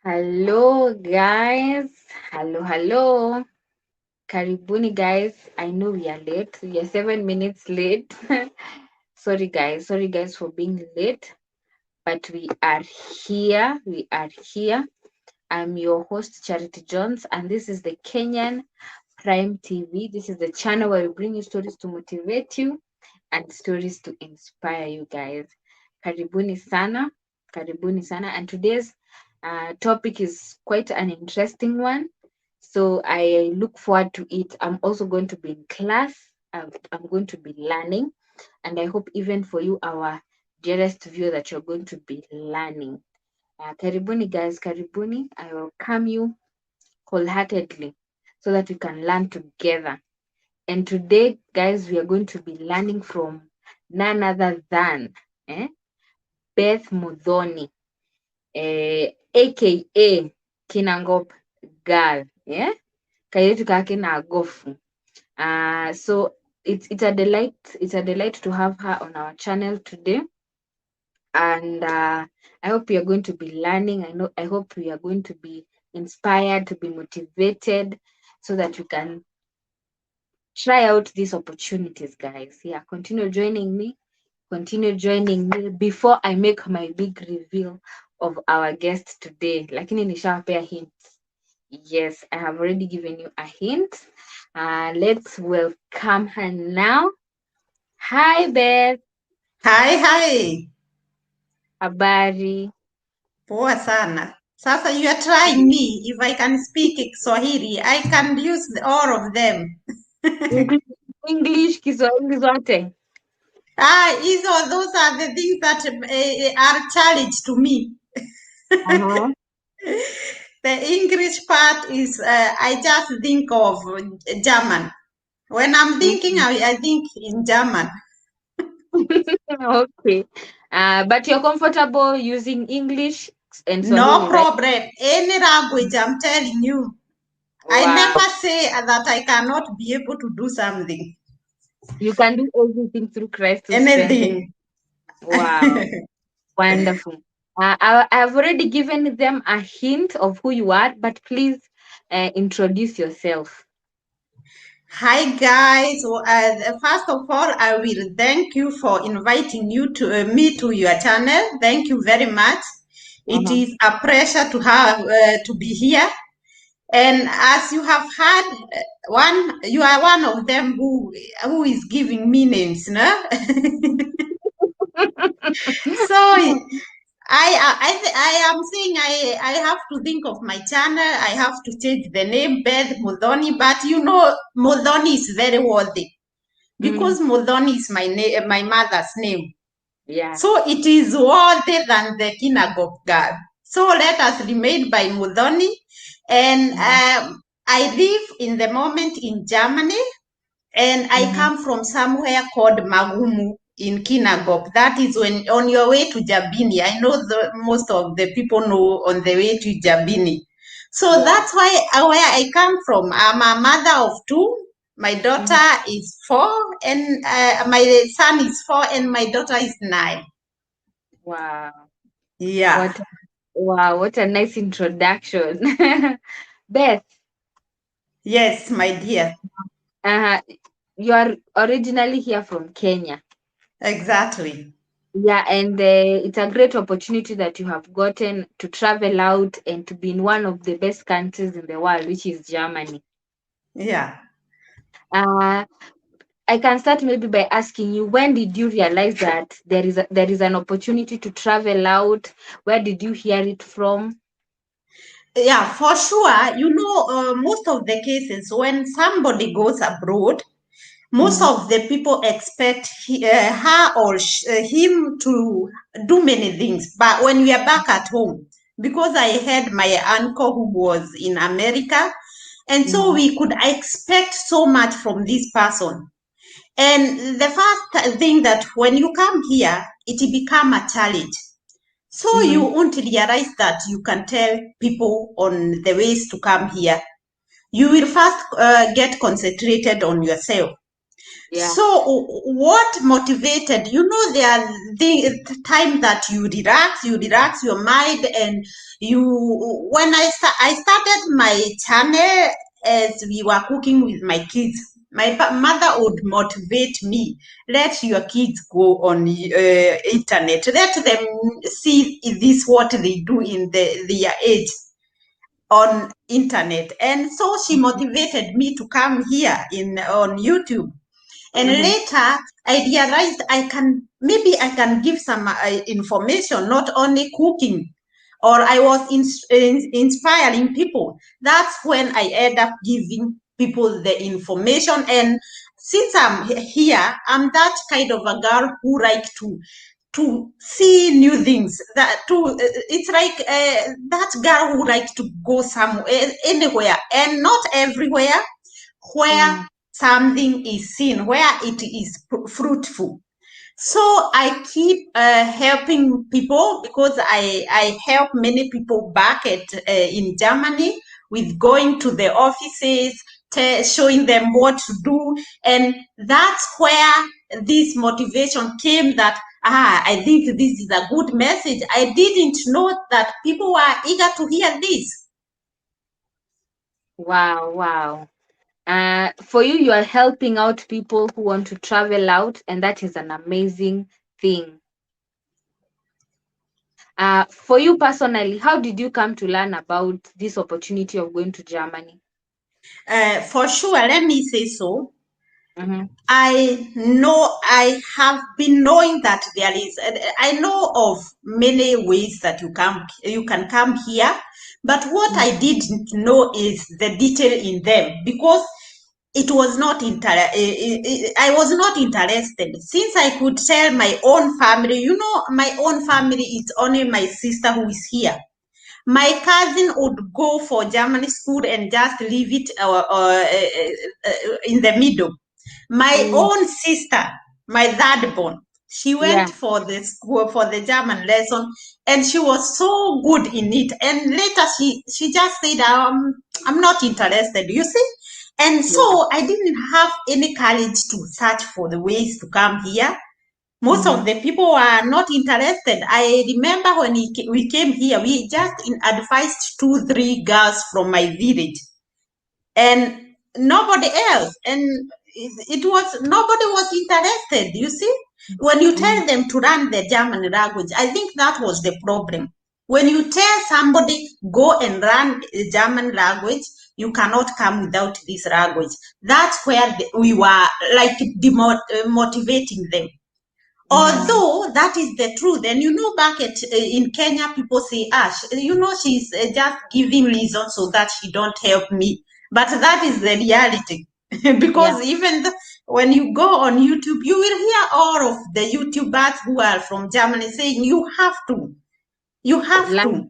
Hello guys. Hello. Karibuni guys. I know we are late. We are 7 minutes late. Sorry guys for being late. But we are here. I'm your host Charity Jones, and this is the Kenyan Prime TV. This is the channel where we bring you stories to motivate you and stories to inspire you guys. Karibuni sana. And today's topic is quite an interesting one. So I look forward to it. I'm also going to be in class. I'm going to be learning. And I hope even for you, our dearest viewer, that you're going to be learning. Karibuni guys, karibuni. I welcome you wholeheartedly so that we can learn together. And today, guys, we are going to be learning from none other than Beth Mudhoni, aka Kinangop Girl. Yeah? Kayetu kake na agofu. So it's a delight to have her on our channel today. And I hope we are going to be learning. I hope we are going to be inspired, to be motivated, so that we can try out these opportunities, guys. Yeah, continue joining me before I make my big reveal of our guest today. Lakini nishawapea hints. Yes, I have already given you a hint. Let's welcome her now. Hi Beth. Hi. Habari. Poa sana. Sasa you are trying me if I can speak Swahili. I can use all of them. English, Kiswahili zote. Those are the things that are challenge to me. Uh-huh. The English part is, I just think of German. When I'm thinking, I think in German. Okay. But you're comfortable using English and No Swahili, right? problem. Any language, I'm telling you. I Wow. never say that I cannot be able to do something. You can do everything through Christ who strengthens. Anything. Wow. Wonderful. I've already given them a hint of who you are, but please introduce yourself. Hi guys. First of all, I will thank you for inviting me to your channel. Thank you very much. It Uh-huh. is a pleasure to have to be here. And as you have heard, you are one of them who is giving me names, no? So I am saying I have to think of my channel. I have to change the name Beth Mudhoni, but you know Mudhoni is very worthy because Mudhoni is my mother's name. Yeah. So it is worthy than the Kinagop girl. So let us remain by Mudhoni. And I live in the moment in Germany, and I come from somewhere called Magumu in Kinagop. That is when on your way to Jabini. I know most of the people know on the way to Jabini. So that's why where I come from. I'm a mother of two. My daughter is 4, and my son is 4, and my daughter is 9. Wow. Yeah. What a nice introduction. Beth, Yes, my dear. you are originally here from Kenya. Exactly. Yeah, and it's a great opportunity that you have gotten to travel out and to be in one of the best countries in the world, which is Germany. Yeah. Uh, I can start maybe by asking you, when did you realize that there is an opportunity to travel out? Where did you hear it from? Yeah, for sure. You know, most of the cases when somebody goes abroad, most of the people expect her or him to do many things. But when we are back at home, because I had my uncle who was in America, and so we could expect so much from this person. And the first thing that when you come here, it become a challenge. So you won't realize that you can tell people on the ways to come here. You will first get concentrated on yourself. Yeah. What motivated, there are the time that you relax your mind, and when I started my channel, as we were cooking with my kids, my mother would motivate me. Let your kids go on internet. Let them see this what they do in their age on internet. And so she motivated me to come here in on YouTube. And Mm-hmm. later, I realized I can give some information, not only cooking, or I was inspiring people. That's when I end up giving people the information. And since I'm here, I'm that kind of a girl who like to see new things. It's like that girl who likes to go somewhere, anywhere, and not everywhere, where Mm. something is seen, where it is fruitful. So I keep helping people, because I help many people back in Germany with going to the offices, showing them what to do. And that's where this motivation came, that, I think this is a good message. I didn't know that people were eager to hear this. Wow, wow. For you, you are helping out people who want to travel out, and that is an amazing thing. For you personally, how did you come to learn about this opportunity of going to Germany? For sure, let me say so. Mm-hmm. I have been knowing that I know of many ways that you can come here, but what I didn't know is the detail in them, because it was not I was not interested. Since I could tell my own family, my own family is only my sister who is here. My cousin would go for German school and just leave it in the middle. My Mm. own sister, my third born, she went Yeah. for the school for the German lesson, and she was so good in it. And later she just said, I'm not interested, you see. And Yeah. so I didn't have any courage to search for the ways to come here. Most Mm-hmm. of the people were not interested. I remember when we came here, we just advised 2, 3 girls from my village, and nobody else. And it was nobody was interested. You see, when you Mm-hmm. tell them to learn the German language, I think that was the problem. When you tell somebody go and learn German language, you cannot come without this language. That's where we were like demotivating them. Mm-hmm. Although that is the truth, and back in Kenya, people say, "Ash, she's just giving reason so that she don't help me." But that is the reality, Yeah. because when you go on YouTube, you will hear all of the YouTubers who are from Germany saying, you have to." Learn.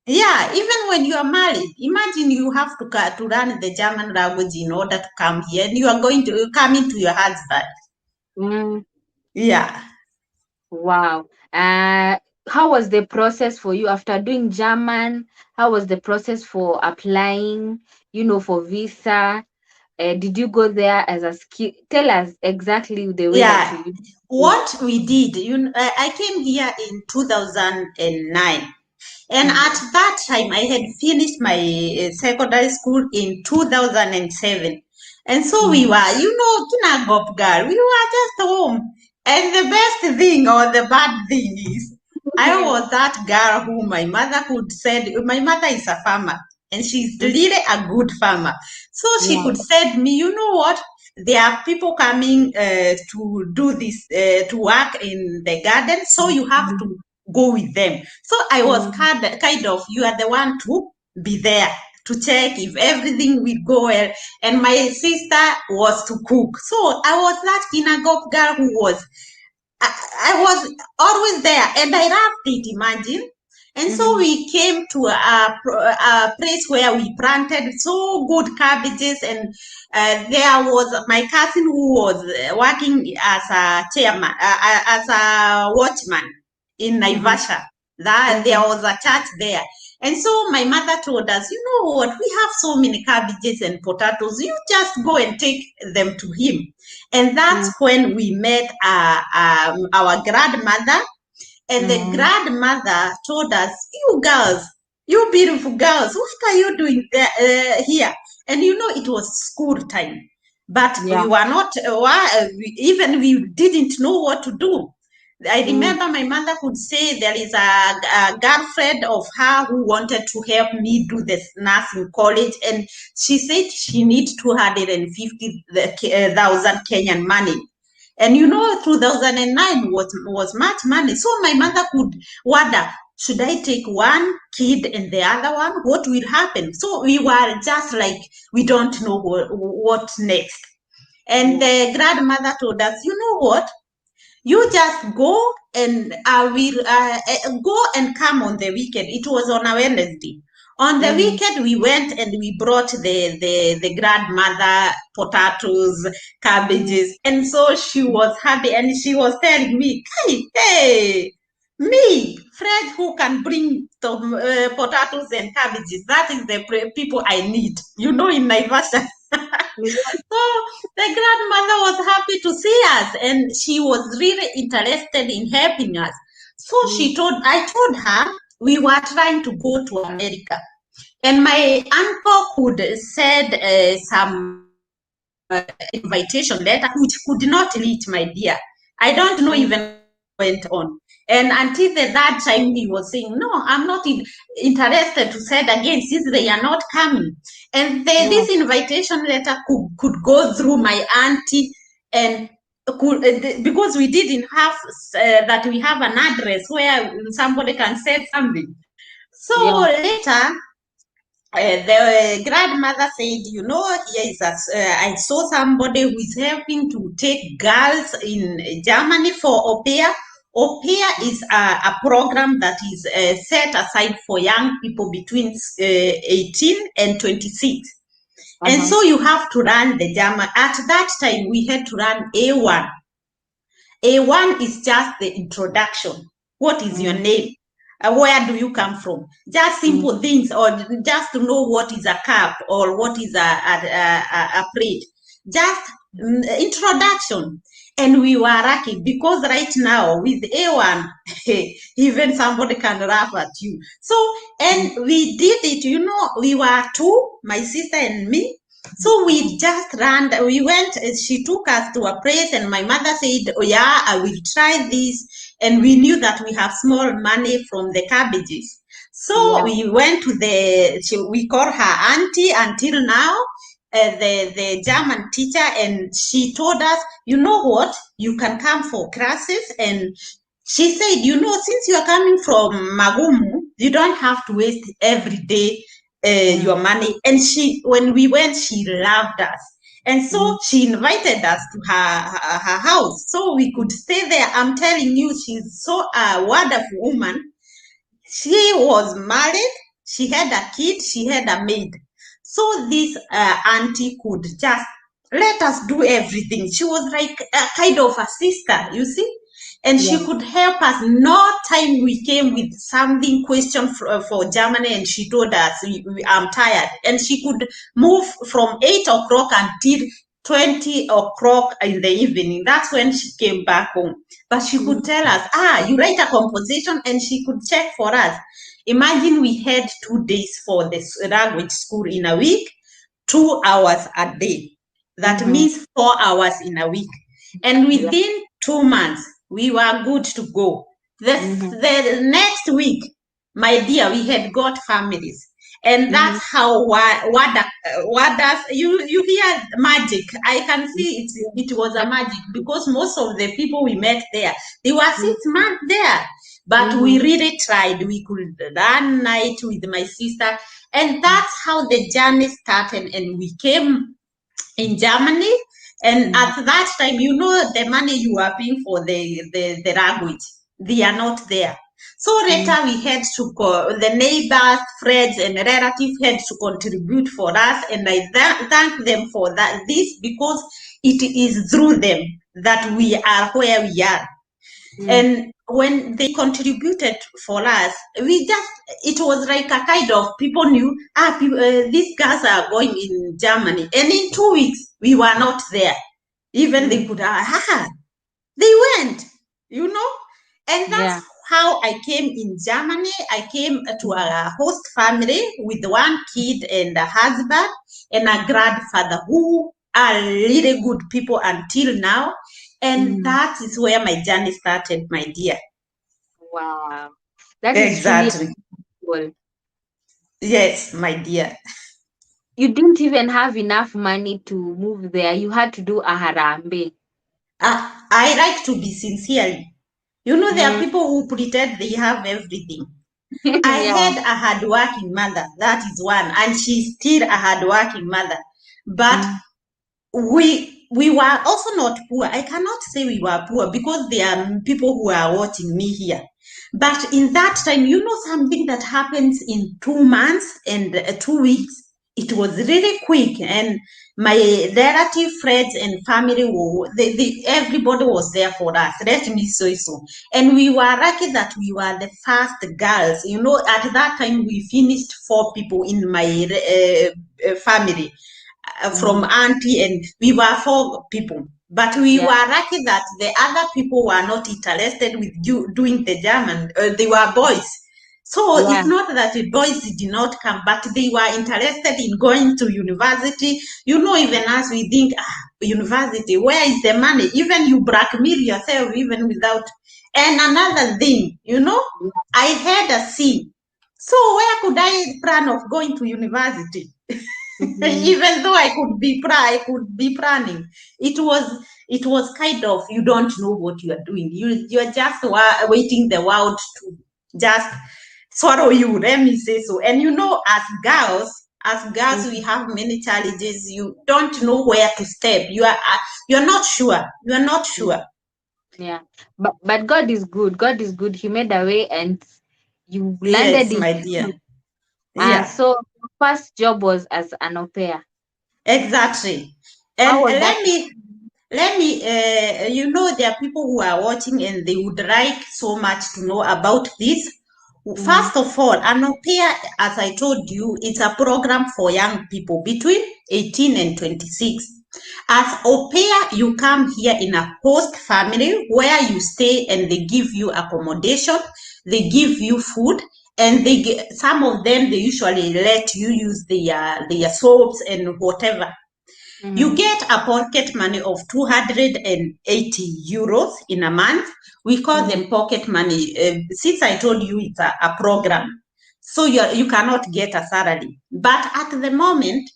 Yeah, even when you are married, imagine you have to learn the German language in order to come here, and you are going to come into your husband. Mm. Yeah. Wow. How was the process for you after doing German? How was the process for applying, for visa? Did you go there as a skill? Tell us exactly the way that Yeah, you did. what we did, I came here in 2009. And at Mm-hmm. that time, I had finished my secondary school in 2007. And so we Mm-hmm. were, Kinagop girl, we were just home. And the best thing or the bad thing is, I was that girl who my mother is a farmer, and she's really a good farmer. So she Yeah. could say to me, you know what? There are people coming to do this, to work in the garden, so you have Mm-hmm. to go with them. So I was Mm-hmm. kind of, you are the one to be there to check if everything will go well. And my sister was to cook. So I was that kinagop girl who was, I was always there, and I loved it, imagine. And so Mm-hmm. we came to a place where we planted so good cabbages, and there was my cousin who was working as a chairman, as a watchman in Mm-hmm. Naivasha. That there Mm-hmm. was a church there, And so my mother told us, you know what, we have so many cabbages and potatoes, you just go and take them to him. And that's when we met our grandmother. And the grandmother told us, you girls, you beautiful girls, what are you doing there, here? And you know, it was school time, but we were not, even we didn't know what to do. I remember my mother could say there is a girlfriend of her who wanted to help me do this nursing college, and she said she needs 250,000 Kenyan money. And you know, 2009 was much money. So my mother could wonder, should I take one kid and the other one? What will happen? So we were just like, we don't know what next. And the grandmother told us, you know what? You just go and I will go and come on the weekend. It was on a Wednesday. On the weekend, we went and we brought the grandmother potatoes, cabbages, and so she was happy and she was telling me, hey, me, Fred, who can bring potatoes and cabbages. That is the people I need, you know, in Naivasha. So the grandmother was happy to see us and she was really interested in helping us. So I told her we were trying to go to America. And my uncle could send some invitation letter which could not reach, my dear. I don't know even what went on. And until the third time he was saying, no, I'm not interested to send again since they are not coming. And this invitation letter could go through my auntie and because we didn't have that we have an address where somebody can send something. So later, the grandmother said, you know, here is I saw somebody who is helping to take girls in Germany for au pair. Au pair is a program that is set aside for young people between 18 and 26. And so you have to run the German. At that time, we had to run A1. A1 is just the introduction. What is your name? Where do you come from? Just simple things, or just to know what is a cup or what is a plate. Just introduction. And we were lucky because right now with A1, even somebody can laugh at you. So, and we did it, you know, we were two, my sister and me. So we just ran, we went, she took us to a place and my mother said, oh yeah, I will try this. And we knew that we have small money from the cabbages. So we went to we call her auntie until now, the German teacher, and she told us, you know what, you can come for classes. And she said, you know, since you are coming from Magumu, you don't have to waste every day your money. And when we went, she loved us. And so she invited us to her house so we could stay there. I'm telling you, she's so a wonderful woman. She was married, she had a kid, she had a maid. So this auntie could just let us do everything. She was like a kind of a sister, you see? And she could help us. No time we came with something question for Germany and she told us, I'm tired. And she could move from 8 o'clock until 20 o'clock in the evening. That's when she came back home. But she could tell us, you write a composition, and she could check for us. Imagine we had 2 days for this language school in a week, 2 hours a day. That means 4 hours in a week. And within 2 months, we were good to go. The next week, my dear, we had got families. And that's how what does you hear magic. I can see it was a magic because most of the people we met there, they were 6 months there. But we really tried. We could run night with my sister. And that's how the journey started. And we came in Germany. And at that time, you know, the money you are paying for the language, they are not there. So later we had to the neighbors, friends, and relatives had to contribute for us, and I thank them for this because it is through them that we are where we are. Mm. And when they contributed for us, it was like a kind of people knew, these guys are going in Germany. And in 2 weeks, we were not there. Even they Mm. could, they went, you know? And that's Yeah. how I came in Germany. I came to Mm. a host family with one kid and a husband and a grandfather who are really good people until now. And Mm. that is where my journey started, my dear. Wow. That is truly Exactly. cool. Yes, my dear. You didn't even have enough money to move there. You had to do a harambe. I like to be sincere. You know, there are Mm. people who pretend they have everything. I Yeah. had a hardworking mother, that is one, and she's still a hardworking mother. But Mm. we were also not poor. I cannot say we were poor because there are people who are watching me here. But in that time, you know something that happens in 2 months and 2 weeks. It was really quick, and my relative friends and family everybody was there for us. Let me say so. And we were lucky that we were the first girls. You know, at that time we finished 4 people in my family from Mm. auntie, and we were 4 people. But we Yeah. were lucky that the other people were not interested with doing the German. They were boys. So Yeah. it's not that the boys did not come, but they were interested in going to university. You know, even as we think, university, where is the money? Even you blackmail yourself, even without. And another thing, you know, I had a C. So where could I plan of going to university? Mm-hmm. Even though I could be planning. It was kind of, you don't know what you are doing. You're just waiting the world to just swallow you. Let me say so. And you know, as girls, we Mm-hmm. have many challenges. You don't know where to step. You're not sure. You are not sure. Yeah. But God is good. God is good. He made a way and you landed Yes, in. my dear. Yeah. So your first job was as an au pair. Exactly. How And was that? you know, there are people who are watching and they would like so much to know about this. Mm-hmm. First of all, an au pair, as I told you, it's a program for young people between 18 and 26. As au pair, you come here in a host family where you stay and they give you accommodation, they give you food, and some of them they usually let you use their soaps and whatever. You Mm-hmm. get a pocket money of 280 euros in a month. We call Mm-hmm. them pocket money. Since I told you it's a program, so you cannot get a salary. But at the moment,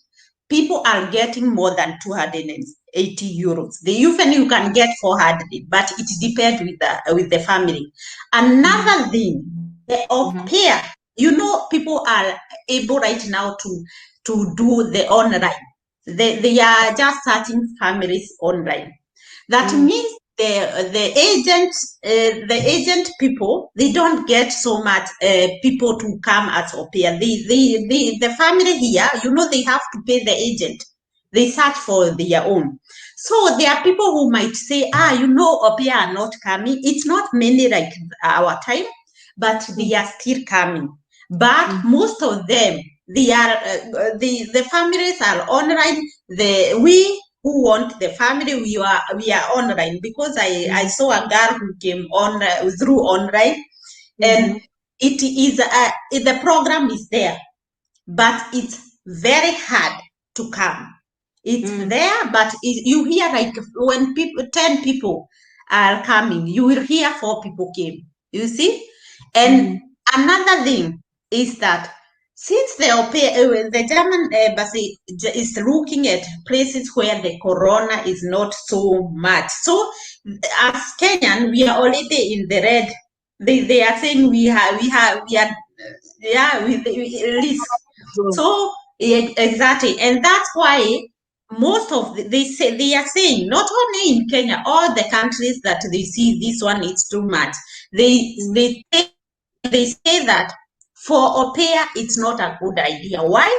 people are getting more than 280 euros. Even you can get 400, but it depends with the family. Mm-hmm. Another thing, the au Mm-hmm. pair, you know, people are able right now to do the online. They are just starting families online. That Mm-hmm. means the agent people, they don't get so much people to come as au pair. The family here, you know, they have to pay the agent. They search for their own. So there are people who might say, you know, au pair are not coming. It's not many like our time, but they are still coming. But Mm-hmm. most of them, they are the families are online. We who want the family, we are online, because I saw a girl who came on through online, and Mm-hmm. the program is there, but it's very hard to come. It's Mm-hmm. there, but you hear like when 10 people are coming, you will hear 4 people came. You see? And Mm-hmm. another thing is that since the German embassy is looking at places where the corona is not so much. So as Kenyan, we are already in the red. They are saying we are yeah, we risk. Go. So yeah, exactly, and that's why most of they are saying, not only in Kenya, all the countries that they see this one is too much. They Mm-hmm. they they say that for au pair it's not a good idea. Why?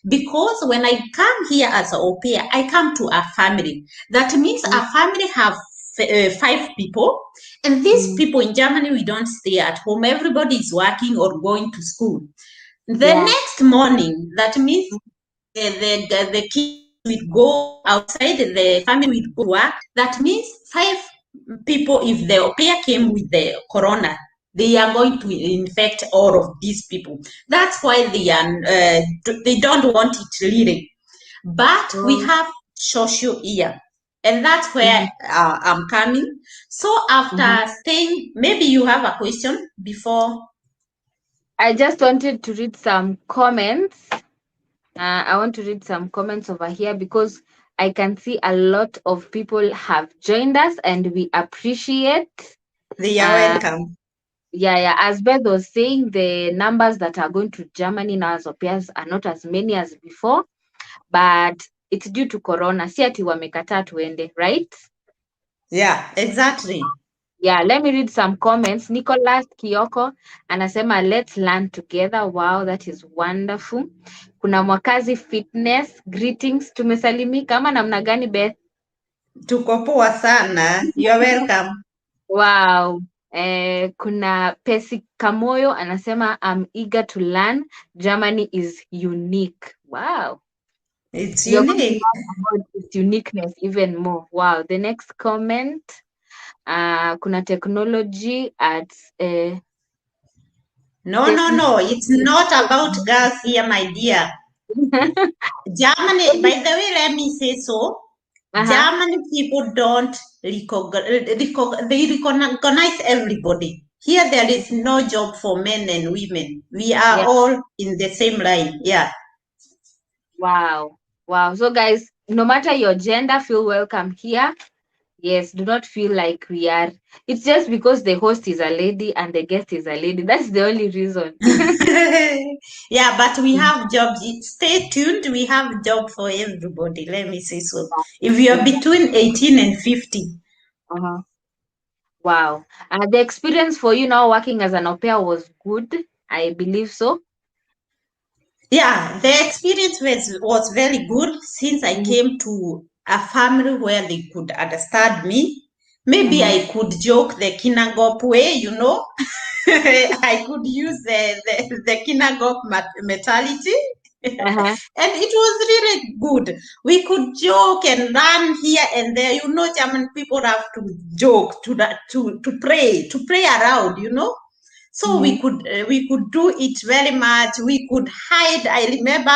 Because when I come here as an au pair, I come to a family. That means a family have five people. And these Mm. people in Germany, we don't stay at home. Everybody is working or going to school. The Yeah. next morning, that means the kids will go outside, the family will go to work. That means five people, if the au pair came with the corona, they are going to infect all of these people. That's why they don't want it really. But we Oh. have social year, and that's where Mhm. I'm coming. So Mhm. after staying, maybe you have a question before. I just wanted to read some comments. I want to read some comments over here because I can see a lot of people have joined us and we appreciate. They are Uh, welcome. yeah. As Beth was saying, the numbers that are going to Germany now as au pairs are not as many as before, but it's due to Corona. Si ati wamekataa tuende, right? Yeah, exactly. Yeah, let me read some comments. Nicholas Kioko anasema let's learn together. Wow, that is wonderful. Kuna Mwakazi Fitness, greetings. Tumesalimika ama namna gani Beth? Tuko poa sana. You are welcome. Wow. Kuna Pesi Kamoyo anasema I'm eager to learn. Germany is unique. Wow. It's You're going to unique. learn about its uniqueness even more. Wow. The next comment, kuna technology at No, no, techno. no. It's not about girls here, my dear. Germany, by the way, let me say so. Uh-huh. German people don't they recognize everybody. Here, there is no job for men and women. We are Yeah. all in the same line. Yeah. Wow. Wow. So guys, no matter your gender, feel welcome here. Yes, do not feel like we are. It's just because the host is a lady and the guest is a lady. That's the only reason. Yeah, but we have jobs. Stay tuned. We have job for everybody. Let me say so. If you are Exactly. between 18 and 50. Uh-huh. Wow. The experience for you now working as an au pair was good. I believe so. Yeah, the experience was very good since I Mm-hmm. came to a family where they could understand me. Maybe Uh-huh. I could joke the kinagop way, you know. I could use the kinagop mentality. Uh-huh. And it was really good. We could joke and run here and there. You know, German people have to joke to pray around. You know, so Mm-hmm. we could do it very much. We could hide. I remember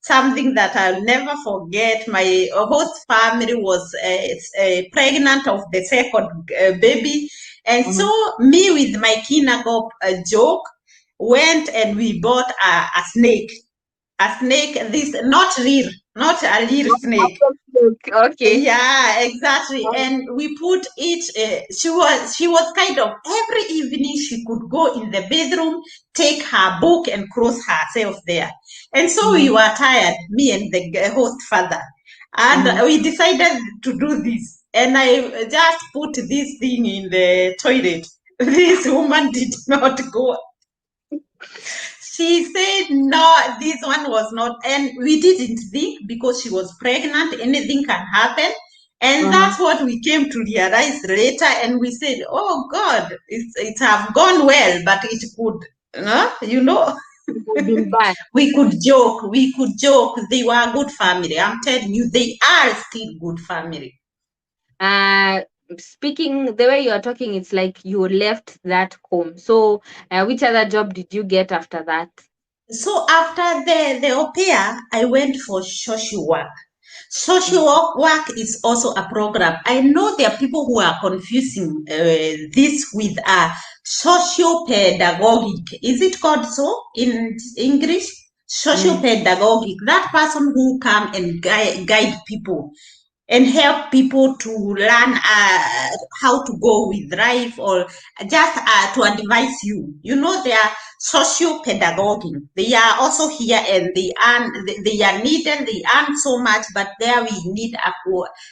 something that I'll never forget. My host family was pregnant of the second baby, and so Uh-huh. me with my kinagop joke went and we bought a snake. A snake, this not a real snake. Okay. Yeah, exactly. And we put it. She was kind of every evening she could go in the bedroom, take her book and cross herself there. And so we Mm-hmm. were tired, me and the host father, Mm-hmm. and we decided to do this. And I just put this thing in the toilet. This woman did not go. She said, no, this one was not. And we didn't think because she was pregnant, anything can happen. And Uh-huh. that's what we came to realize later. And we said, oh God, it have gone well, but it could, you know, It has been bad. we could joke. We could joke. They were a good family. I'm telling you, they are still good family. Uh, Speaking the way you are talking, it's like you left that home. So, which other job did you get after that? So after the au pair, I went for social work. Social Mm-hmm. work is also a program. I know there are people who are confusing this with a social pedagogic. Is it called so in English? Social Mm-hmm. pedagogic. That person who come and guide people and help people to learn how to go with life or just to advise you. You know, they are social pedagogy. They are also here and they are needed, they earn so much, but there we need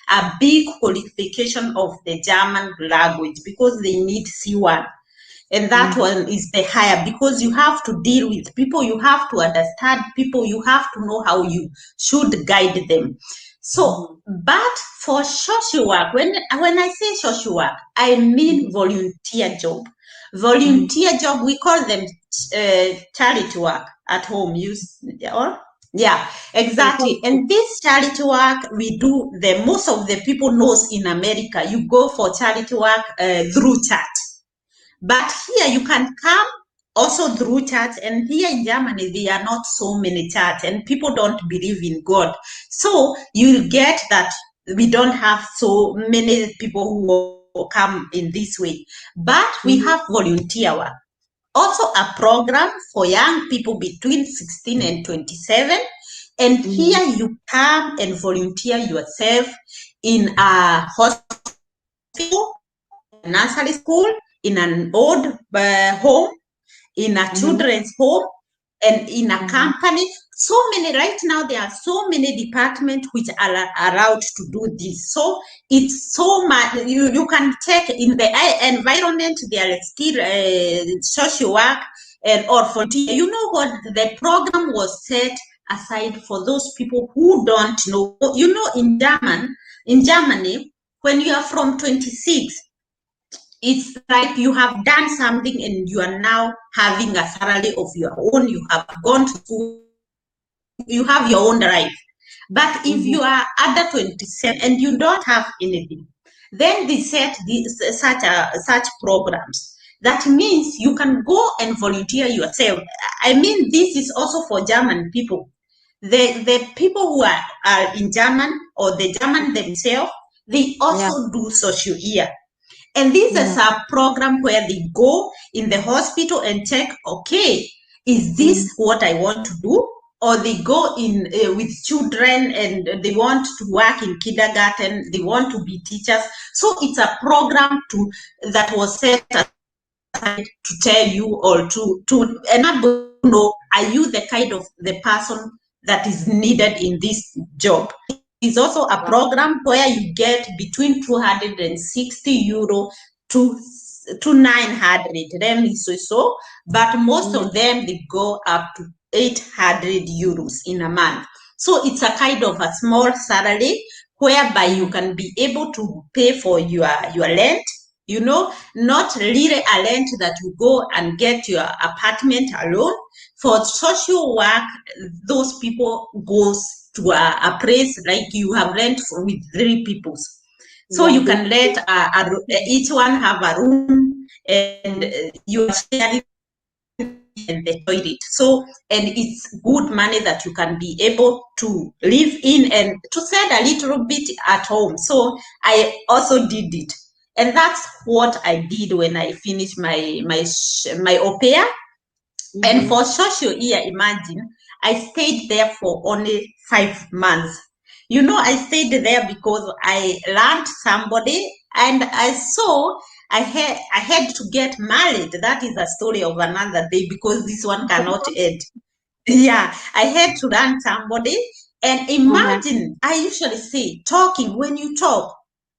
a big qualification of the German language because they need C1. And that Mm-hmm. one is the higher because you have to deal with people, you have to understand people, you have to know how you should guide them. So, but for social work, when I say social work, I mean volunteer job. Volunteer job, we call them charity work at home. Yeah, exactly. And this charity work we do, the most of the people knows in America, you go for charity work through chat. But here you can come also through church, and here in Germany there are not so many church, and people don't believe in God. So you'll get that we don't have so many people who come in this way. But we have volunteer work. Also a program for young people between 16 and 27. And here you come and volunteer yourself in a hospital, in a nursery school, in an old home, in a children's home, and in a company. So many, right now, there are so many departments which are allowed to do this. So it's so much, you can check in the environment, there is still social work and or volunteer. You know what? The program was set aside for those people who don't know. You know, in Germany, when you are from 26, it's like you have done something and you are now having a salary of your own. You have gone to school, you have your own life. But if you are under 27 and you don't have anything, then they set such programs. That means you can go and volunteer yourself. I mean, this is also for German people. The people who are in German or the German themselves, they also do social year. And this is a program where they go in the hospital and check, okay, is this what I want to do? Or they go in with children and they want to work in kindergarten, they want to be teachers. So it's a program that was set aside to tell you or to enable you to know, are you the kind of the person that is needed in this job? It's also a program where you get between 260 euro to 900. Them is so, but most of them they go up to 800 euros in a month. So it's a kind of a small salary whereby you can be able to pay for your rent. You know, not really a rent that you go and get your apartment alone. For social work, those people goes to a place like you have rent with 3 people. So you can let each one have a room and you are sharing and the toilet. So, and it's good money that you can be able to live in and to send a little bit at home. So I also did it. And that's what I did when I finished my au pair. And for social year, imagine, I stayed there for only 5 months. You know, I stayed there because I learned somebody and I saw I had to get married. That is a story of another day because this one cannot end. Yeah, I had to learn somebody. And imagine, I usually say, talking, when you talk,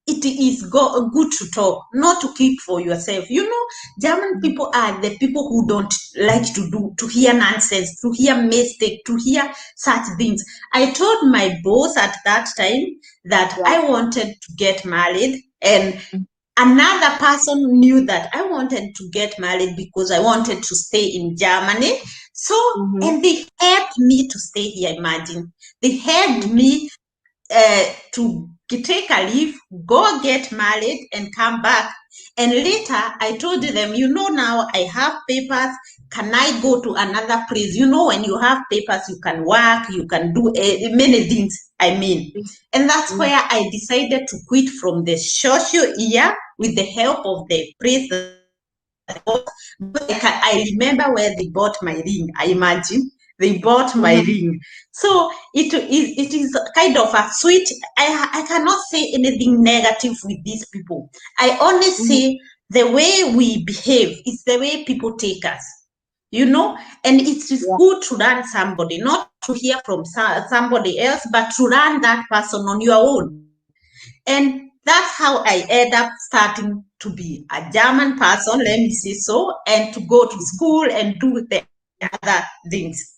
it is good to talk, not to keep for yourself. You know, German people are the people who don't like to hear nonsense, to hear mistake, to hear such things. I told my boss at that time that I wanted to get married, and another person knew that I wanted to get married because I wanted to stay in Germany. So, and they helped me to stay here, imagine. They helped me to take a leave, go get married, and come back. And later, I told them, you know, now I have papers. Can I go to another place? You know, when you have papers, you can work, you can do many things. I mean, and that's where I decided to quit from the social year with the help of the place that I bought. But I remember where they bought my ring. I imagine they bought my ring. So it is kind of a sweet. I cannot say anything negative with these people. I only say the way we behave is the way people take us. You know, and it is good to learn somebody, not to hear from somebody else, but to learn that person on your own. And that's how I end up starting to be a German person, let me say so, and to go to school and do the other things.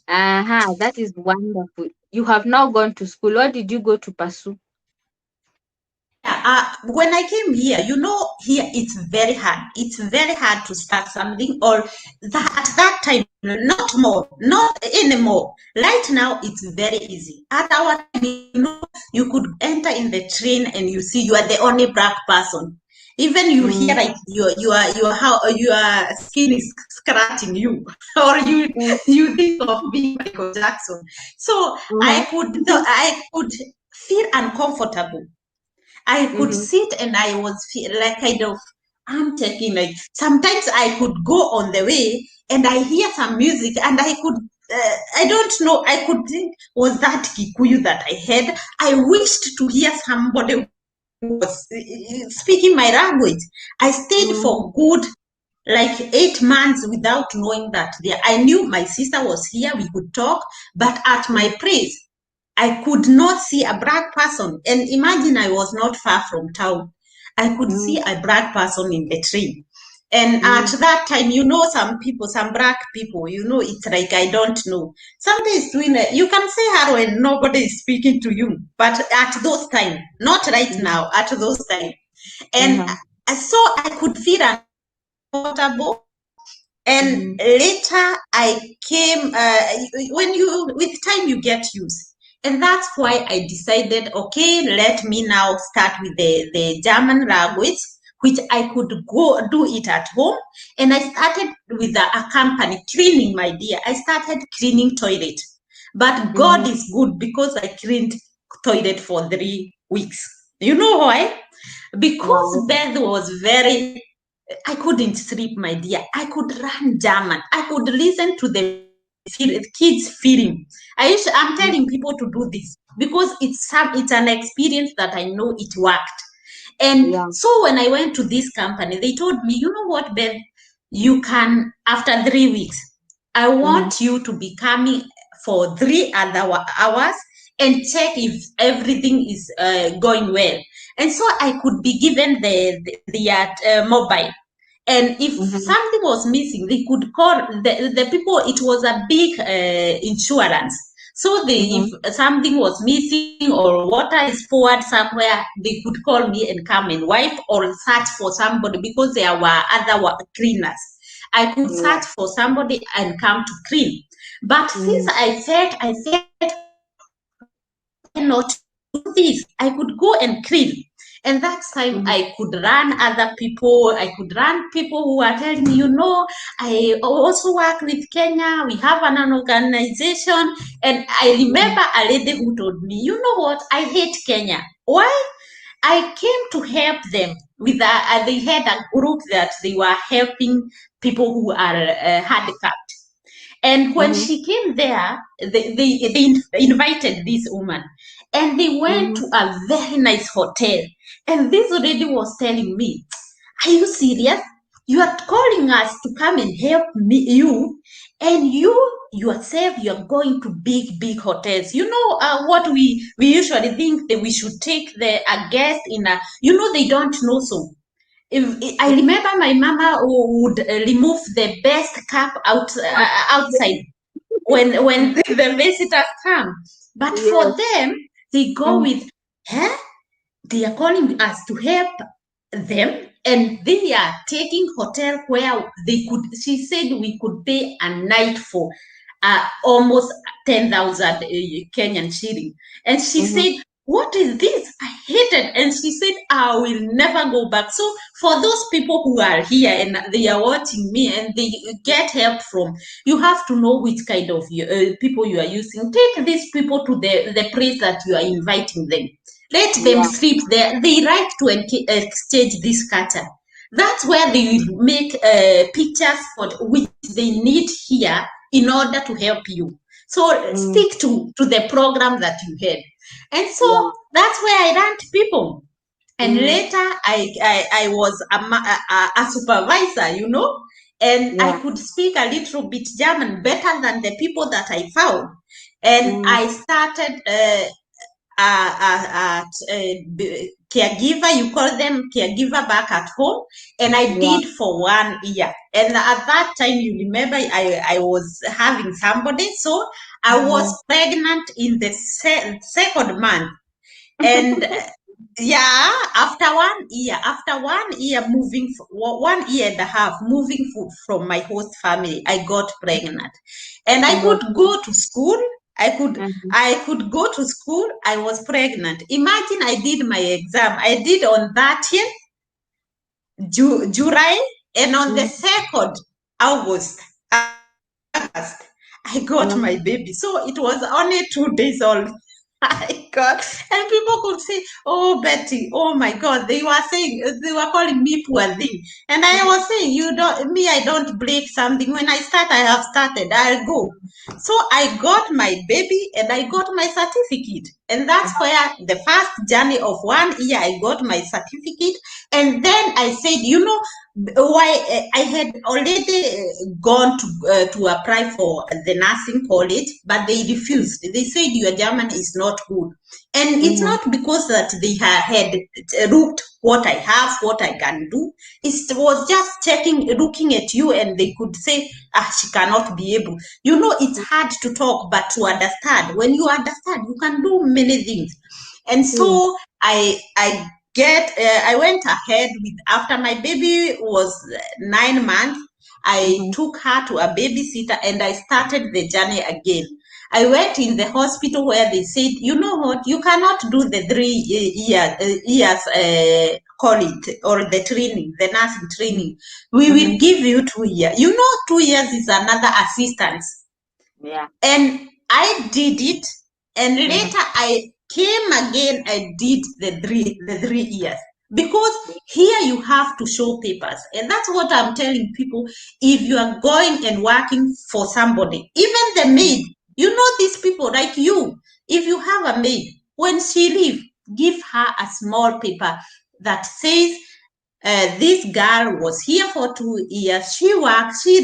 That is wonderful. you have now gone to school. What did you go to pursue? Yeah, when I came here, here it's very hard. It's very hard to start something, or that at that time, not more, not anymore. Right now, it's very easy. At our time, you could enter in the train and you see you are the only black person. Even you hear Mm, like your skin is scratching you, or you mm, you think of being Michael Jackson. So uh-huh. I could feel uncomfortable. I could Mhm, sit and I was like kind of I'm taking like sometimes I could go on the way and I hear some music and I could I don't know I could think was that Kikuyu that I had. I wished to hear somebody who was speaking my language. I stayed mhm, for good like 8 months without knowing that there. I knew my sister was here, we could talk, but at my mm, place, I could not see a black person. And imagine I was not far from town. I could see mm, a black person in the train. And at mm, that time, some people, some black people, it's like I don't know. Somebody is doing it. You can say hello and nobody is speaking to you. But at those time, not right mm, now, at those time. And uh-huh, so I could feel uncomfortable. And mhm, later I came, when you, with time you get used. And that's why I decided, okay, let me now start with the German language, which I could go do it at home. And I started with a company cleaning, my dear. I started cleaning toilet. But God mhm. is good because I cleaned toilet for 3 weeks. You know why? Because Wow. Beth was very I couldn't sleep, my dear. I could run German. I could listen to the kids feeding. I'm Mm, telling people to do this because it's an experience that I know it worked. And yeah. so when I went to this company, they told me, you know what, Beth, you can after 3 weeks, I Mhm, want you to be coming for 3 other hours and check if everything is going well. And so I could be given the mobile, and if mhm, something was missing they could call the people. It was a big insurance, so mhm, if something was missing or water is poured somewhere, they could call me and come and wipe or search for somebody because there were other cleaners. I could yeah. search for somebody and come to clean. But since Mhm, I felt why not do this? I could go and clean. And that time mhm, I could run other people. I could run people who are telling me, I also work with Kenya. We have an organization. And I mhm, remember a lady who told me, you know what? I hate Kenya. Why? I came to help them with they had a group that they were helping people who are handicapped. And when mhm, she came there, they invited this woman and they went mhm, to a very nice hotel. And this lady was telling me, are you serious? You are calling us to come and help you, and you yourself, you're going to big hotels. What we usually think that we should take a guest in a, they don't know so. If I remember my mama would remove the best cup outside when the visitors come. But for yes. them, they go Mhm, with, huh? They are calling us to help them, and they are taking hotel where they could, she said we could pay a night for almost 10,000 Kenyan shilling. And she mhm, said, what is this? I hate it. And she said, I will never go back. So for those people who are here and they are watching me and they get help from, you have to know which kind of people you are using. Take these people to the place that you are inviting them. Let them yeah. sleep there. They like to exchange this culture. That's where they will make pictures for which they need here in order to help you. So Mm, stick to the program that you had. And so yeah. that's where I learned people. And Mm, later I was a supervisor, and I yeah. could speak a little bit German better than the people that I found. And Mm, I started caregiver, you call them caregiver back at home, and I Yeah. did for 1 year. And at that time, you remember, I was having somebody, so I was Mhm. pregnant in the second month. And yeah, after 1 year moving, 1 year and a half moving from my host family, I got pregnant, and I could Okay. go to school. I could Mhm. I could go to school. I was pregnant. Imagine, I did my exam. I did on 30th July, and on the Mhm. 2nd August, I got Mhm. my baby. So it was only 2 days old. My God. And people could say, "Oh, Betty, oh my God." They were saying, they were calling me poor thing. And I was saying, I don't break something. When I start, I have started. I'll go. So I got my baby and I got my certificate. And that's where the first journey of 1 year, I got my certificate. And then I said, why I had already gone to apply for the nursing college, but they refused. They said your German is not good, and it's Mhm. not because that they had looked what I have, what I can do. It was just looking at you, and they could say, "Ah, she cannot be able." It's hard to talk, but to understand. When you understand, you can do many things. And Yeah. so I went ahead with, after my baby was 9 months, I Mhm. took her to a babysitter and I started the journey again. I went in the hospital where they said, "You know what, you cannot do the 3 years college or the training, the nursing Mhm. training. We will Mhm. give you 2 years." 2 years is another assistance. Yeah. And I did it, and Mhm. later I came again. I did the 3 years, because here you have to show papers, and that's what I'm telling people. If you are going and working for somebody, even the maid, these people like you, if you have a maid, when she leave, give her a small paper that says, this girl was here for 2 years. She worked. She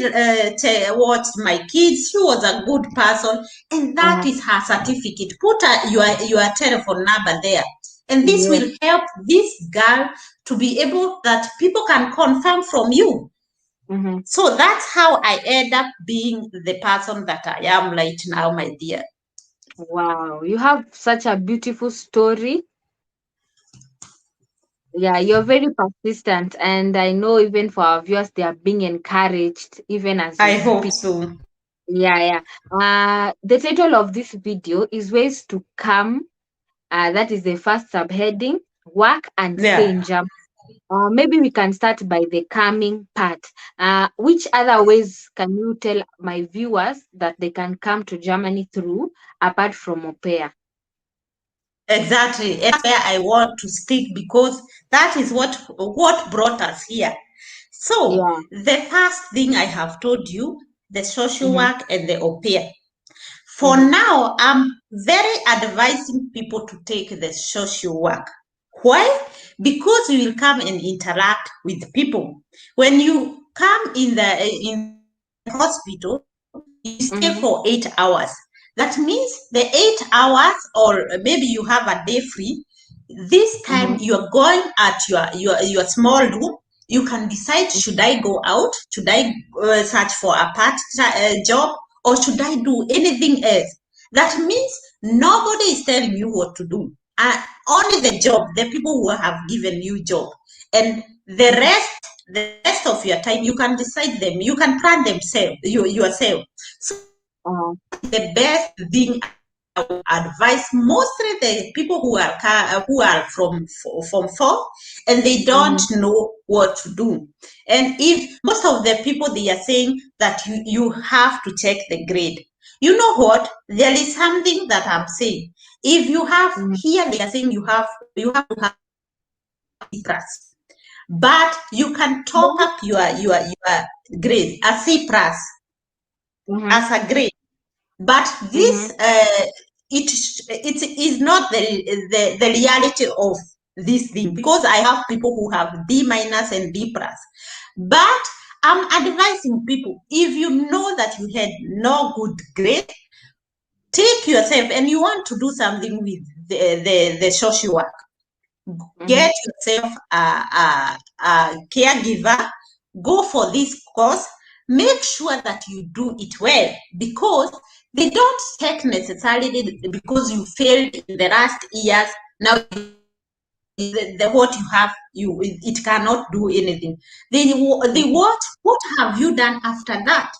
watched my kids. She was a good person, and that Uh-huh. is her certificate. Put your telephone number there, and this Yes. will help this girl to be able that people can confirm from you. Mhm. So that's how I end up being the person that I am right now, my dear. Wow, you have such a beautiful story. Yeah, you're very persistent, and I know even for our viewers, they are being encouraged even as we I hope speak. so. Yeah, yeah. The title of this video is Ways to Come. That is the first subheading, Work and Stay Yeah. in Germany. Maybe we can start by the coming part. Which other ways can you tell my viewers that they can come to Germany through apart from au pair? Exactly. And that's where I want to stick, because that is what brought us here. So Yeah. the first thing I have told you, the social Mm-hmm. work and the au pair. For Mm-hmm. now, I'm very advising people to take the social work. Why? Because you will come and interact with people. When you come in the hospital, you stay for Mm-hmm. 8 hours. That means the 8 hours, or maybe you have a day free. This time Mm-hmm. you're going at your small room. You can decide, should I go out? Should I search for a job, or should I do anything else? That means nobody is telling you what to do. Only the job, the people who have given you job, and the rest of your time, you can decide them. You can plan yourself. So that is Uh-huh. the best thing I would advise. Mostly the people who are from four, and they don't Mm-hmm. know what to do. And if most of the people, they are saying that you have to check the grade. You know what? There is something that I'm saying. If you have Mm-hmm. here, they are saying you have to have C plus, but you can top Yeah. up your grade a C plus Mm-hmm. as a grade. But Mm-hmm. this it is not the reality of this thing, because I have people who have D minus and D plus. But I'm advising people, if you know that you had no good grade, take yourself and you want to do something with the social work. Mm-hmm. Get yourself a caregiver, go for this course, make sure that you do it well, because they don't take necessarily because you failed in the last years, now the what you have, it cannot do anything. They what have you done after that?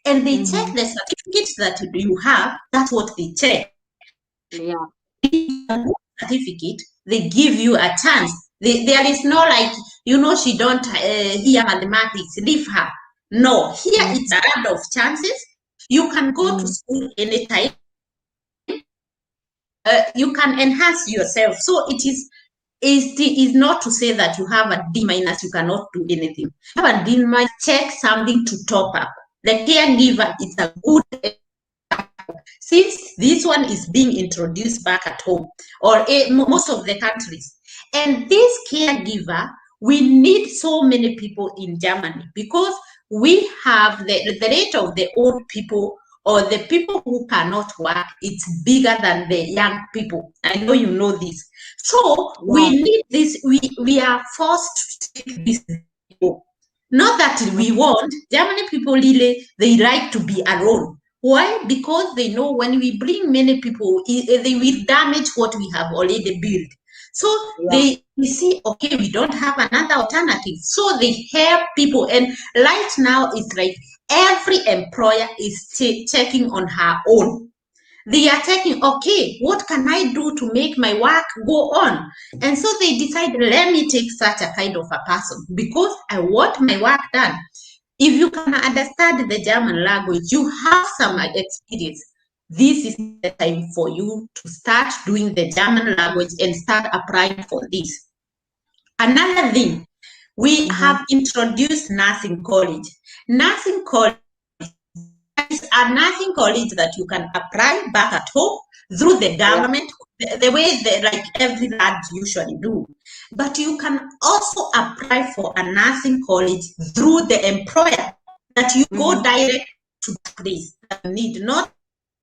And they check Mm-hmm. the certificates that you have. That's what they check. Yeah. Certificate, they give you a chance. There is no like, she don't hear mathematics, leave her. No, here Mm-hmm. it's a lot of chances. You can go to Mm-hmm. school anytime. You can enhance yourself. So it is not to say that you have a D minus, you cannot do anything. You have a D minus, check something to top up. The caregiver is a good, since this one is being introduced back at home, or most of the countries. And this caregiver, we need so many people in Germany, because we have the rate of the old people, or the people who cannot work, it's bigger than the young people. I know you know this. So Yeah. we need this, we are forced to take these people. Not that we Mm-hmm. want. Germany people really, they like to be alone. Why? Because they know when we bring many people, they will damage what we have already built. So Yeah. they see, okay, we don't have another alternative. So they help people. And right now, it's like every employer is checking on her own. They are taking, okay, what can I do to make my work go on? And so they decide, let me take such a kind of a person, because I want my work done. If you can understand the German language, you have some experience. This is the time for you to start doing the German language and start applying for this. Another thing, we Mm-hmm. have introduced nursing college. Nursing college is a nursing college that you can apply back at home through the Yeah. government, the way like every lad usually do. But you can also apply for a nursing college through the employer, that you go Mm-hmm. direct to the place that you need, not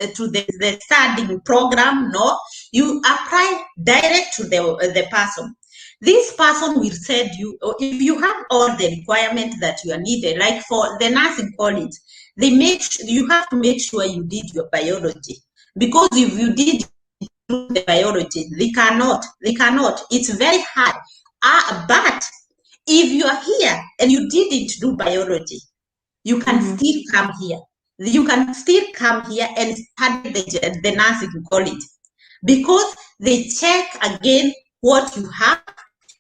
to the studying program. No, you apply direct to the person. This person will send you, or if you have all the requirements that you are needed, like for the nursing college, you have to make sure you did your biology, because if you did the biology, they cannot, it's very hard. But if you are here and you didn't do biology, you can Mm-hmm. still come here. You can still come here and study the nursing college, because they check again what you have,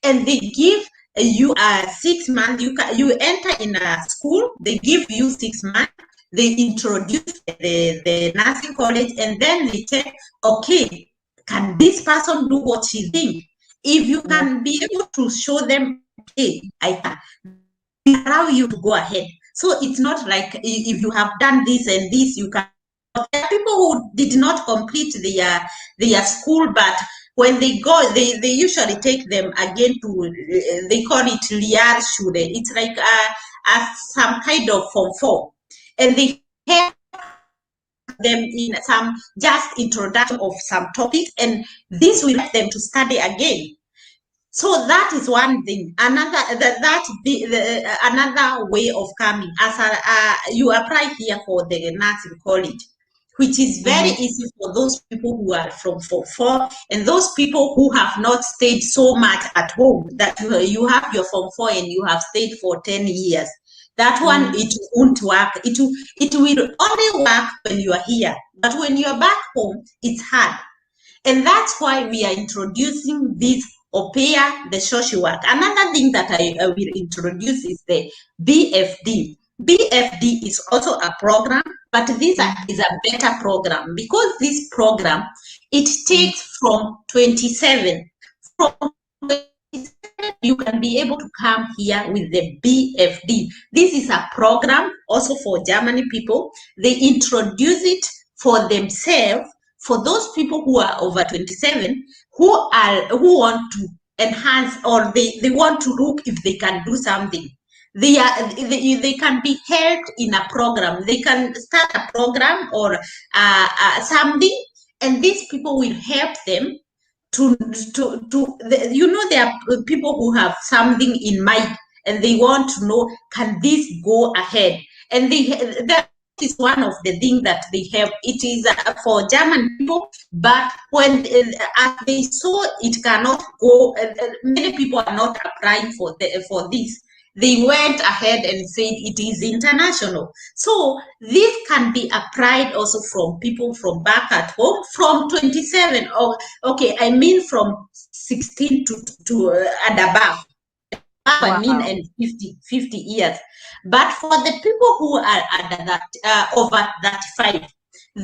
and they give you a 6 month. You enter in a school, they give you 6 months, they introduce the nursing college, and then they check, okay, can this person do what she thinks? If you Yeah. can be able to show them, okay, I can, they allow you to go ahead. So it's not like if you have done this and this, you can. There are people who did not complete their school, but when they go, they usually take them again to, they call it Liar Schule. It's like some kind of form 4. And they help them in some just introduction of some topics, and this will help them to study again. So that is one thing. Another way of coming, as you apply here for the nursing college, which is very Mm-hmm. easy for those people who are from form 4, and those people who have not stayed so much at home, that you have your form 4 and you have stayed for 10 years. That one, Mm-hmm. it won't work. It will only work when you are here, but when you are back home, it's hard. And that's why we are introducing this OPEA, the social work. Another thing that I will introduce is the BFD. BFD is also a program, but this is a better program, because this program, it Mm-hmm. takes from 27. From 27, you can be able to come here with the BFD. This is a program also for Germany people. They introduce it for themselves, for those people who are over 27, who want to enhance, or they want to look if they can do something. They can be helped in a program. They can start a program or something, and these people will help them to there are people who have something in mind and they want to know, can this go ahead? And that is one of the things that they have. It is for German people, but when as they saw it cannot go, many people are not applying for this. They went ahead and said it is international. So this can be applied also from people from back at home from 27, or okay, I mean from 16 to and above. I mean, Wow. and 50 years. But for the people who are at that over 35,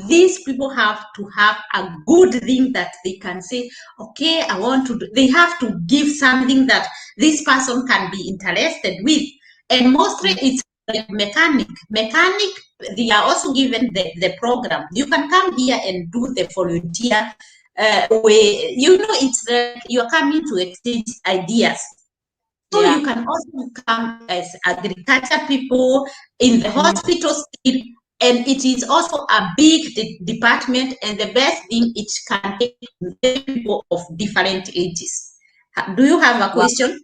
these people have to have a good thing that they can say, okay, I want to do. They have to give something that this person can be interested with. And mostly Mm. it's like mechanic. They are also given the program. You can come here and do the volunteer way. It's like you're coming to exchange ideas. So Yeah. you can also come as agriculture people in the Mm. hospital still, and it is also a big department. And the best thing, it can take people of different ages. Do you have a Wow. question?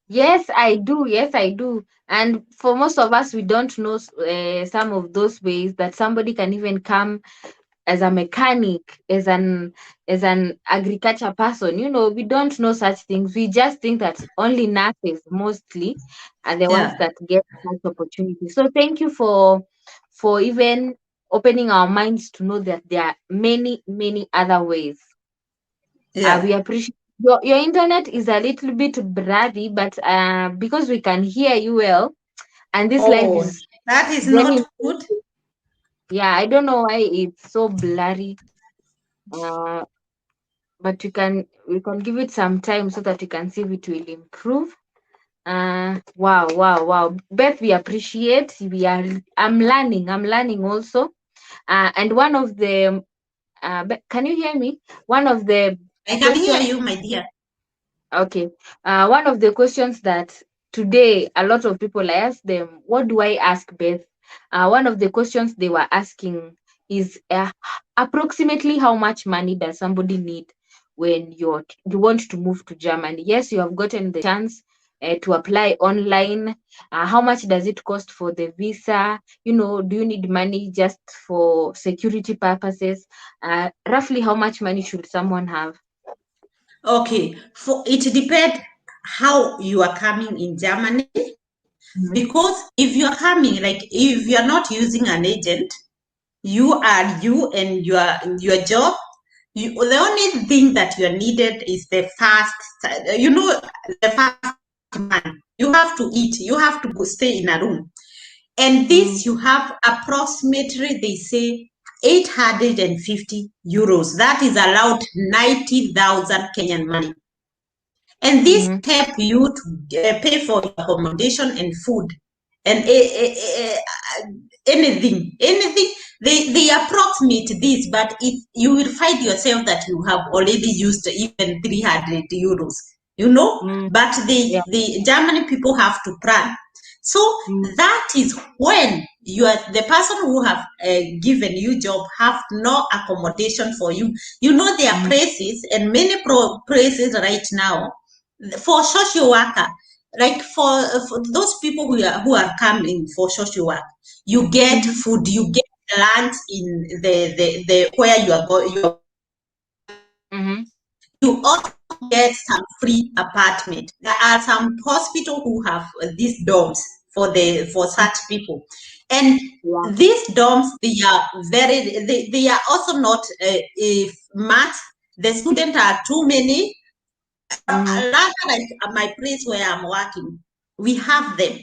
Yes, I do. Yes, I do. And for most of us, we don't know some of those ways that somebody can even come as a mechanic, as an agriculture person. We don't know such things. We just think that only nurses mostly are the ones Yeah, that get such opportunities. So thank you for even opening our minds to know that there are many, many other ways. We yeah. appreciate your internet is a little bit blurry, but because we can hear you well, and this live Oh, is that is very not good. interesting. Yeah, I don't know why it's so blurry. Uh, but we can give it some time so that we can see if it will improve. Wow, wow, wow. Beth, we appreciate. I'm learning also. And one of the can you hear me? One of the I can hear questions. you, my dear. Okay. One of the questions that today a lot of people, I asked them, what do I ask Beth? One of the questions they were asking is approximately how much money does somebody need when you want to move to Germany? Yes, you have gotten the chance to apply online. How much does it cost for the visa? Do you need money just for security purposes? Roughly, how much money should someone have? Okay, for it depends how you are coming in Germany. Mhm. Because if you're coming, like if you're not using an agent, you are you and your job. The only thing that you're needed is the first month. You have to eat, you have to go stay in a room. And Mm, this you have approximately, they say, 850 euros. That is allowed 90,000 Kenyan money. And this mhm, help you to pay for your accommodation and food and anything. They approximate this, but you will find yourself that you have already used even 300 euros, mm, but yeah. the German people have to plan. So Mm, that is when you are the person who have given you job have no accommodation for you. There are mhm, places, and many places right now for social worker, like for those people who are coming for social work. You get mhm, food, you get lunch in the where you are going. mhm, You also get some free apartment. There are some hospital who have these dorms for mm, such people, and yeah. these dorms, they are also not if much. The students are too many. Mhm, Rather, like at my place where I'm working, we have them.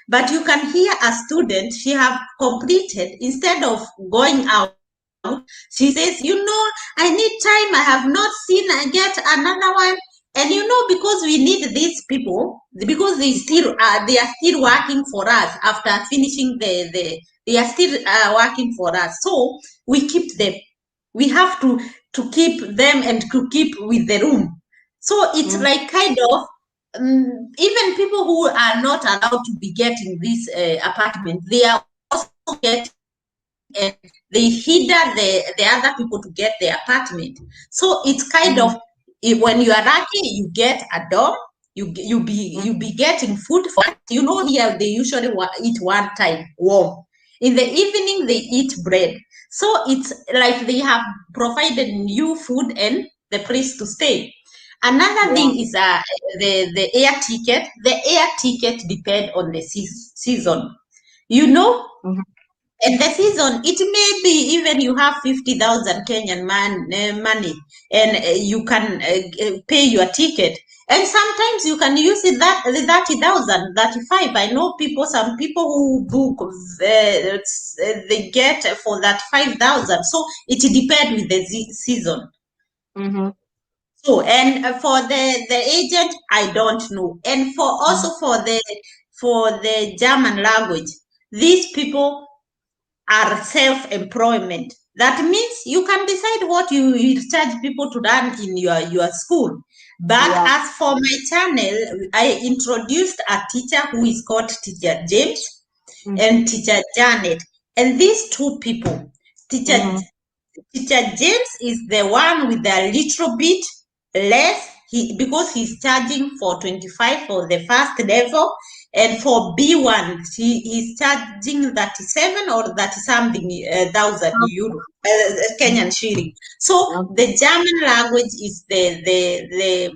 But you can hear a student, she have completed, instead of going out, she says, I need time, I have not seen, I get another one. And because we need these people, because they are still working for us after finishing they are still working for us. So we keep them. We have to keep them and to keep with the room. So it's mm, like kind of even people who are not allowed to be getting this apartment, they are also getting, and they hinder the other people to get the apartment. So it's kind of mhm, when you are lucky, you get a dorm. You be getting food for it. You know, here they usually eat one time warm. In the evening, they eat bread. So it's like they have provided you food and the place to stay. Another Yeah. thing is the air ticket. The air ticket depend on the season. You know, Mhm. and the season, it may be even you have 50,000 Kenyan money, and you can pay your ticket. And sometimes you can use it that 30,000, 35. I know some people who book, they get for that 5,000. So it depends with the season. Mhm. So, and for the agent, I don't know. And for Mhm. also for the German language, these people are self-employment. That means you can decide what you will charge people to run in your school. But Yeah. as for my channel, I introduced a teacher who is called Teacher James Mhm. and Teacher Janet. And these two people, Teacher Mhm. Teacher James is the one with a little bit less, because he's charging for 25 for the first level, and for B1 he's charging 37 or 30 something thousand euro, Mhm. Kenyan shilling. So Okay. the German language is the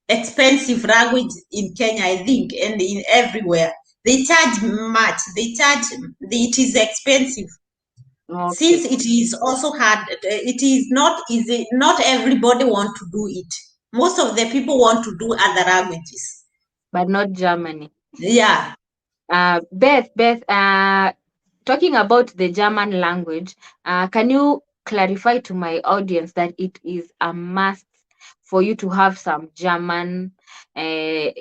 expensive language in Kenya, I think, and in everywhere. They charge much. It is expensive, since Okay. it is also hard. It is not easy. Not everybody want to do it. Most of the people want to do other languages. But not Germany. Yeah, Beth, talking about the German language, can you clarify to my audience that it is a must for you to have some German, uh,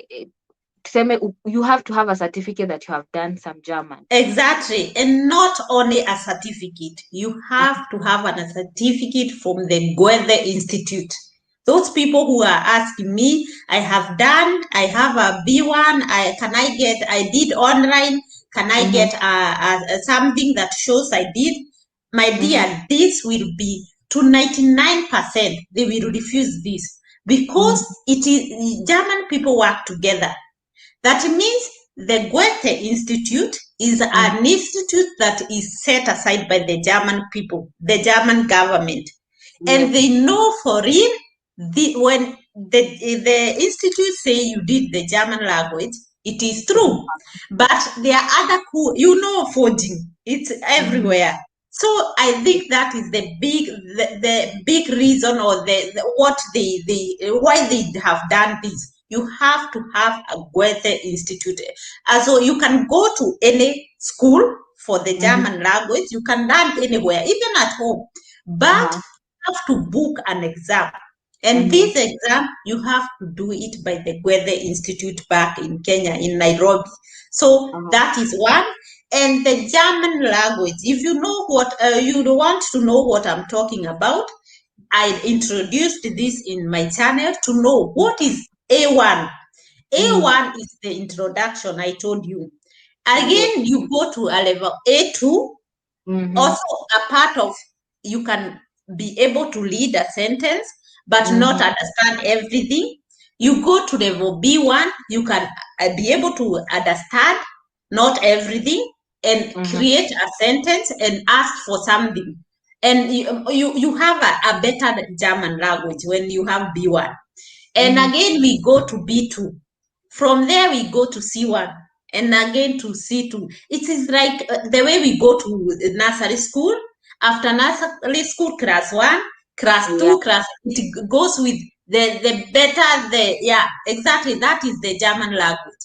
tuseme you have to have a certificate that you have done some German. exactly. And not only a certificate, you have to have a certificate from the Goethe Institute. Those people who are asking me, I have a B1, I did online, can I Mm-hmm. get something that shows I did? My Mm-hmm. dear, this will be to 99%, they will refuse this, because Mm-hmm. it is German people work together. That means the Goethe Institute is Mm-hmm. an institute that is set aside by the German people, the German government. And Yes. they know for real, when the institute say you did the German language, it is It is true. But there are other forging. It's mm-hmm. everywhere. So I think that is the big reason, or what why they have done this. You have to have a Goethe Institute. So you can go to any school for the Mm-hmm. German language. You can learn anywhere, even at home. But Uh-huh. you have to book an exam. And Mm-hmm. this exam, you have to do it by the Goethe Institute back in Kenya, in Nairobi. So Uh-huh. that is one. And the German language, if you know what, you want to know what I'm talking about, I introduced this in my channel to know what is A1. Mm-hmm. A1 is the introduction I told you. Yes. Again, you go to a level A2, Mm-hmm. also a part of, you can be able to read a sentence but not Mm-hmm. understand everything. You go to level B1, you can be able to understand not everything, and Mm-hmm. create a sentence and ask for something. And you have a better German language when you have B1. And Mm-hmm. again, we go to B2. From there, we go to C1, and again to C2. It is like the way we go to nursery school. After nursery school, class 1, class Yeah. 2, it goes with the better, yeah, exactly. That is the German language.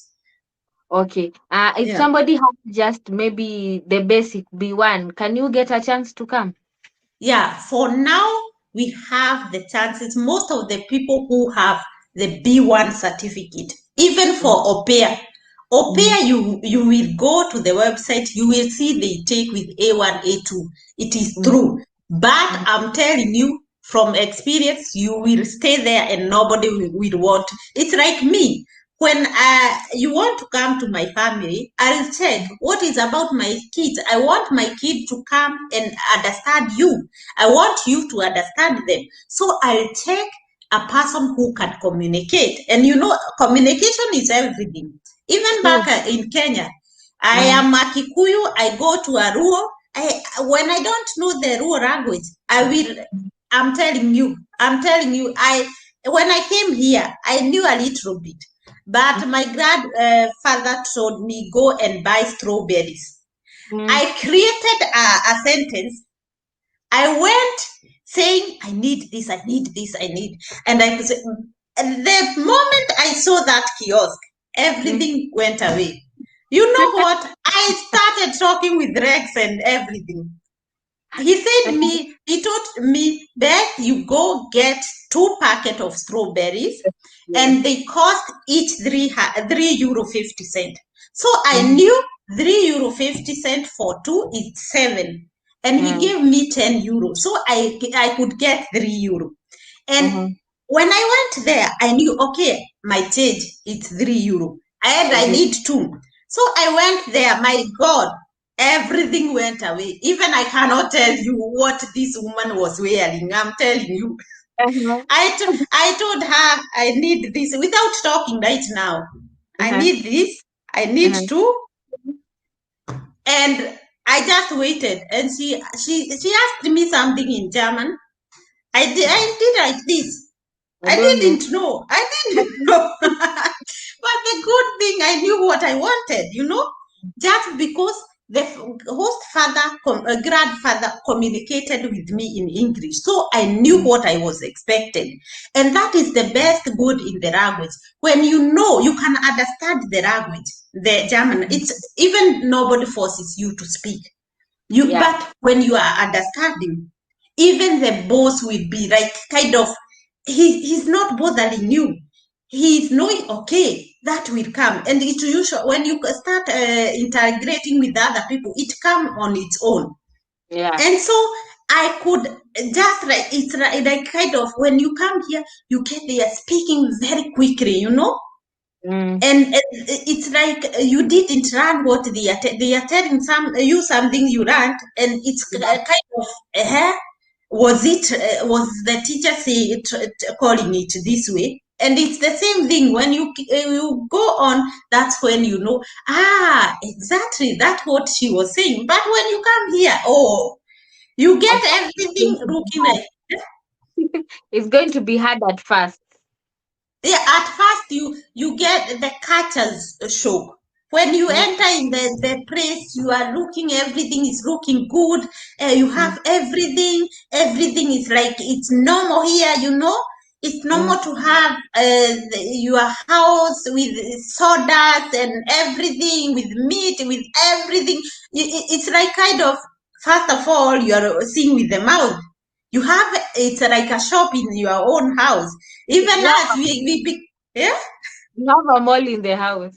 Okay. If Yeah. somebody has just maybe the basic B1, can you get a chance to come? Yeah, for now, we have the chances. Most of the people who have the B1 certificate, even for Mm-hmm. au pair, you will go to the website, you will see they take with A1, A2. It is Mm-hmm. true. But I'm telling you from experience, you will stay there and nobody will want. It's like me. When you want to come to my family, I'll check what is about my kids. I want my kid to come and understand you. I want you to understand them. So I'll check a person who can communicate. And communication is everything. Even True. back in Kenya, I am a Kikuyu, I go to a Ruo. When I don't know the Ruo language, I'm telling you, when I came here, I knew a little bit. But my grandfather told me, go and buy strawberries. I created a sentence. I went saying, I need this, I need this, I need. And the moment I saw that kiosk, everything went away. You know what? I started talking with Rex and everything. He told me, Beth, you go get 2 packets of strawberries, Yes. and they cost each €3.50. So I knew €3.50 for two is 7. And he gave me €10. So I could get €3. And when I went there, I knew, okay, my change is €3. And I need 2. So I went there, my God, everything went away. Even I cannot tell you what this woman was wearing. I'm telling you. I told her I need this without talking right now. I need this. I need to. And I just waited, and she asked me something in German. I did like this. I I don't know. didn't know. I didn't know. But the good thing, I knew what I wanted, just because the host grandfather communicated with me in English. So I knew what I was expected. And that is the best good in the language. When you can understand the language, the German, it's even nobody forces you to speak. But when you are understanding, even the boss will be like kind of, he's not bothering you. He's knowing, okay, that will come. And it usually, when you start integrating with other people, it comes on its own. Yeah. And so I could just it's like kind of, when you come here, you get there speaking very quickly, and it's like you didn't learn what they are telling you something you learned, and it's kind of, was the teacher calling it this way? And it's the same thing when you go on. That's when exactly, that's what she was saying. But when you come here, you At get first, everything looking like, it's going to be hard at first. yeah, at first you get the catcher's shock. When you enter in the place, you are looking, everything is looking good. You have everything is like it's normal here, It's normal to have your house with sodas and everything, with meat, with everything. It's like kind of, first of all, you are seeing with the mouth. You have, it's like a shop in your own house. Even You us, have, yeah. you have a mall in the house.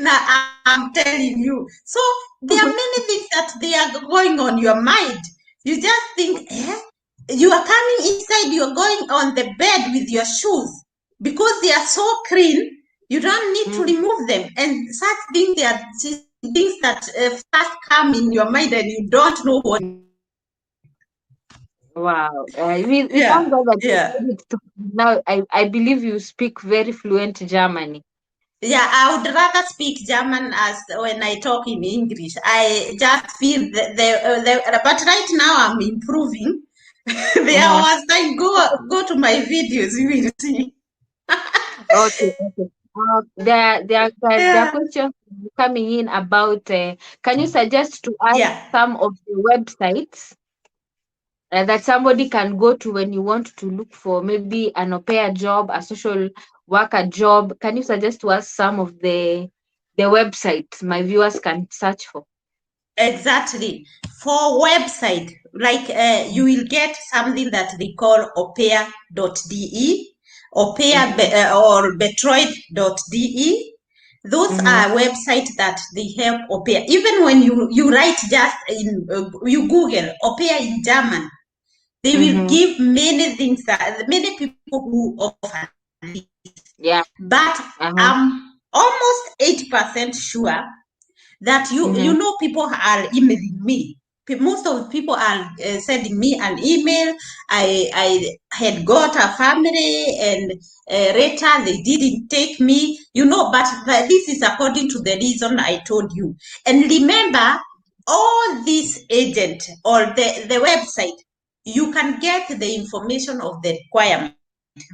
Now I'm telling you. So there are many things that they are going on your mind. You just think, you are coming inside, you're going on the bed with your shoes because they are so clean. You don't need to remove them. And such things, they are things that first come in your mind and you don't know what. Wow. We thank Yeah, God that you yeah. made it to now. I believe you speak very fluent Germany. Yeah, I would rather speak German as when I talk in English. I just feel but right now I'm improving. There Uh-huh. was time, go to my videos, you will see. Okay, okay. There are Yeah, questions coming in about. Can you suggest to us yeah, some of the websites that somebody can go to when you want to look for maybe an au pair job, a social worker job? Can you suggest to us some of the websites my viewers can search for? exactly. For website, like you will get something that they call aupair.de, or betroid.de. Those Mm-hmm. are websites that they help au pair. Even when you write just in, you Google au pair in German, they will Mm-hmm. give many things that many people who offer this. Yeah. But Uh-huh. I'm almost 80% sure that Mm-hmm. people are emailing me. most of the people are sending me an email. I had got a family, and later they didn't take me, but this is according to the reason I told you. And remember, all this agent or the website, you can get the information of the requirement.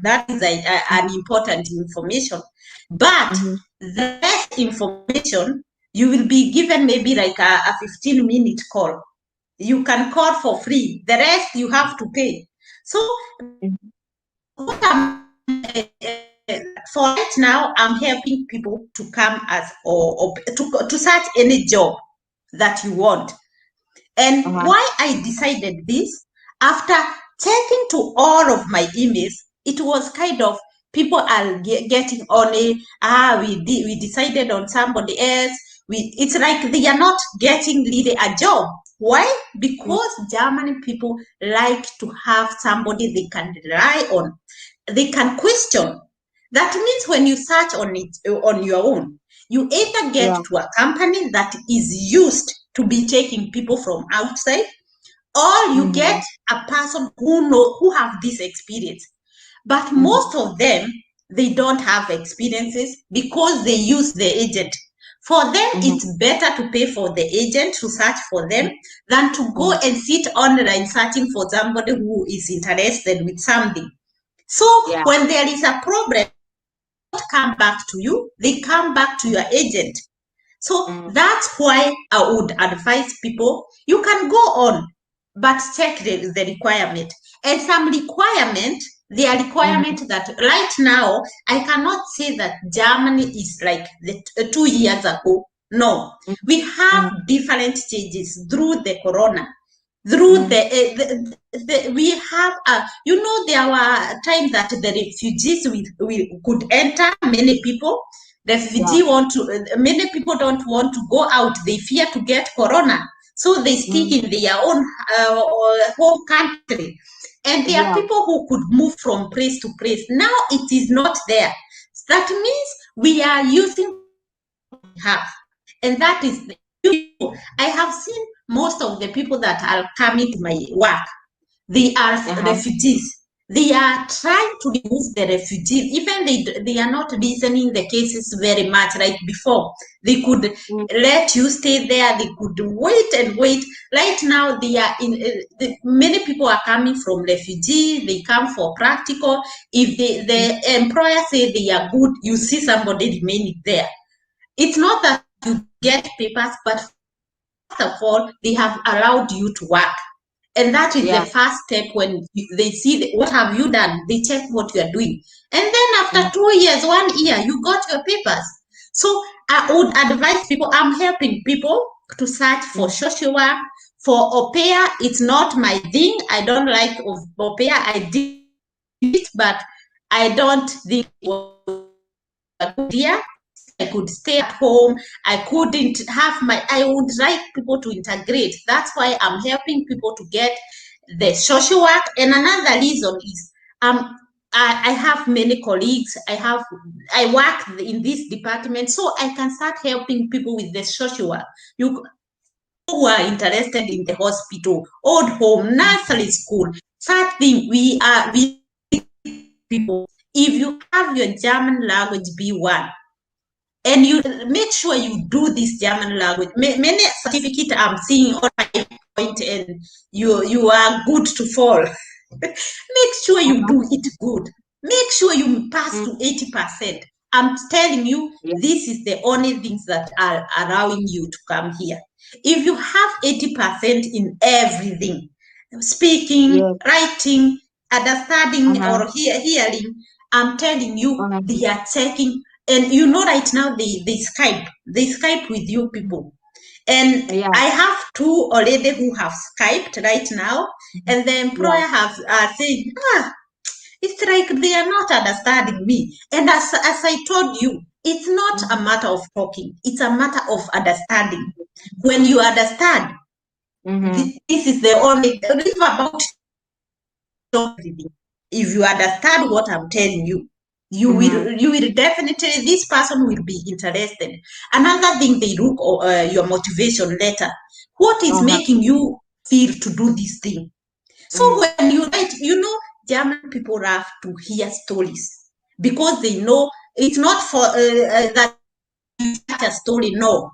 That is an important information. But the rest information, you will be given maybe like a 15-minute call. You can call for free. The rest you have to pay. So what for right now, I'm helping people to come as or to search any job that you want. And why I decided this, after checking to all of my emails, it was kind of people are getting on it. We decided on somebody else. It's like they are not getting really a job. Why? Because German people like to have somebody they can rely on, they can question. That means when you search on it on your own, you either get to a company that is used to be taking people from outside, or you get a person who have this experience. But most of them, they don't have experiences because they use the agent. For them, it's better to pay for the agent to search for them than to go and sit online searching for somebody who is interested with something. So when there is a problem, come back to you, they come back to your agent. So that's why I would advise people, you can go on, but check the requirement. And some requirement, they are requirement that right now, I cannot say that Germany is like the 2 years ago. No, we have different changes through the corona. Through we have there were times that the refugees we could enter. Many people many people don't want to go out, they fear to get corona, so they stick in their own home country. And there are people who could move from place to place. Now it is not there. That means we are using what we have, and that is I have seen most of the people that are coming to my work, they are refugees. They are trying to remove the refugees. Even they are not listening the cases very much like before. They could let you stay there. They could wait and wait. Right now, they are many people are coming from refugee. They come for practical. If the employer say they are good, you see somebody remaining there. It's not that you get papers, but first of all, they have allowed you to work. And that is the first step. When they see what have you done, they check what you are doing. And then after 2 years, 1 year, you got your papers. So I would advise people, I'm helping people to search for social work. For au pair, it's not my thing. I don't like au pair. I did it, but I don't think it was a good idea. I could stay at home. I couldn't have I would like people to integrate. That's why I'm helping people to get the social work. And another reason is I have many colleagues. I work in this department, so I can start helping people with the social work. Who are interested in the hospital, old home, nursery school, such thing. We people. If you have your German language B1, and you make sure you do this German language. Many certificate I'm seeing on my point, and you are good to fall. Make sure you do it good. Make sure you pass to 80%. I'm telling you, this is the only things that are allowing you to come here. If you have 80% in everything, speaking, writing, understanding, or hearing, I'm telling you, they are checking. And right now they Skype with you people. And I have 2 already who have Skyped right now, and the employer have said, it's like they are not understanding me. And as I told you, it's not a matter of talking, it's a matter of understanding. When you understand, this is the only about everything. If you understand what I'm telling you, Mhm. You will definitely, this person will be interested. Another thing, they look your motivation letter. What is Uh-huh. making you feel to do this thing? So Mm. when you write, German people love to hear stories because they know it's not for that you start a story. No,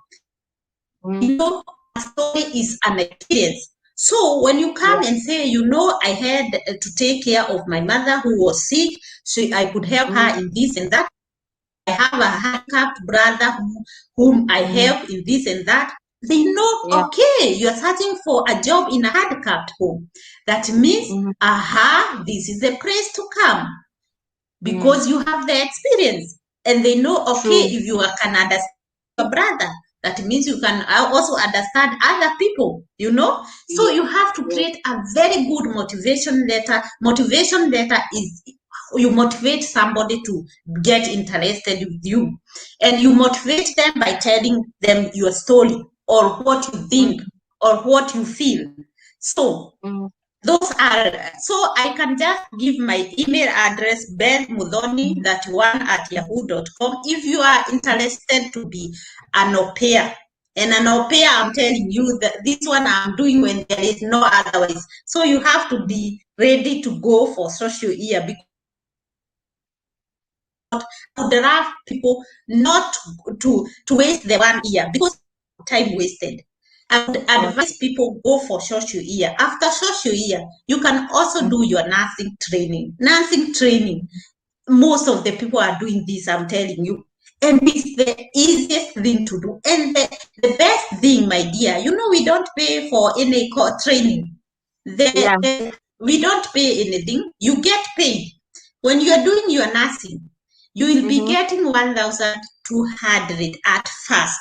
Mm. a story is an experience. So when you come Yeah. and say, I had to take care of my mother who was sick, so I could help Mhm. her in this and that. I have a handicapped brother whom I Mhm. help in this and that. They know, Yeah. okay, you're searching for a job in a handicapped home. That means, Mhm. this is the place to come Mm. because you have the experience. And they know, okay, True. if you can understand your brother, that means you can also understand other people. So Yes. you have to Yes. create a very good motivation letter. Motivation letter is, you motivate somebody to get interested with you, and you motivate them by telling them your story or what you think Mm. or what you feel. So Mm. those are, so I can just give my email address, Mhm. bethmudhoni31@yahoo.com, if you are interested to be an au pair. And an au pair, I'm telling you that this one I'm doing when there is no otherwise. So you have to be ready to go for social year, because there are people not to waste the 1 year, because time wasted. I would Oh. advise people go for social year. After social year, you can also Mhm. do your nursing training. Nursing training, most of the people are doing this, I'm telling you. And it's the easiest thing to do. And the best thing, my dear, we don't pay for any training. Yeah. We don't pay anything. You get paid. When you are doing your nursing, you will be Mhm. getting 1,200 at first.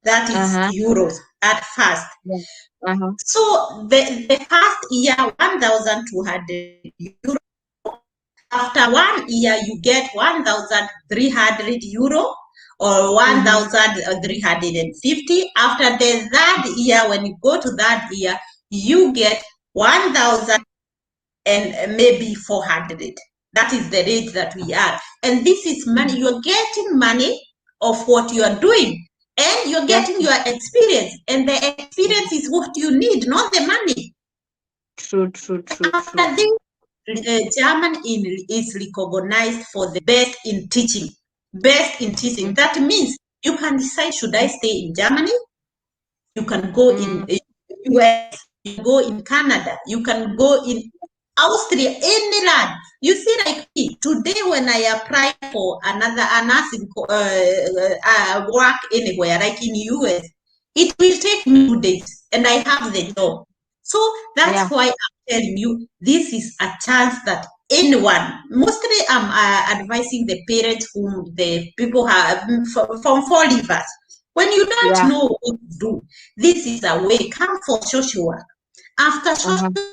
That is Uh-huh. euros at first. Yeah. Uh-huh. So the first year, 1,200 euros. After 1 year, you get 1,300 euro or Mhm. 1,350. After the third year, when you go to that year, you get 1,000 and maybe 400. That is the rate that we are. And this is money. Mhm. You're getting money of what you are doing. And you're Yes. getting your experience. And the experience is what you need, not the money. True, true, true, true. After this, German is recognized for the best in teaching. Best in teaching. Mm. That means you can decide, should I stay in Germany? You can go in Mm. US, you can go in Canada, you can go in Austria, any land. You see, like me, today when I apply for another nursing work anywhere, like in US, it will take me 2 days and I have the job. So that's Yeah. why I'm telling you, this is a chance that anyone, mostly I'm advising the parents whom the people have from 4 leavers. When you don't Yeah. know what to do, this is a way. Come for social work. After social Uh-huh.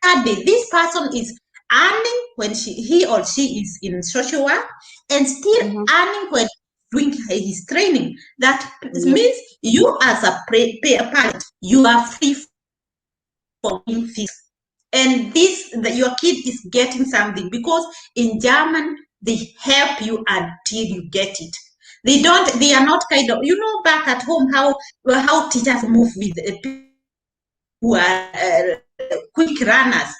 study, this person is earning when he or she is in social work, and still Mhm. earning when doing his training. That Yes. means you as a parent, you are free from being fixed. And your kid is getting something, because in German, they help you until you get it. They are not kind of, back at home, how teachers move with who are quick runners.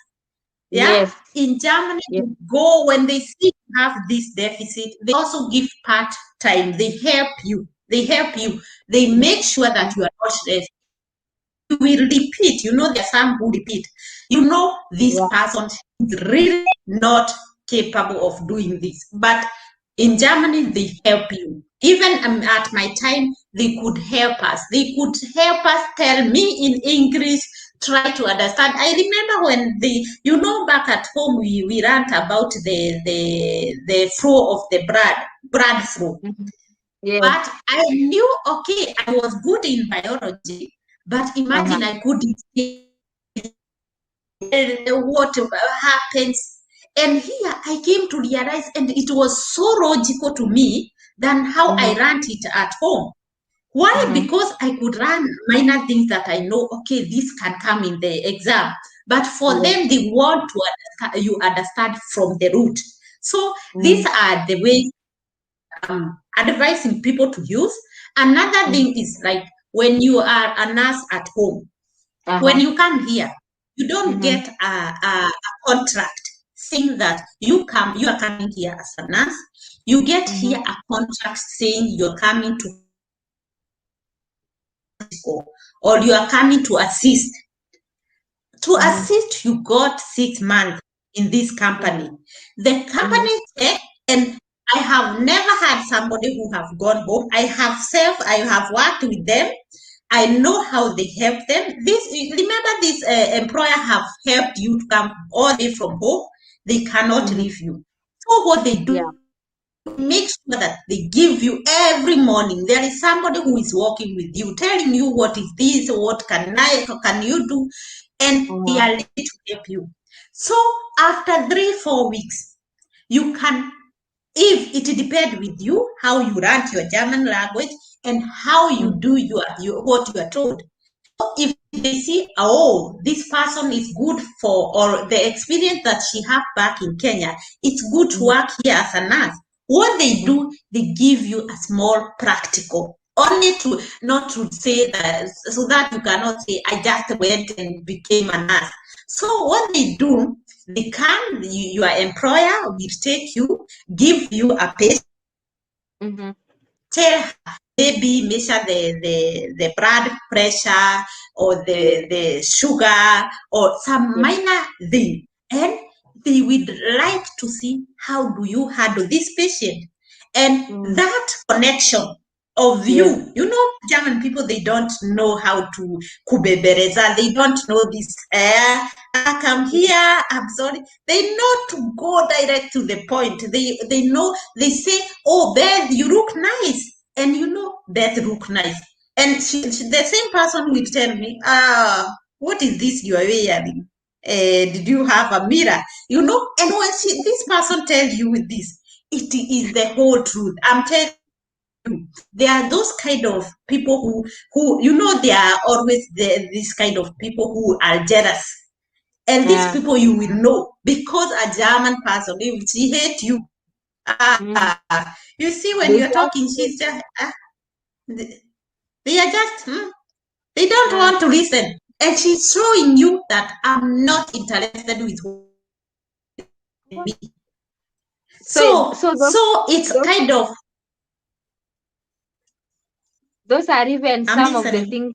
Yeah, Yes. in Germany, Yes. go when they see you have this deficit. They also give part time. They help you. They help you. They Mm. make sure that Mm. you are not you will repeat. There are some who repeat. This Yeah. person is really not capable of doing this. But in Germany, they help you. Even at my time, they could help us. They could help us, tell me in English, try to understand. I remember when back at home, we rant about the flow of the blood flow. Mhm. Yes. But I knew, okay, I was good in biology, but Uh-huh. imagine I couldn't see what happens. And here I came to realize, and it was so logical to me than how I Mhm. ran it at home. Why? Mhm. Because I could run minor things that I know, okay, this can come in the exam. But for Yes. them, they want to understand, you understand from the root. So these Mm-hmm. are the ways advising people to use. Another Mm-hmm. thing is like when you are a nurse at home, when Uh-huh. you come here, you don't Mm-hmm. get a contract saying that you are coming here as a nurse. You get Mm-hmm. here a contract saying you're coming to or you are coming to assist. To Mm-hmm. assist, you got 6 months in this company. The Mm-hmm. company check, and I have never had somebody who have gone home. I have worked with them. I know how they help them. Remember, this employer have helped you to come all the way from home. They cannot Mm-hmm. leave you. So what they do, Yeah. make sure that they give you every morning. There is somebody who is working with you, telling you what is this, what can you do, and they Uh-huh. are ready to help you. So after 3, 4 weeks, you can, if it depends with you how you learn your German language and how you Mm-hmm. do your what you are told. So if they see, oh, this person is good for, or the experience that she have back in Kenya, it's good to Mm-hmm. work here as a nurse. What they Mm-hmm. do, they give you a small practical, only to not to say that, so that you cannot say, I just went and became a nurse. So what they do, your employer will take you, give you a patient, Mm-hmm. tell her, maybe measure the blood pressure or Yeah. the sugar or some Yeah. minor thing. And they would like to see how do you handle this patient. And Mm-hmm. that connection of Yeah. German people, they don't know how to kubebereza, they don't know this, come here, I'm sorry. They know to go direct to the point. They know, they say, oh, Beth, you look nice. And Beth look nice. And the same person will tell me, what is this you are wearing? Did you have a mirror? And when this person tells you this, it is the whole truth. I'm telling you, there are those kind of people who they are always this kind of people who are jealous. And these Yeah. people you will know because a German person, if she hate you, Mm-hmm. you see when They you're just talking, she's just, they are just, they don't uh, want to listen. And she's showing you that I'm not interested with me. so So, so so it's those kind of, those are even I'm some of the listening. things.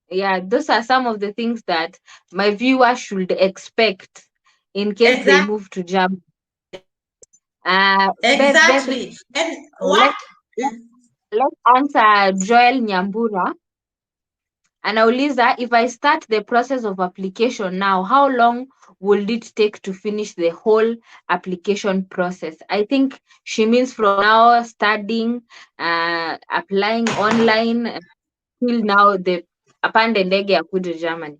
Yeah, those are some of the things that my viewers should expect in case they Exactly. move to Germany. Beth, Exactly. And what? let, let, let's answer Joel Nyambura. Anauliza, if I start the process of application now, how long will it take to finish the whole application process? I think she means from now studying, applying online till now the apande ndege ya kuja Germany.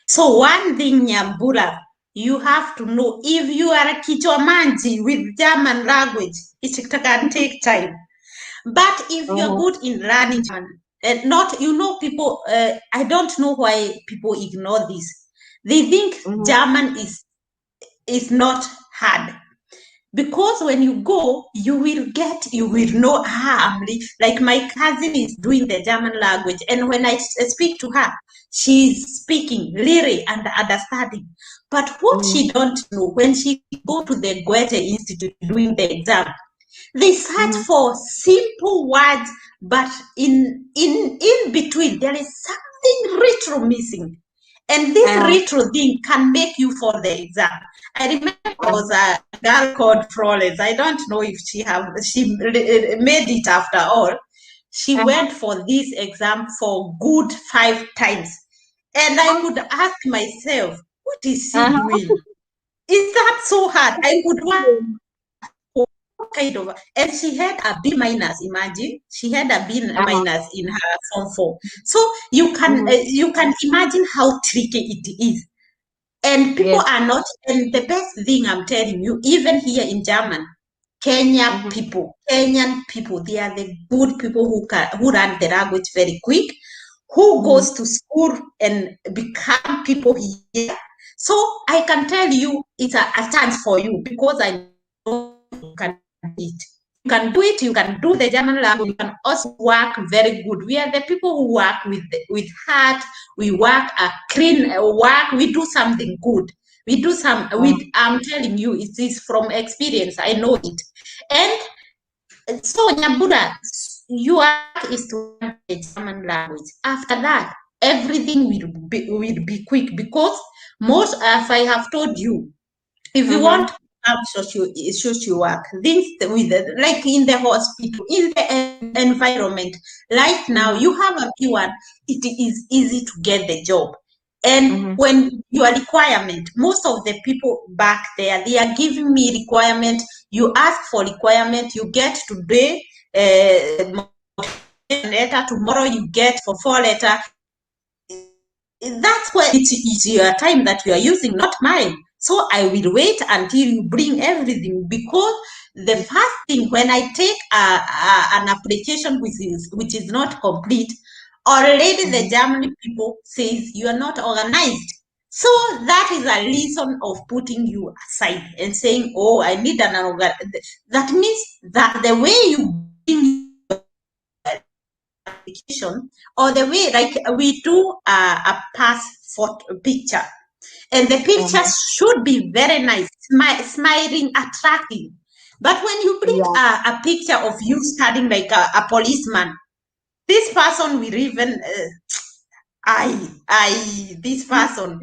So one thing, Nyambura, you have to know if you are a Kichwamanji with German language, it can take time. But if you're Uh-huh. good in learning German, and not, people, I don't know why people ignore this. They think Mm-hmm. German is not hard. Because when you go, you will know, like my cousin is doing the German language. And when I speak to her, she's speaking really and understanding. But what Mm-hmm. she don't know, when she go to the Goethe Institute doing the exam, they search Mm-hmm. for simple words, but in between there is something retro missing, and this Uh, retro thing can make you for the exam. I remember there uh, was a girl called Florence. I don't know if she made it after all. She uh-huh. went for this exam for good 5 times, and I Oh, would ask myself, what is she uh-huh. doing? Is that so hard? I would want kind of, and she had a B minus. Imagine she had a B Uh-huh. minus in her form 4. So you can imagine how tricky it is. And people Yes. are not. And the best thing I'm telling you, even here in German, Kenyan Mm-hmm. people, Kenyan people, they are the good people who learn the language very quick, who Mm-hmm. goes to school and become people here. So I can tell you it's a chance for you because I know you can do it. You can do it. You can do the German language. You can also work very good. We are the people who work with heart. We work a clean work. We do something good. We do some. I'm telling you, it is from experience. I know it. And so Nyabuda, your work is to learn the German language. After that, everything will be quick because most, as I have told you, if you want to have social work, things with like in the hospital, in the environment, right now you have a P1, it is easy to get the job. And when your requirement, most of the people back there, they are giving me requirement. You ask for requirement, you get today, letter, tomorrow you get for 4 letter. That's where it is your time that you are using, not mine. So I will wait until you bring everything, because the first thing when I take an application which is not complete, already the German people says you are not organized. So that is a reason of putting you aside and saying, oh, I need an organ. That means that the way you bring application, or the way like we do a passport picture, and the picture should be very nice, smiling, attractive. But when you bring a picture of you standing like a policeman, this person will even this person.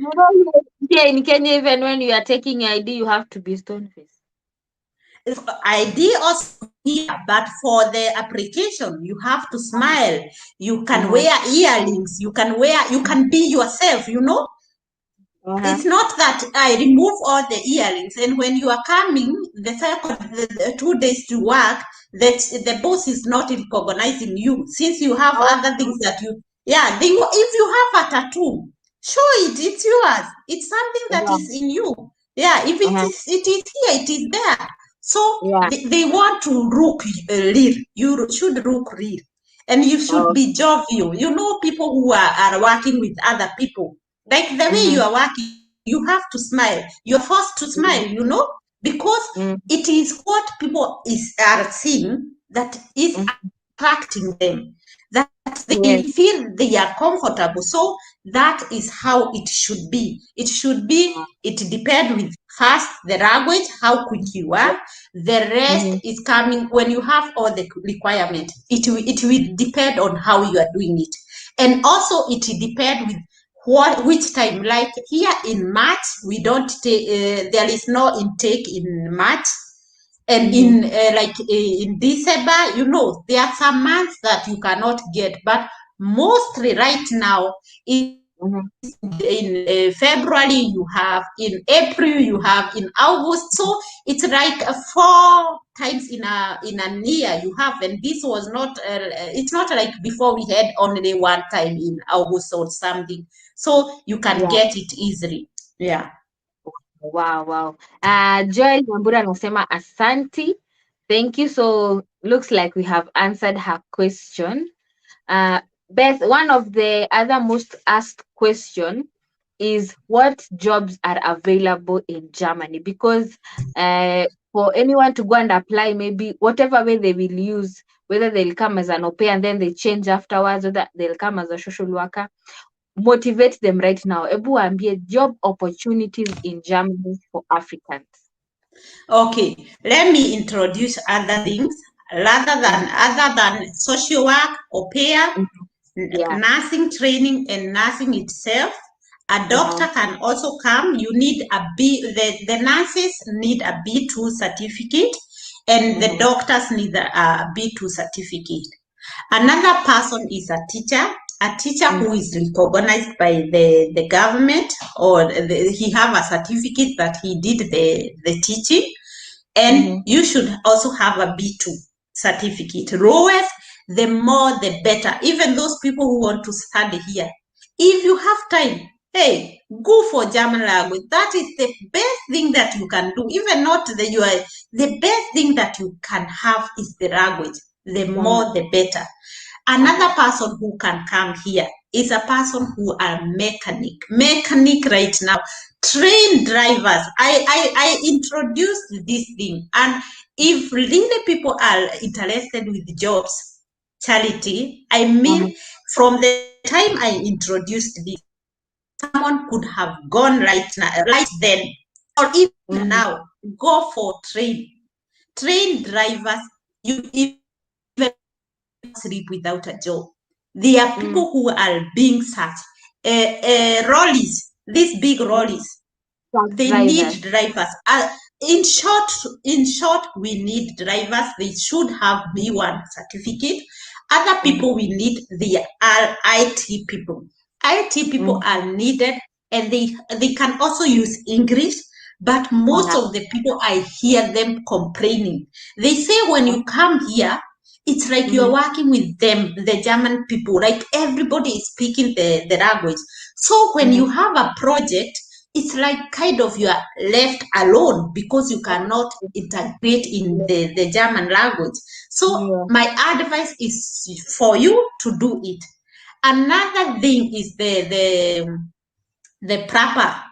Yeah, in Kenya, even when you are taking ID, you have to be stone face. ID also here, but for the application, you have to smile. You can wear earrings. You can be yourself. It's not that I remove all the earrings, and when you are coming the 2 days to work, that the boss is not recognizing you, since you have other things that if you have a tattoo, show it, it's yours, it's something that is in you. If it is here, it is there. So they want to look real. You should look real, and you should be jovial. People who are working with other people, like the way you are working, you have to smile. You're forced to smile, because it is what people are seeing that is attracting them, that they feel they are comfortable. So that is how it should be. It depends with first the language, how quick you are. The rest is coming when you have all the requirement. It will depend on how you are doing it. And also it depends with which time. Like here in March, we don't take, there is no intake in March. And in December, there are some months that you cannot get, but mostly right now in February you have, in April you have, in August. So it's like 4 times in a year you have. And this was not, it's not like before we had only one time in August or something. So you can get it easily. Wow. Joy Nyambura anasema asanti. Thank you. So looks like we have answered her question. Beth, one of the other most asked question is what jobs are available in Germany? Because for anyone to go and apply, maybe whatever way they will use, whether they'll come as an au pair and then they change afterwards, or that they'll come as a social worker, motivate them right now. Ebu waambie job opportunities in Germany for Africans. Okay, let me introduce other things other than social work, au pair, nursing training, and nursing itself. A doctor can also come. You need the nurses need a B2 certificate, and the doctors need a B2 certificate. Another person is a teacher who is recognized by the government, or he have a certificate that he did the teaching. And you should also have a B2 certificate. Lowest, the more the better. Even those people who want to study here, if you have time, hey, go for German language. That is the best thing that you can do. Even not the UI, the best thing that you can have is the language. The more the better. Another person who can come here is a person who are mechanic right now. train drivers. I introduced this thing, and if really people are interested with jobs, charity, I mean, from the time I introduced this, someone could have gone right then, or even Mm-hmm. now, go for train drivers. You even sleep without a job. There are Mm. people who are being searched. Rollies, these big rollies, Truck they drivers. need drivers. In short, we need drivers. They should have B1 certificate. Other Mm-hmm. people we need, the IT people. IT people Mm-hmm. are needed, and they can also use English. But most Uh-huh. of the people, I hear them complaining. They say when you come here, it's like you're Mm-hmm. working with them, the German people. Like everybody is speaking the language. So when Mm-hmm. you have a project, it's like kind of you are left alone because you cannot integrate in the German language. So Yeah. my advice is for you to do it. Another thing is the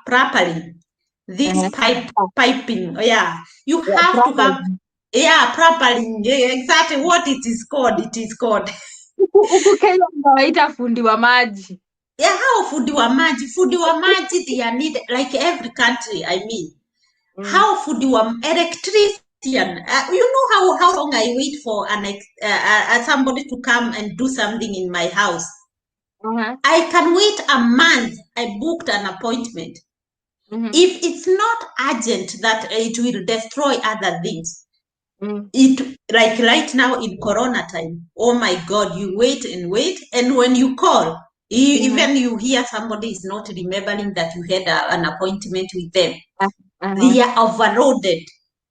properly this Uh-huh. piping. Yeah, you Yeah, have to have, properly. yeah, properly. Yeah, exactly what it is called. It is called. Huku Kenya wanaita fundi wa maji. Yeah, how fundi wa maji they are needed like every country. I mean, Mm. how fundi wa electrician. You know how long I wait for somebody to come and do something in my house. Uh-huh. I can wait a month. I booked an appointment. Mm-hmm. If it's not urgent that it will destroy other things, Mm. it like right now in Corona time. Oh my God, you wait and wait, and when you call, Mm-hmm. even you hear somebody is not remembering that you had an appointment with them. Uh-huh. They are overloaded.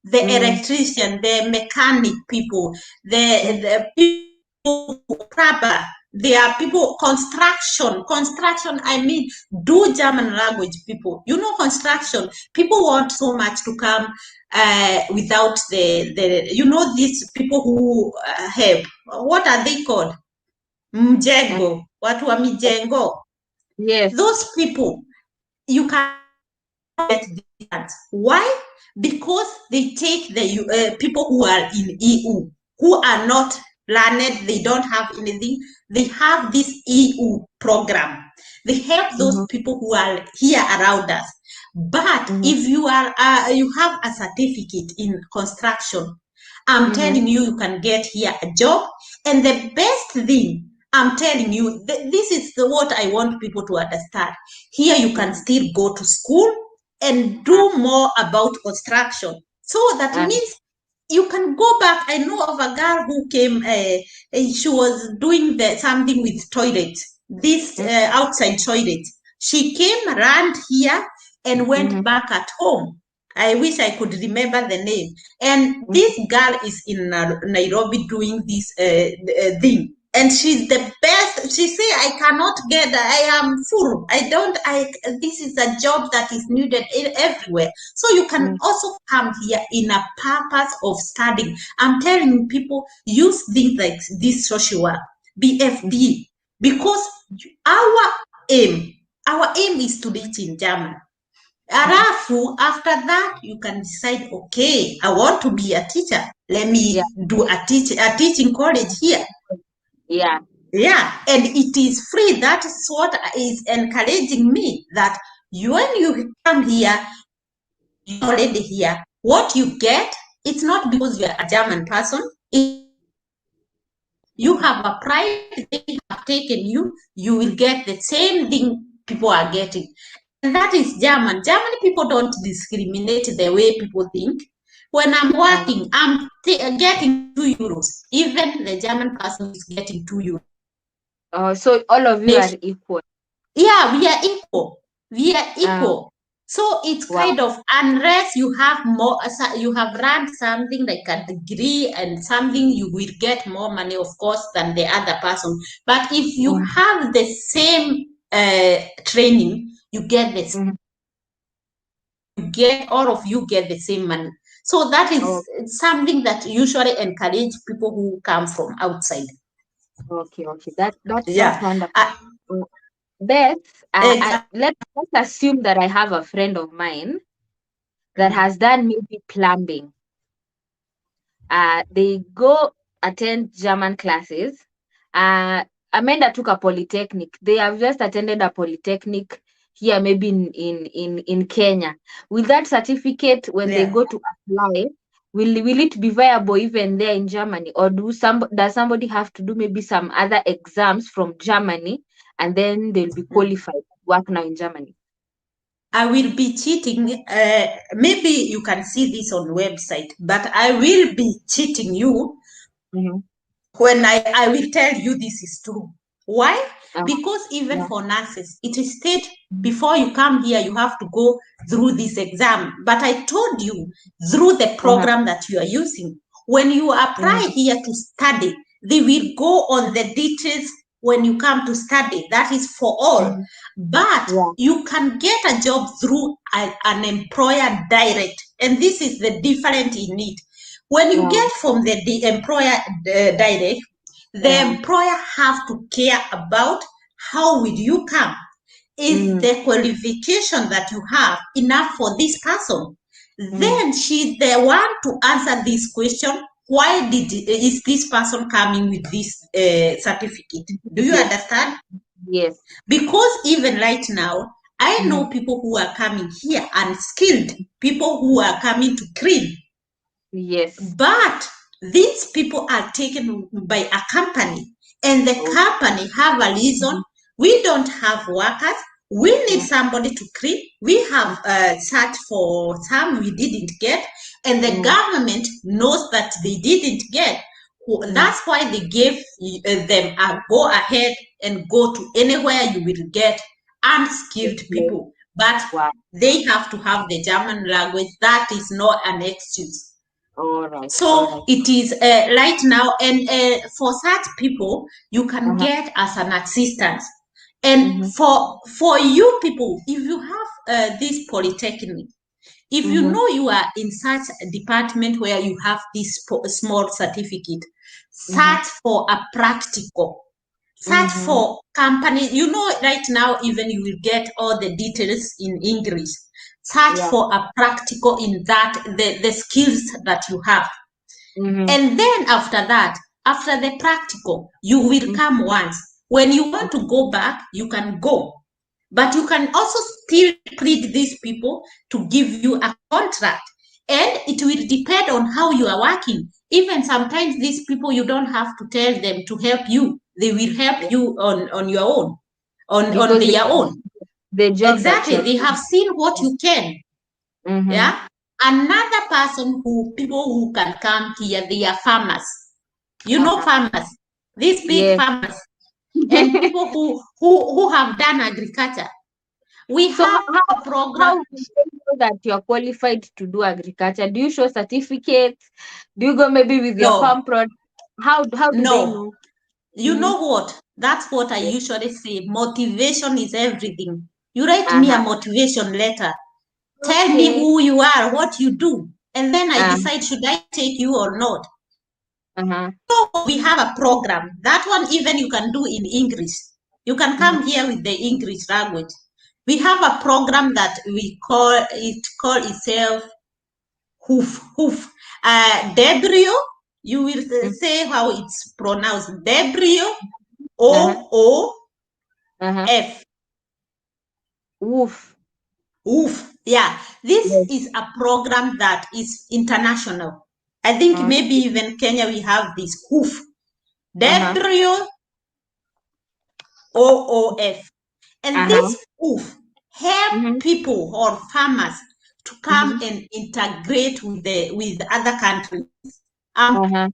The Mm. electrician, the mechanic people, Mm. the people rubber, there are people construction. I mean, do German language people. You know, construction people want so much to come without the you know these people who have, what are they called, Uh, mjengo, watu wa mijengo. yes. Those people you cannot get these funds. Why? Because they take the people who are in EU, who are not learned, they don't have anything. They have this EU program. They help those Mm-hmm. people who are here around us. But Mm-hmm. if you have a certificate in construction, I'm Mm-hmm. telling you, you can get here a job. And the best thing, I'm telling you, this is what I want people to understand. Here, you can Mm-hmm. still go to school and Uh, do more about construction. So that uh, means you can go back. I know of a girl who came, she was doing something with toilet, this outside toilet. She came around here and went mm-hmm. back at home. I wish I could remember the name. And this girl is in Nairobi doing this thing. And she's the best. She say, I cannot get, I am full. This is a job that is needed everywhere. So you can Mm-hmm. also come here in a purpose of studying. I'm telling people, use things like this social work, BFD, because our aim, our aim is to reach in German. Mm-hmm. Alafu, after that, you can decide, okay, I want to be a teacher. Let Yeah. me do a teaching college here. Yeah. Yeah, and it is free. That is what is encouraging me that when you come here, you're already here. What you get, it's not because you're a German person. You have applied, they have taken you, you will get the same thing people are getting. And that is German. German people don't discriminate the way people think. When I'm Uh, working, I'm getting 2 euros. Even the German person is getting 2 euros. so all of you are equal. Yeah, we are equal. We are Uh, equal. So it's wow. kind of, unless you have more, you have run something like a degree and something, you will get more money, of course, than the other person. But if you Mm-hmm. have the same training, Mm-hmm. you get, all of you get the same money. So that is Oh, something that usually encourage people who come from outside. okay. Okay. That's Yeah. wonderful. Uh, Mm. Beth, Exactly. let's assume that I have a friend of mine that has done maybe plumbing. They go attend German classes. Amanda took a polytechnic. They have just attended a polytechnic here, maybe in Kenya. With that certificate, when they Yeah. go to apply, will it be viable even there in Germany, or does somebody have to do maybe some other exams from Germany, and then they'll be qualified to work now in Germany? I will be cheating. Maybe you can see this on website, but I will be cheating you Mm-hmm. when I will tell you this is true. Why? Uh, Because even yeah. for nurses, it is state before you come here, you have to go through this exam. But I told you through the Uh-huh. program that you are using, when you apply Mm-hmm. here to study, they will go on the details when you come to study. That is for all. Mm-hmm. But Yeah. you can get a job through an employer direct. And this is the difference in it. When you Yeah. get from the employer direct, the Uh-huh. employer have to care about how will you come. Is Mm-hmm. the qualification that you have enough for this person? Mm-hmm. Then she's the one to answer this question. Why is this person coming with this certificate? Do you Yes. understand? Yes. Because even right now, I Mm-hmm. know people who are coming here unskilled, people who are coming to clean, Yes. but these people are taken by a company, and the Oh, company have a reason. mhm, We don't have workers. We need mm, somebody to clean. We mm, have searched for some we didn't get, and the mm, government knows that they didn't get. mm. That's why they gave them a go ahead and go to anywhere you will get unskilled Okay. people. But Wow. they have to have the German language. That is not an excuse. All right. All So right. it is right now, and for such people, you can Uh-huh. get as an assistant. And Mm-hmm. for you people, if you have this polytechnic, if you Mm-hmm. know you are in such a department where you have this small certificate, Mm-hmm. search for a practical. Search Mm-hmm. for company. You know, right now, even you will get all the details in English. Search Yeah. for a practical in that the skills that you have. Mm-hmm. And then after that, after the practical, you will come once. When you want to go back, you can go. But you can also still plead these people to give you a contract. And it will depend on how you are working. Even sometimes these people, you don't have to tell them to help you. They will help Mm-hmm. you on your own, on Because their own. the job that Exactly. you're They have seen what doing. you can. Mm-hmm. Yeah. Another person who people who can come here, they are farmers. You know Uh-huh. farmers, these big Yes. farmers, and people who have done agriculture. We So have a how program. do they know that you're qualified to do agriculture? Do you show certificates? Do you go maybe with your No, farm product? How do they no. know? You Mm-hmm. know what? That's what I Yes. usually say. Motivation is everything. You write me a Uh-huh. motivation letter. Tell me Okay. who you are, what you do, and then I Uh, decide should I take you or not. uh-huh. We have a program. That one even you can do in English. You can Mm-hmm. come here with the English language. We have a program that we call itself hoof. Debrio, you will say how it's pronounced. Debrio, Uh-huh. Uh-huh. OOF. Woof. Oof. Yeah, this Yes. is a program that is international. I think maybe Okay. even Kenya we have this hoof. Uh-huh. Debrio, OOF. And Uh-huh. this hoof help Mm-hmm. people or farmers to come Mm-hmm. and integrate with other countries. I'm Uh-huh.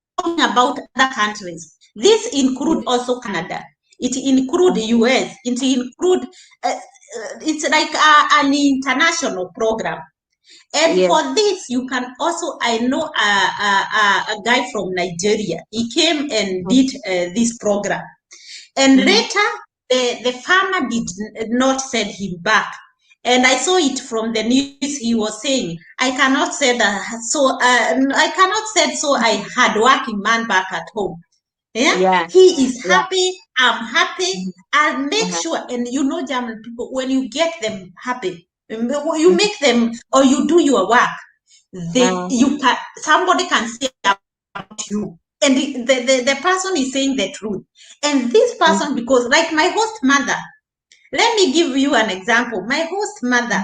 talking about other countries. This include also Canada. It include the US. It include it's like an international program. And Yes. for this, you can also, I know a guy from Nigeria. He came and did this program. And Mm-hmm. later, the farmer did not send him back. And I saw it from the news. He was saying, "I cannot send I cannot send so I hard working man back at home." Yeah, Yeah. he is Yeah. happy, I'm happy. Mhm. I'll make Uh-huh. sure, and you know, German people, when you get them happy, you Mhm. make them or you do your work, Uh, somebody can say about you, and the person is saying the truth. And this person, mhm. because like my host mother, let me give you an example. My host mother,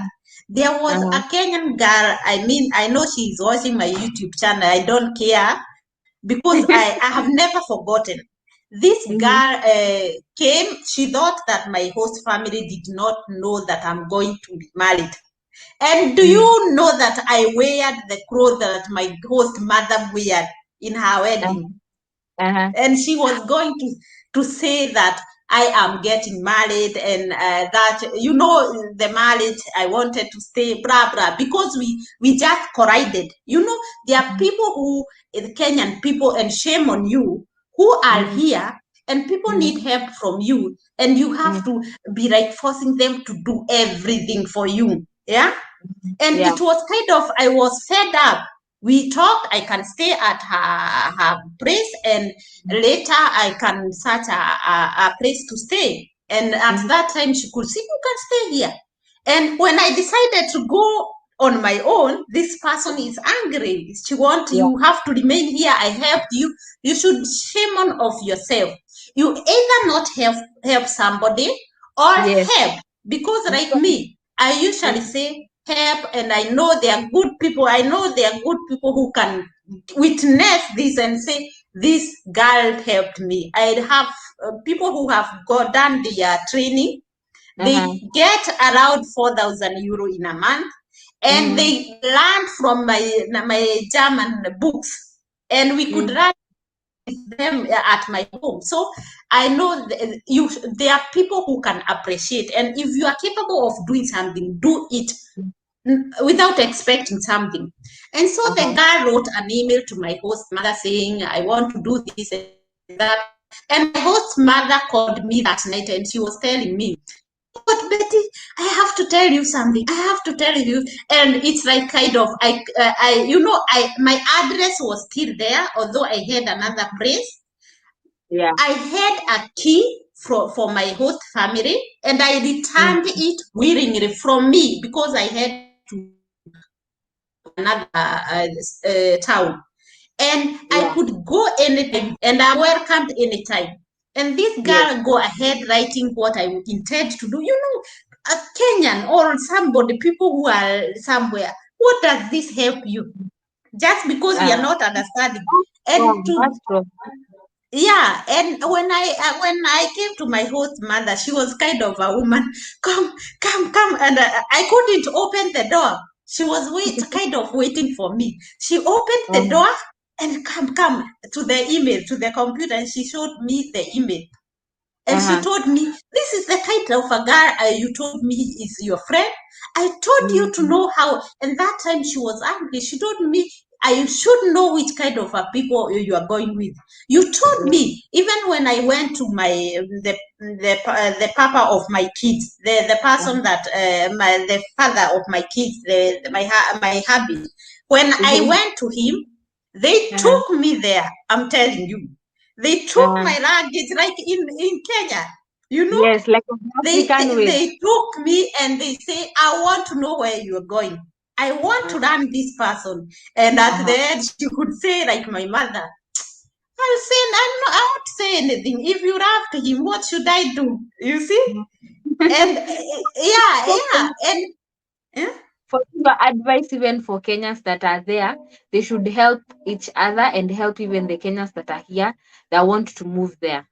Mhm. there was Uh-huh. a Kenyan girl. I mean, I know she's watching my YouTube channel. I don't care because I have never forgotten. This Mhm. girl came. She thought that my host family did not know that I'm going to be married. And do Mhm. you know that I wear the clothes that my host mother wear in her Uh-huh. wedding? Uh-huh. And she was going to say that I am getting married, and that the marriage I wanted to stay, blah blah, because we just collided. There are Mhm. people who, Kenyan people, and shame on you, who are Mhm. here, and people Mhm. need help from you, and you have Mhm. to be like forcing them to do everything for you. Yeah. Mhm. And Yeah. it was kind of, I was fed up. We talked. I can stay at her place, and later I can search a place to stay. And at Mhm. that time she could say, you can stay here. And when I decided to go on my own, this person is angry. She want, Yeah. you have to remain here. I helped you. You should shame on of yourself. You either not help somebody or Yes. help. Because like Because, me, I usually mhm. say help, and I know there are good people. I know there are good people who can witness this and say, this girl helped me. I have people who have done their training. Uh-huh. They get around 4,000 euro in a month, and Mhm. they learn from my German books, and we could Mhm. run them at my home. So I know there are people who can appreciate, and if you are capable of doing something, do it without expecting something. And so the Uh-huh. guy wrote an email to my host mother saying, I want to do this and that. And my host mother called me that night, and she was telling me, but Betty, I have to tell you something. I have to tell you. And it's like kind of, my address was still there, although I had another place. Yeah. I had a key for my host family, and I Mhm. returned it willingly from me because I had to go to another town. And I Yeah. could go anytime, and I'm welcomed anytime. And this Yes. girl go ahead writing what I intend to do. A Kenyan or somebody, people who are somewhere. What does this help you? Just because we are Uh, not understanding. And strong. to That's strong. yeah, and when I came to my host mother, she was kind of a woman. Come, come, come, and I couldn't open the door. She was kind of waiting for me. She opened the Uh-huh. door and come to the email, to the computer, and she showed me the email. And she Uh-huh. told me, this is the kind of a guy you told me is your friend. I told you to Mhm. know how. And that time she was angry. She told me, I should know which kind of a people you are going with. You told Yeah. me, even when I went to the papa of my kids, the person Uh-huh. that the father of my kids, my hubby. When I Mhm. went to him, they Uh-huh. took me there. I'm telling you, they took Uh-huh. my luggage like in Kenya. You know, Yes, like an they, African they way. they took me and they say, I want to know where you're going. I want Uh, to run this person. And at uh-huh. the end, she could say, like my mother, I'll say, I won't say anything. If you loved him, what should I do? You see? Mhm. And yeah, So yeah. And eh? for your advice, even for Kenyans that are there, they should help each other and help even the Kenyans that are here that want to move there.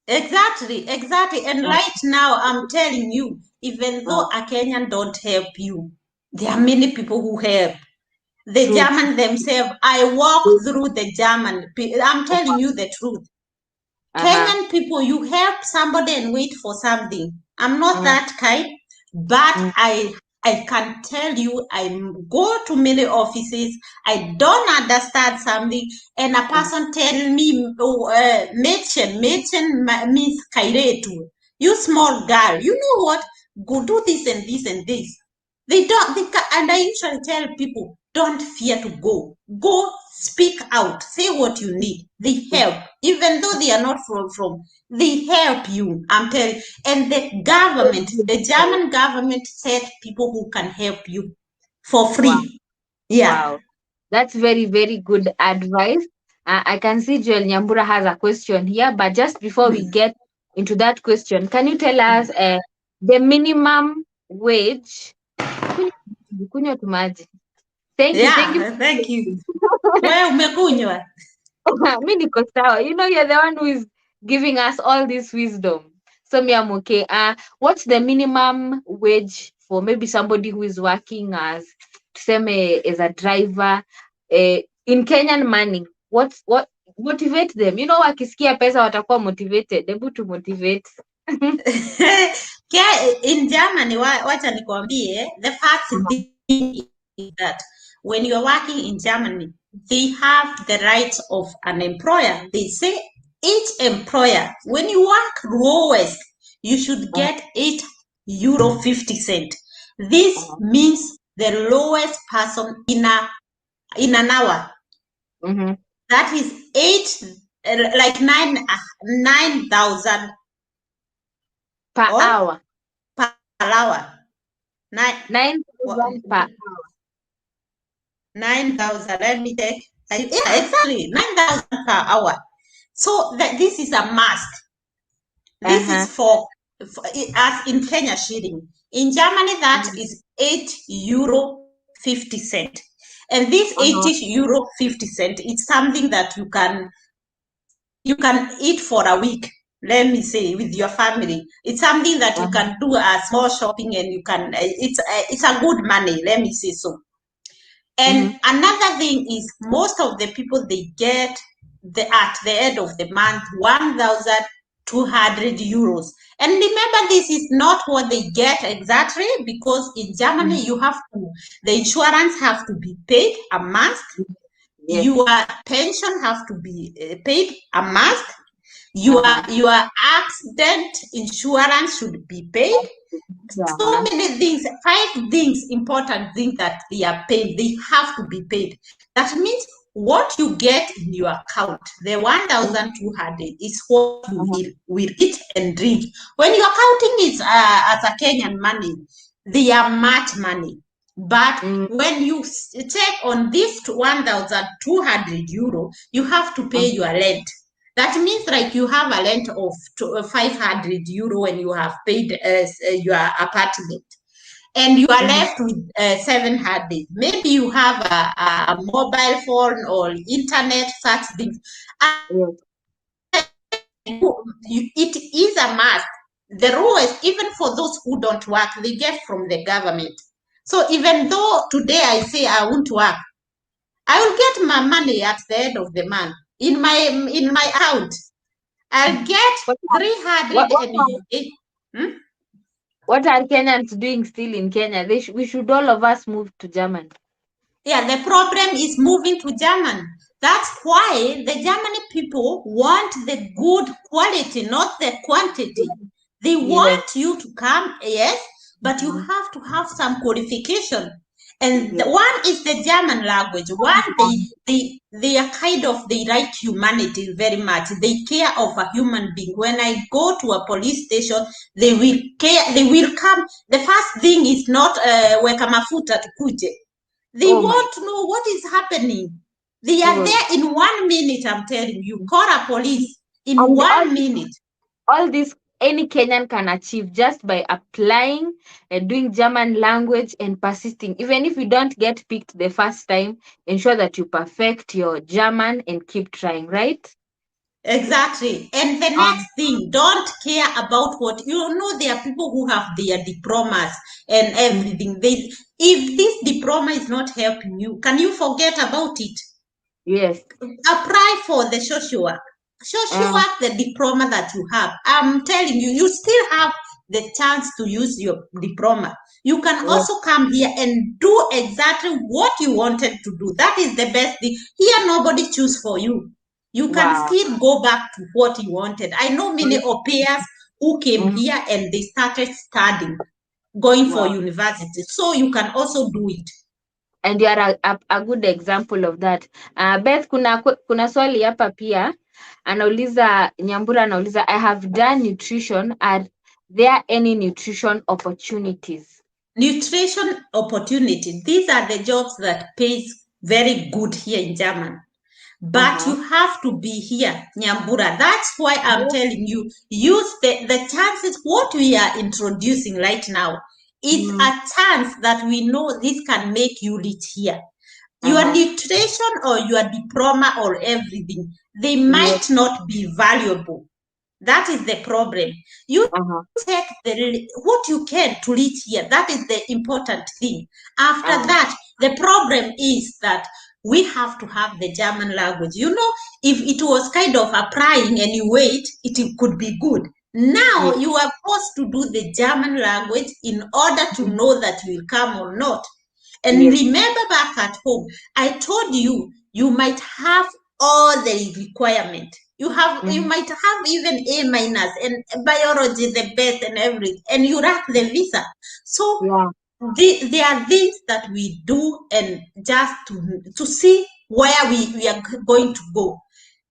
Exactly, exactly. And Uh, right now, I'm telling you, even uh, though a Kenyan don't help you, there are many people who help. The true, German themselves, I walk true. through the German. I'm telling you the truth. Uh-huh. Kenyan people, you help somebody and wait for something. I'm not Uh-huh. that kind, but Mm, I can tell you, I go to many offices. I don't understand something, and a mm, person tell me, oh, Mädchen means kairetu. You small girl, you know what? Go do this and this and this. They don't. And I usually tell people, don't fear to go. Go, speak out, say what you need. They help, even though they are not from they help you. I'm telling you. And the German government set people who can help you for Wow. free. Yeah. Wow. That's very, very good advice. I can see Joel Nyambura has a question here, but just before we get into that question, can you tell us the minimum wage? Kunywa tu maji. Thank you. Thank you. Yeah, thank you. Wewe umekunywa? Mi niko sawa. You know, you're the one who is giving us all this wisdom. So me, I'm okay. What's the minimum wage for maybe somebody who is working as, tuseme, as a driver, in Kenyan money? What motivate them? You know, wakisikia pesa watakuwa motivated. Hebu to motivate. In Germany, wacha nikwambie, the first thing is that when you're working in Germany, they have the rights of an employer. They say each employer, when you work lowest, you should get €8.50. This means the lowest person in an hour. Mm-hmm. That is 9,000 Per or hour. per hour. 9,000 per hour. 9,000. Let me check. Yeah, exactly. 9,000 per hour. So this is a must. This is for as in Kenya shilling. In Germany, that is €8.50. And this €8.50 is something that you can eat for a week. Let me say, with your family, it's something that you can do a small shopping, and you can. It's a good money. Let me say so. And another thing is, most of the people, they get at the end of the month €1,200. And remember, this is not what they get exactly, because in Germany the insurance have to be paid a month. Yes. Your pension have to be paid a month. Your accident insurance should be paid. So many things, 5 things, important things that they are paid. They have to be paid. That means what you get in your account, the 1,200, is what you will eat and drink. When you're counting it as a Kenyan money, they are much money. But when you check on this €1,200, you have to pay your rent. That means like you have a rent of €500 when you have paid your apartment, and you are left with 700. Maybe you have a mobile phone or internet, such things. It is a must. The lowest, even for those who don't work, they get from the government. So even though today I say I won't work, I will get my money at the end of the month in my account. I'll get 308. What are Kenyans doing still in Kenya? We should all of us move to Germany. Yeah, the problem is moving to Germany. That's why the Germany people want the good quality, not the quantity. They want you to come, yes, but you have to have some qualification. And one is the German language. One, they are they like humanity very much. They care of a human being. When I go to a police station, they will care. They will come. The first thing is not weka mafuta tukuje. They want to know what is happening. They are there in 1 minute, I'm telling you. Call a police in 1 minute. All this any Kenyan can achieve just by applying and doing German language and persisting. Even if you don't get picked the first time, ensure that you perfect your German and keep trying, right? Exactly. And the next thing, don't care about what, there are people who have their diplomas and everything. If this diploma is not helping you, can you forget about it? Yes. Apply for the social work. Social work, the diploma that you have. I'm telling you, you still have the chance to use your diploma. You can also come here and do exactly what you wanted to do. That is the best thing. Here, nobody choose for you. You can still go back to what you wanted. I know many au pairs who came here and they started studying, going for university. So you can also do it. And you are a good example of that. Beth, kuna swali hapa pia anauliza, Nyambura anauliza, I have done nutrition, are there any nutrition opportunities? Nutrition opportunity. These are the jobs that pays very good here in Germany. But you have to be here, Nyambura. That's why I'm telling you, use the chances. What we are introducing right now is a chance that we know this can make you reach here. Your nutrition or your diploma or everything, they might not be valuable. That is the problem. You take what you can to reach here. That is the important thing. After that, the problem is that we have to have the German language. You know, if it was kind of applying and you wait, it could be good. Now you are forced to do the German language in order to know that you will come or not. And remember back at home, I told you, you might have all the requirement. You might have even A minus and biology the best and everything, and you lack the visa. So there are things that we do and just to see where we are going to go.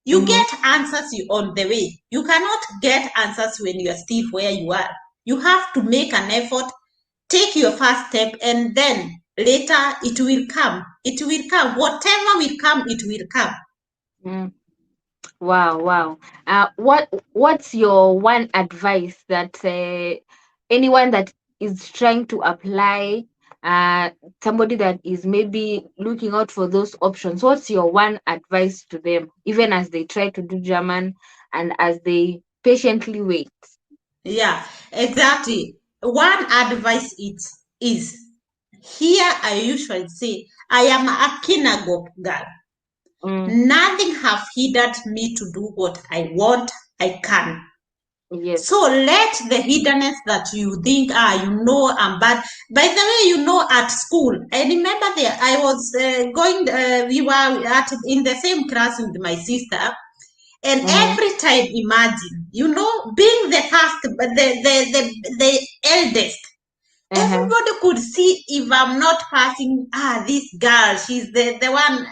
You get answers on the way. You cannot get answers when you are still where you are. You have to make an effort, take your first step, and then later it will come. It will come. Whatever will come, it will come. Wow. What's your one advice that anyone that is trying to apply, somebody that is maybe looking out for those options, what's your one advice to them, even as they try to do German and as they patiently wait? Yeah, exactly. One advice is here I usually say, I am a kinagop girl. Nothing have hindered me to do what I want, I can. So let the hiddenness that you think, I'm bad. By the way, at school, I remember there, I was we were in the same class with my sister. And every time, imagine, being the first, the eldest, everybody could see if I'm not passing, this girl, she's the one,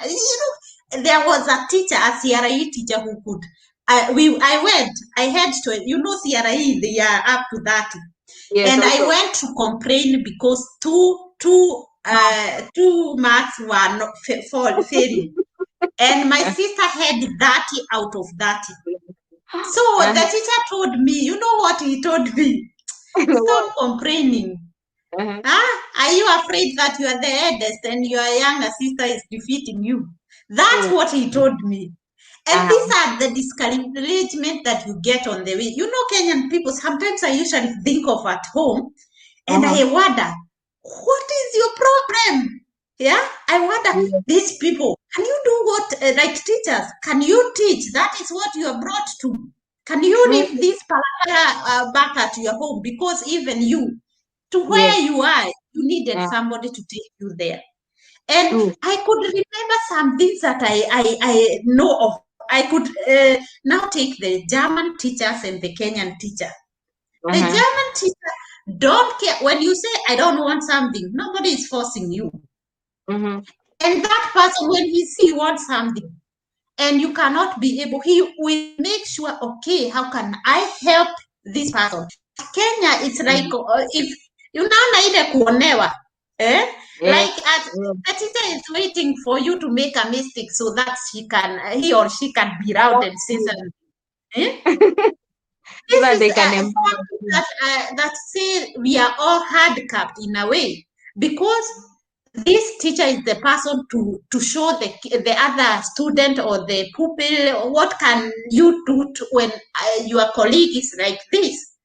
there was a teacher, a CRE teacher who could, I had to, CRE, they are up to 30. And I went to complain because two marks were not failing. And my sister had 30 out of 30. So the teacher told me, you know what he told me? Stop complaining. Are you afraid that you are the eldest and your younger sister is defeating you? That's what he told me. And these are the discouragement that you get on the way. Kenyan people, sometimes I usually think of at home and I wonder, what is your problem? Yeah, I wonder, these people, can you do what, like teachers, can you teach? That is what you are brought to. Can you leave this palapala back at your home? Because even you, to where you are, you needed somebody to take you there. And I could remember some things that I know of. I could now take the German teachers and the Kenyan teacher. The German teacher don't care. When you say, I don't want something, nobody is forcing you. And that person, when he see you want something, and you cannot be able, he will make sure, okay, how can I help this person? But Kenya, it's like, if you now ile kuonewa, like the teacher is waiting for you to make a mistake so that he or she can be loud and say something. This is something that say we are all handicapped in a way, because this teacher is the person to show the other student or the pupil what can you do when your colleague is like this.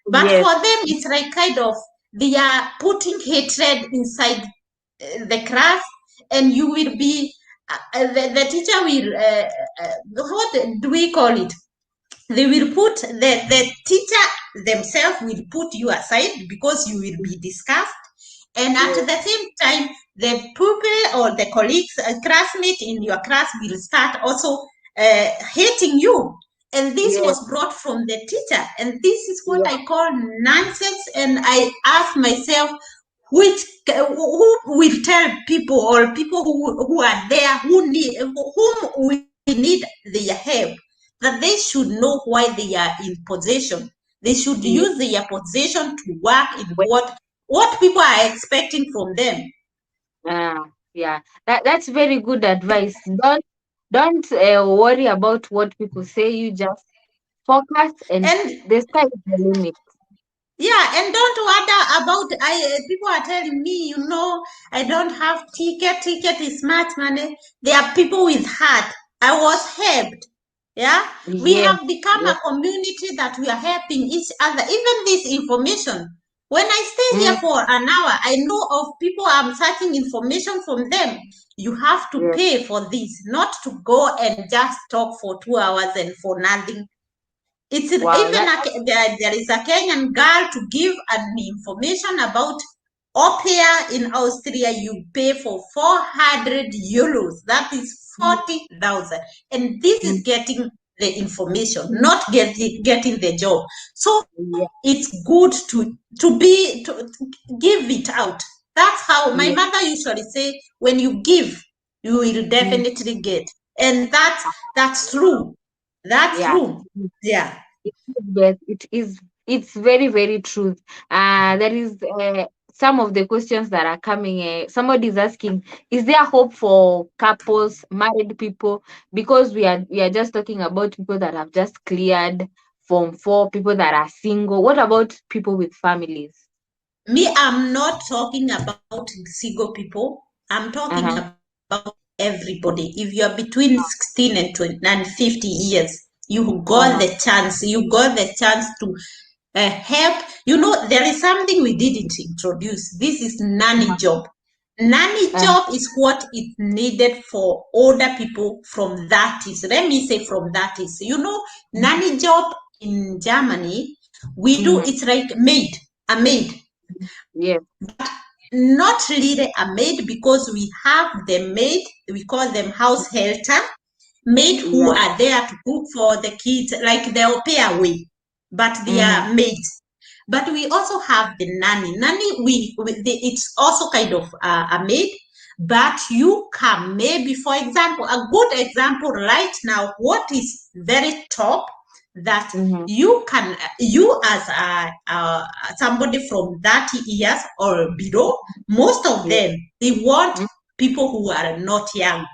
But for them, it's like kind of they are putting hatred inside the class, and you will be the teacher will what do we call it? They will put the teacher themselves will put you aside because you will be discussed, and at the same time the pupil or the colleagues classmates in your class will start also hating you. And this was brought from the teacher, and this is what I call nonsense. And I ask myself, which who will tell people or people who are there whom we need their help, that they should know why they are in possession. They should Yeah. use their possession to work in Well, what people are expecting from them. uh, yeah. That's very good advice. Don't worry about what people say. You just focus, and And the sky is the limit. yeah, and don't wonder about people are telling me, I don't have ticket. Ticket is much money. There are people with heart. I was helped. Yeah, we Yes, have become yes. a community that we are helping each other. Even this information, when I stay here Mm, for an hour, I know of people I'm searching information from them. You have to yes. pay for this, not to go and just talk for 2 hours and for nothing. It's even Wow. there is a Kenyan girl to give an information about opia in Austria. You pay for 400 euros. That is Mm, 40,000. And this is mm, getting the information, not getting the job. So yeah, it's good to give it out. That's how my yeah, mother usually say, when you give, you will mm, definitely get. And that's true. That's yeah. true. Yeah. Yes, it is. It's very, very true. There is some of the questions that are coming. Somebody is asking, is there hope for couples, married people? Because we are just talking about people that have just cleared Form 4, people that are single. What about people with families? Me, I'm not talking about single people. I'm talking Uh-huh. about everybody. If you're between 16 and 20 and 50 years, Uh-huh. you got the chance to help. There is something we didn't introduce. This is nanny Uh-huh. job. Nanny Uh-huh. job is what is needed for older people from 30s. Let me say from 30s. Nanny job in Germany, we do, Mhm. it's like a maid, Yes. not really a maid, because we have the maid, we call them house helper, maid who Yeah. are there to cook for the kids, like the au pair way, but they Mm-hmm. are maids. But we also have the nanny. Nanny, it's also kind of a maid, but you can, maybe, for example, a good example right now, what is very top, that Mm-hmm. you as somebody from 30 years or below, most of Yeah. them, they want Mm-hmm. people who are not young.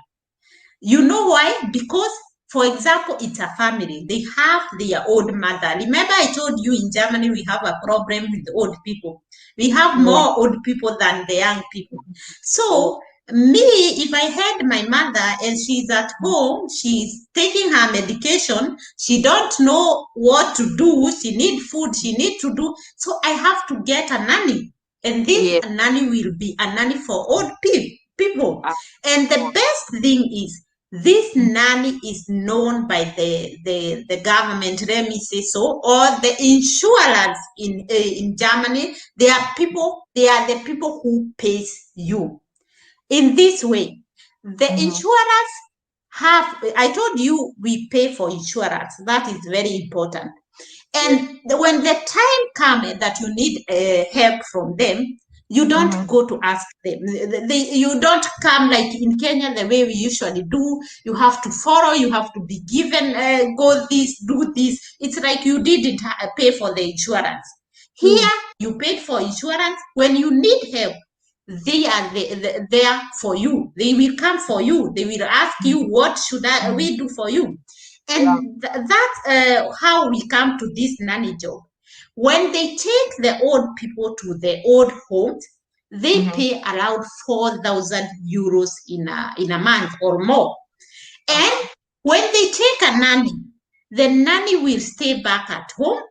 You know why? Because, for example, it's a family. They have their old mother. Remember, I told you in Germany we have a problem with old people. We have Yeah. more old people than the young people. Yeah. So, me, if I had my mother and she's at home, she's taking her medication, she don't know what to do, she need food, she need to do. So I have to get a nanny. And this Yes. nanny will be a nanny for old people. Of And the course. best thing is, this Mhm. nanny is known by the government, let me say so, or the insurance in Germany. They are the people who pays you. In this way, the Mhm. insurance I told you we pay for insurance. That is very important. Yes. And when the time comes that you need help from them, you don't Mhm. go to ask them. You don't come like in Kenya, the way we usually do. You have to follow, you have to be given, go this, do this. It's like you didn't pay for the insurance. Mm. Here, you paid for insurance. When you need help, they are there for you. They will come for you. They will ask Mhm. you, what should Mhm. we do for you? Yeah. And that's how we come to this nanny job. When they take the old people to the old homes, they Mhm. pay around 4,000 euros in a month or more. And Uh-huh. when they take a nanny, the nanny will stay back at home,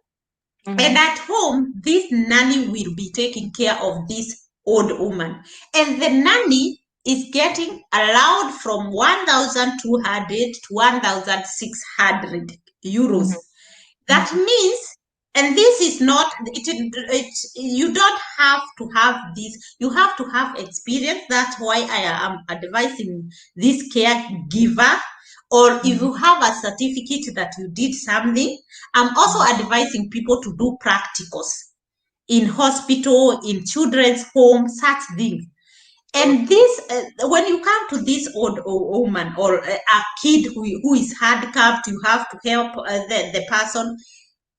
and Mhm. at home, this nanny will be taking care of this old woman. And the nanny is getting allowed from 1,200 to 1,600 euros. Mhm. That Mhm. means, and this is not, you don't have to have this, you have to have experience. That's why I am advising this caregiver, or if Mhm. you have a certificate that you did something, I'm also Mhm. advising people to do practicals. in hospital, in children's home, such things. And Okay. this, when you come to this old woman or a kid who is handicapped, you have to help the person,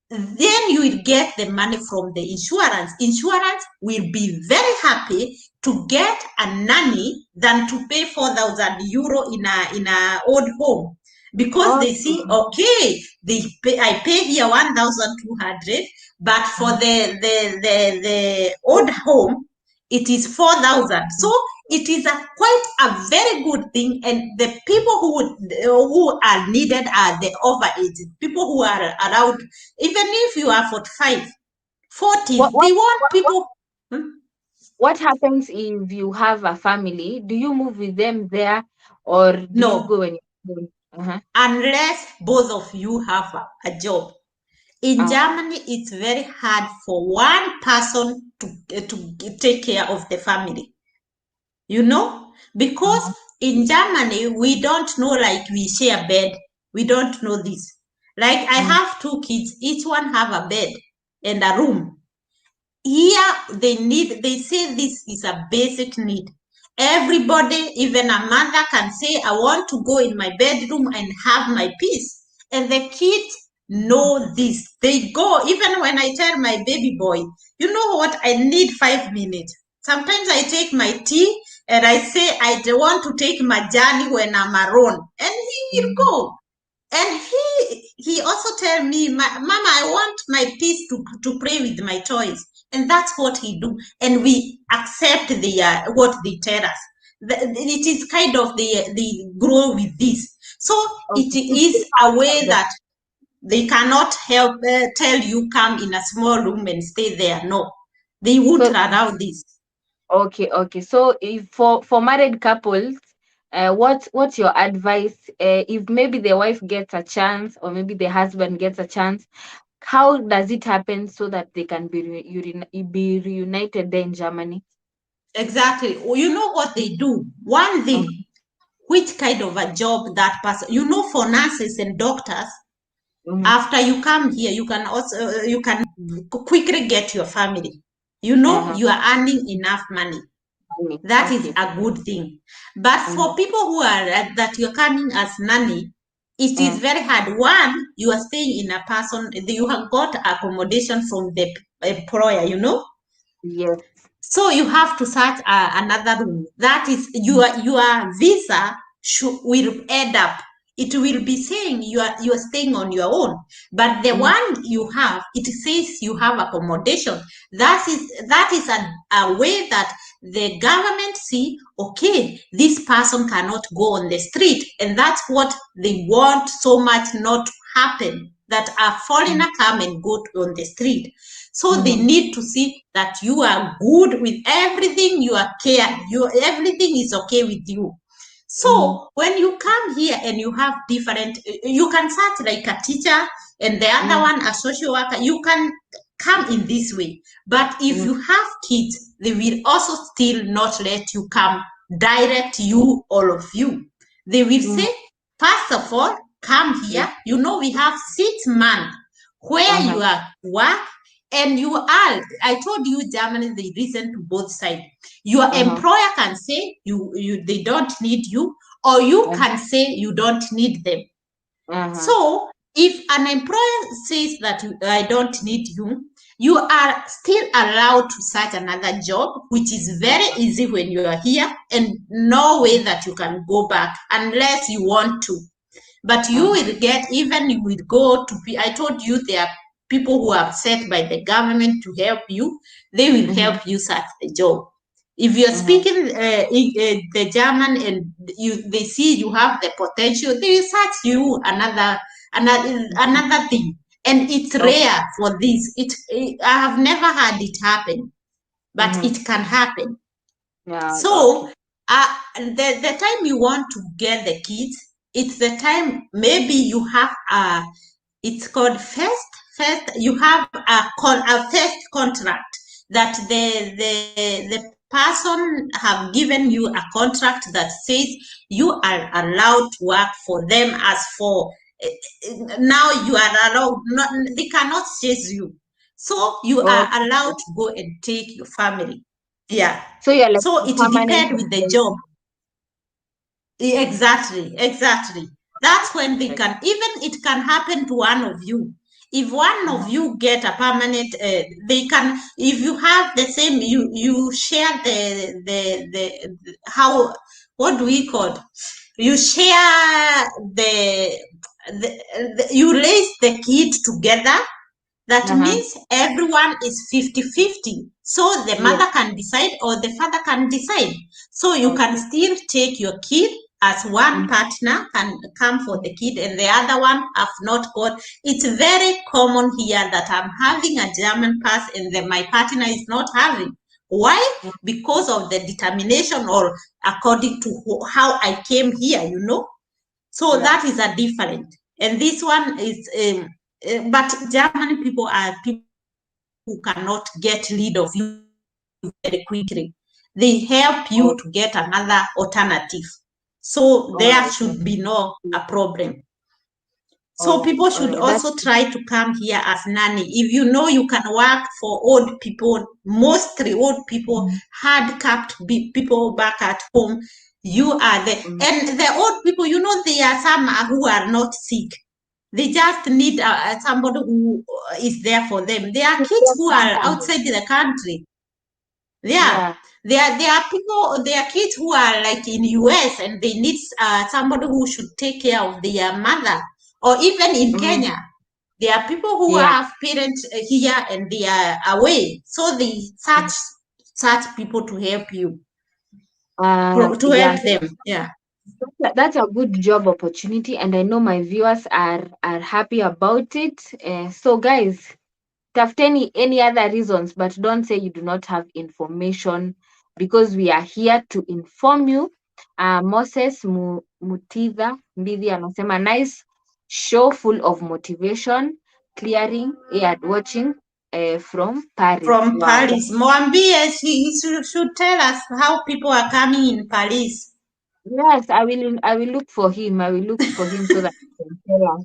then you will get the money from the insurance. Insurance will be very happy to get a nanny than to pay 4,000 euro in a old home, because they Okay. see, okay, I pay here 1,200, but for the old home it is 4,000. So it is a quite a very good thing, and the people who are needed are the overage people who are around. Even if you are 45, What 40, what they want what what people. what happens if you have a family? Do you move with them there, or do you go No, when you're home? Uh-huh. unless both of you have a job. In Okay. Germany, it's very hard for one person to take care of the family, you know, because Uh-huh. in Germany, we don't know, like we share bed. We don't know this. Like I Mm, have two kids, each one have a bed and a room. Here they say this is a basic need. Everybody, even a mother, can say, I want to go in my bedroom and have my peace. And the kids know this. They go. Even when I tell my baby boy, you know what, I need 5 minutes. Sometimes I take my tea and I say I want to take my journey when I'm alone, and he will mm, go. And he also tell me, Mama, I want my piece to play with my toys. And that's what he do. And we accept what they tell us. It is kind of they grow with this. So it okay. It's still is a part way of the that they cannot help tell you come in a small room and stay there. No, they won't so allow this. okay, okay. So if for married couples, what's your advice? If maybe the wife gets a chance, or maybe the husband gets a chance, how does it happen so that they can be reunited there in Germany? Exactly. Well, you know what they do? One thing, which kind of a job that person, for nurses and doctors, Mm-hmm. after you come here, you can also you can quickly get your family. Uh-huh. You are earning enough money. Money. That is Okay. a good thing. But Mm-hmm. for people who are that you're coming as nanny, it is Mm. very hard. One, you are staying in a person, you have got accommodation from the employer, Yes. so you have to search another room. That is your visa will end up. It will be saying you are staying on your own, but the Mm-hmm. one you have, it says you have accommodation. That is a way that the government see. Okay, this person cannot go on the street, and that's what they want so much not to happen. That a foreigner come and go on the street. So they Mm-hmm. need to see that you are good with everything, you are care, everything is okay with you. Mm-hmm. So when you come here and you have different, you can start like a teacher and the other Mm-hmm. one a social worker. You can come in this way. But if Mm-hmm. you have kids, they will also still not let you come direct, you, all of you. They will Mm-hmm. say, first of all, come here. We have 6 months where Uh-huh. you are work, and I told you, Germany, they listen to both sides. Your Uh-huh. employer can say they don't need you, or you Uh-huh. can say you don't need them. Uh-huh. So if an employer says that I don't need you, you are still allowed to search another job, which is very easy when you are here, and no way that you can go back unless you want to. But you Uh-huh. will get, even you will go to I told you there are people who are set by the government to help you. They will Mm-hmm. help you search the job. If you're Mm-hmm. speaking the German, and they see you have the potential, they will search you another thing. And it's Okay. rare for this. I have never had it happen, but Mm-hmm. it can happen. Yeah. So Okay. the time you want to get the kids, it's the time maybe you have it's called first you have a first contract, that the person have given you a contract that says you are allowed to work for them. As for now, you are allowed, not, they cannot chase you. So you are Okay. allowed to go and take your family. Yeah. So you're like So a it permanent depends with the resident. job. Exactly, exactly. That's when they Right. can, even it can happen to one of you. If one of Uh-huh. you get a permanent, they can, if you have the same, you share how, what do we call it? You share you raise the kid together. That Uh-huh. means everyone is 50-50. So the Yeah. mother can decide or the father can decide. So you can Okay. still take your kid as one Mm, partner can come for mm, the kid and the other one have not got. It's very common here that I'm having a German pass and my partner is not having. Why? mm. Because of the determination or according to how I came here, you know. So Yeah. that is a different. And this one is, but German people are people who cannot get rid of you very quickly. They help Oh, you to get another alternative. So all there right. should be no a problem. All So right. people All should right. That's also try to come here as nanny. If you know you can work for old people, mostly old people, hard-capped people back at home, you are the mm, and the old people. You know there are some who are not sick. They just need somebody who is there for them. There are keep kids them who are company. outside the country. Yeah, Yeah. there are people, there are kids who are like in US and they need somebody who should take care of their mother, or even in Mm, Kenya. There are people who yeah. have parents here and they are away, so they search people to help you, to Yeah. help them. Yeah. That's a good job opportunity, and I know my viewers are happy about it. So, guys, have any other reasons, but don't say you do not have information, because we are here to inform you. Moses Mutitha Mbidhi anasema nice show full of motivation, clearing aired watching from Paris. From Wow. Paris. Mwambie should tell us how people are coming in Paris. Yes, I will look for him. I will look for him so that he can tell us.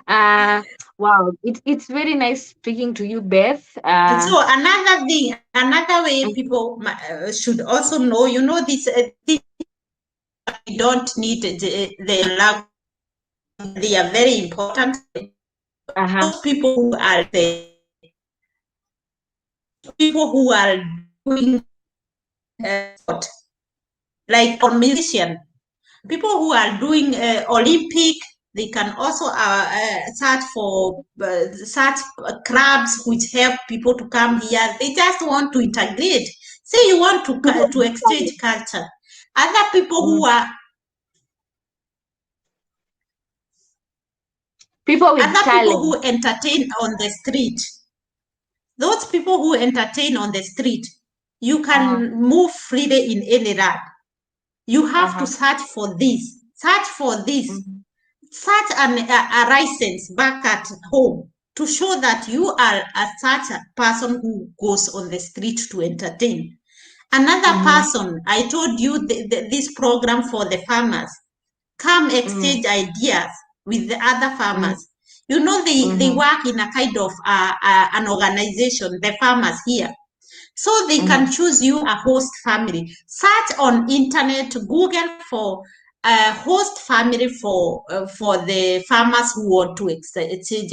uh wow. It's very nice speaking to you, Beth. So another thing, another way people should also know, you know, these we don't need the language. They are very important. uh-huh. Those people who are people who are doing sport, like or musician, people who are doing Olympic, they can also search clubs which help people to come here. They just want to integrate. Say you want People to with exchange talent. culture. Other people Mm. who are People with other people talent. who entertain on the street. Those people who entertain on the street, you Uh-huh. can move freely in any land. You have to Uh-huh. search for this, search for this, Mhm. such a license back at home to show that you are such a person who goes on the street to entertain. Another Mhm. person, I told you this program for the farmers. Come Mm. exchange ideas with the other Mm. farmers. You know, they Mhm. work in a kind of an organization, the farmers here. So they can Mhm. choose you a host family. Search on internet, Google for a host family for the farmers who want to exchange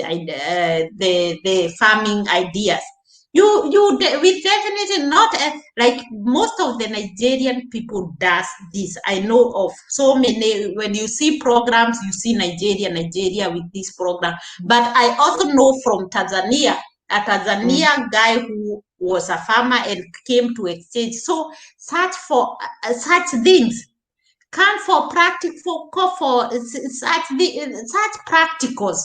the farming ideas. We definitely not like most of the Nigerian people does this. I know of so many. When you see programs, you see Nigeria with this program. But I also know from Tanzania, a Mm. Tanzanian guy who was a farmer and came to exchange. So search for such things. Come for practical, for such practicals.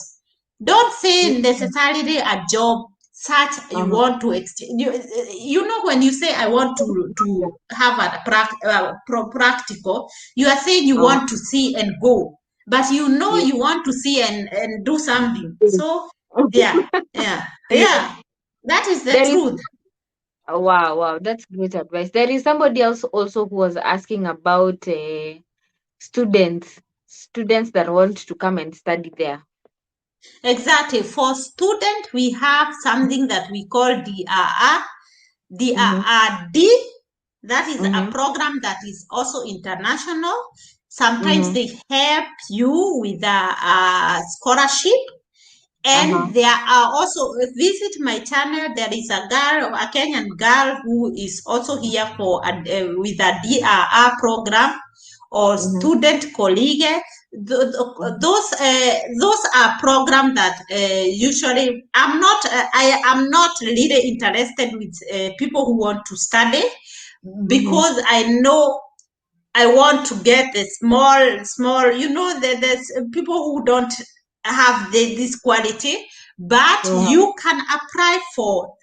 Don't say Yeah. necessarily a job. Such you Uh-huh. want to exchange. You know when you say I want to have a practical, you are saying you Uh-huh. want to see and go, but you know Yeah. you want to see and do something. So yeah, yeah, Yeah. yeah. That is the There is truth. wow, wow, that's great advice. There is somebody else also who was asking about students that want to come and study there. Exactly. For student, we have something that we call DRR, Mm-hmm. DRRD. That is a Mm-hmm. program that is also international. Sometimes Mm-hmm. they help you with a scholarship. Uh-huh. And there are also, visit my channel. There is a girl, a Kenyan girl, who is also here for with a DRR program or Mm-hmm. student colleague. Those are programs that usually I am not really interested with people who want to study, Mm-hmm. because I know I want to get the small, there's people who don't have this quality, but Uh-huh. you can apply for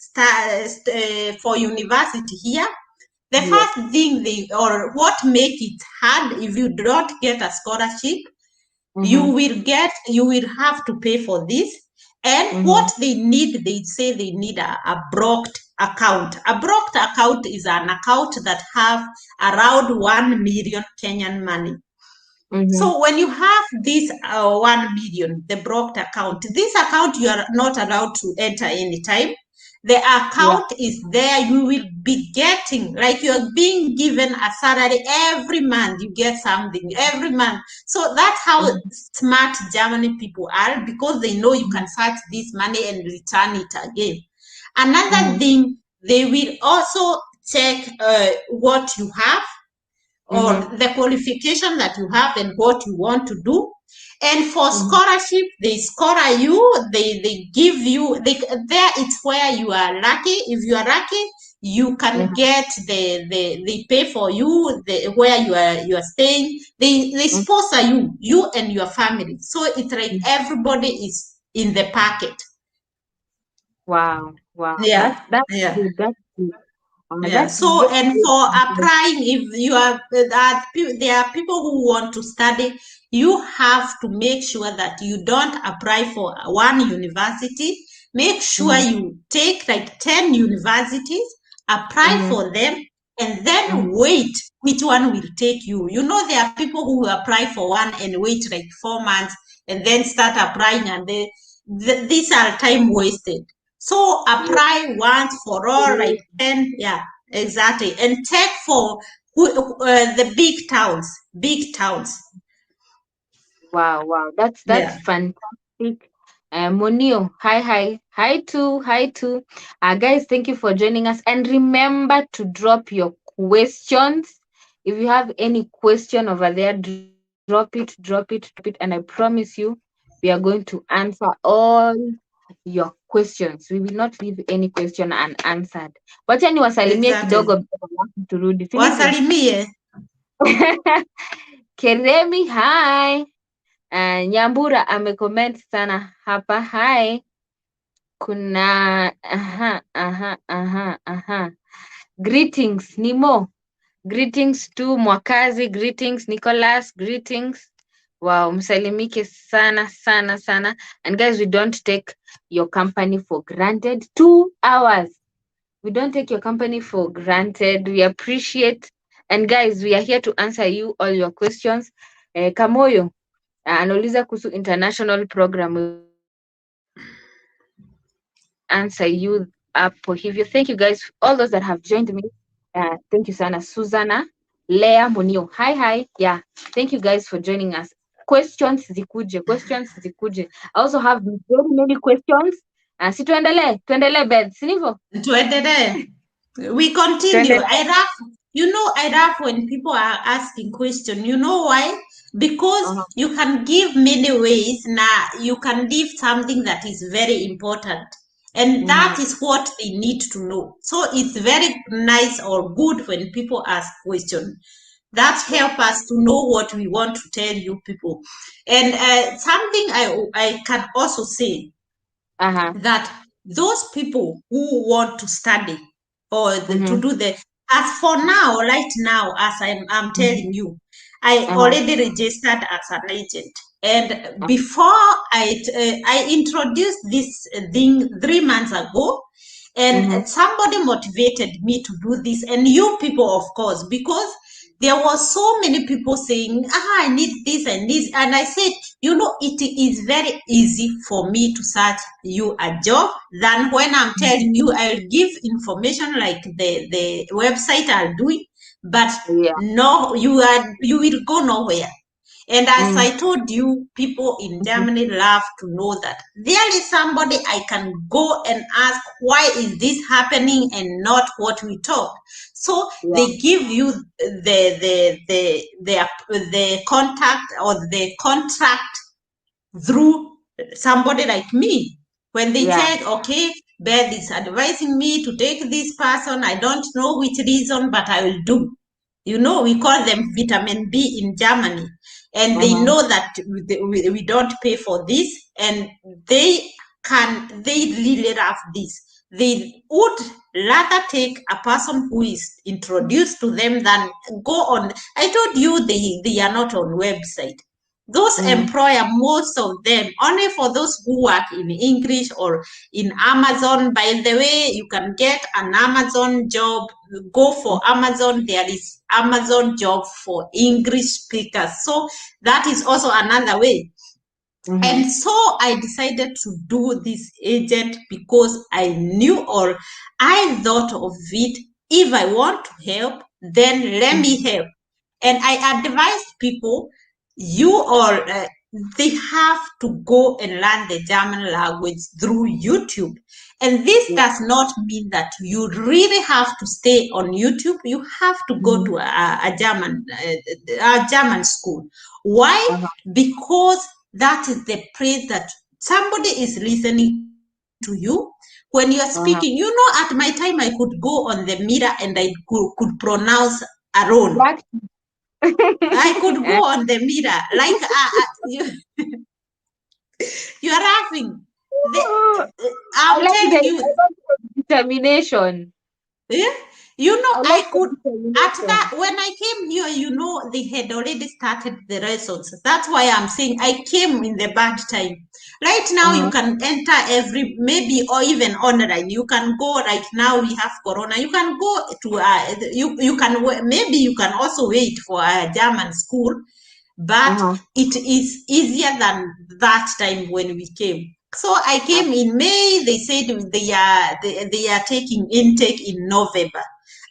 university here. The Yes. first thing or what make it hard, if you don't get a scholarship, Mm-hmm. you will have to pay for this. And Mm-hmm. what they need, they say they need a blocked account. A blocked account is an account that have around 1 million Kenyan money. Mm-hmm. So when you have this 1 million, the blocked account, this account you are not allowed to enter anytime. The Yeah. account is there. You will be getting, like, you are being given a salary every month. You get something every month. So that's how Mm-hmm. smart Germany people are, because they know you Mm-hmm. can fetch this money and return it again. Another Mm-hmm. thing, they will also check what you have, or Mm-hmm. the qualification that you have and what you want to do. And for Mm-hmm. scholarship, they score you, they give you, there it's where you are lucky. If you are lucky, you can Yeah. get they pay for you, where you are staying. They Mm-hmm. sponsor you and your family. So it's like everybody is in the packet. Wow. Wow. Yeah, That's yeah. good. That's good. Yeah. That's So, very and good. for applying, if you are that there are people who want to study, you have to make sure that you don't apply for one university. Make sure Mm-hmm. you take like 10 universities, apply Mm-hmm. for them, and then Mm-hmm. wait which one will take you. There are people who apply for one and wait like 4 months and then start applying, and these are time wasted. So Yes. apply once for all, like 10, yeah, exactly. And check for the big towns, big towns. Wow, wow. That's Yeah, fantastic. Monio, hi too. Guys, thank you for joining us. And remember to drop your questions. If you have any question over there, drop it. And I promise you, we are going to answer all your questions. We will not leave any question unanswered. Wacha niwasalimie exactly. kidogo alafu turudi, si ndivyo? Wasalimie. Keremi, hi. Nyambura amecomment sana hapa. Hi. Kuna Greetings Nimo. Greetings to Mwakazi. Greetings Nicholas. Greetings. Wow, msalimike sana sana sana. And guys, we don't take your company for granted. 2 hours. We don't take your company for granted. We appreciate. And guys, we are here to answer you all your questions. Kamoyo anauliza kuhusu international program. We will answer you hapo hivyo. Thank you guys, all those that have joined me. Thank you sana. Susanna, Lea, Monio. Hi. Yeah, thank you guys for joining us. Questions zikuje. I also have very many questions. Si tuendelee Beth, si ndivyo? Tuendelee. We continue. Tuendelee. I love when people are asking questions. You know why? Because Uh-huh. you can give many ways. Now you can give something that is very important. And Mm-hmm. that is what they need to know. So it's very nice or good when people ask questions. That Yeah. help us to know what we want to tell you people. And something I can also say, Uh-huh. that those people who want to study or to Mm-hmm. do the, as for now, right now, as I'm Mm-hmm. telling you, I Uh-huh. already registered as an agent. And before I introduced this thing 3 months ago, Mm-hmm. and somebody motivated me to do this, and you people, of course, because there was so many people saying, I need this and this. And I said, it is very easy for me to search you a job than when I'm telling you I'll give information like the website are doing, but Yeah. no, you will go nowhere. And as Mm-hmm. I told you, people in Germany love to know that there is somebody I can go and ask, why is this happening and not what we talk. So Yeah. they give you the contact or the contract through somebody like me. When they Yeah. check, okay, Beth is advising me to take this person. I don't know which reason, but I will do. We call them vitamin B in Germany. And they Mm-hmm. know that we don't pay for this. And they really love this. They would rather take a person who is introduced to them than go on. I told you they are not on website. Those Mm-hmm. employer, most of them, only for those who work in English or in Amazon. By the way, you can get an Amazon job. Go for Amazon. There is Amazon job for English speakers. So that is also another way. Mm-hmm. And so I decided to do this agent because I knew, or I thought of it. If I want to help, then let me help. And I advise people, they have to go and learn the German language through YouTube. And this Yeah. does not mean that you really have to stay on YouTube. You have to go Mm-hmm. to a German school. Why? Uh-huh. Because that is the place that somebody is listening to you when you are speaking. Uh-huh. At my time, I could go on the mirror and I could pronounce Aaron. Exactly. I could go on the mirror like you are laughing. The, I I'm like telling you, I like the determination. yeah, I I like the could at that determination. when I came here, they had already started the lessons. That's why I'm saying I came in the bad time. Right now, you Uh-huh. can enter maybe or even online. You can go right now. We have Corona. You can go to you can maybe you can also wait for a German school, but Uh-huh. it is easier than that time when we came. So I came in May. They said they are taking intake in November.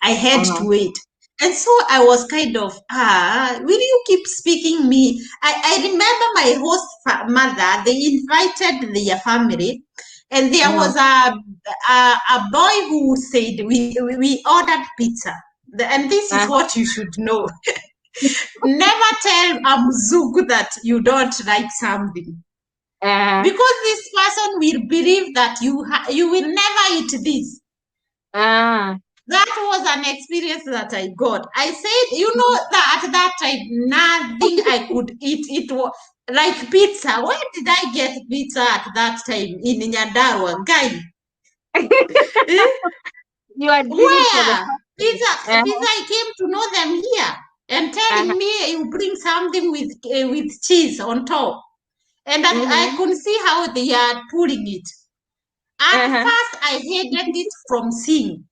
I had Uh-huh. to wait. And so I was kind of, will you keep speaking me? I remember my host mother, they invited their family, and there Uh-huh. was a boy who said, we ordered pizza. And this is Uh-huh. what you should know. Never tell a Mzungu that you don't like something. Uh-huh. Because this person will believe that you will never eat this. Uh-huh. That was an experience that I got. I said, that at that time, nothing I could eat. It was like pizza. Where did I get pizza at that time? In Nyandarua, guy. Eh? You are doing it for the Where? first Pizza, time. I came to know them here. And Uh-huh. telling me you bring something with cheese on top. And I Mm-hmm. could see how they are pulling it. At Uh-huh. first, I hated it from seeing.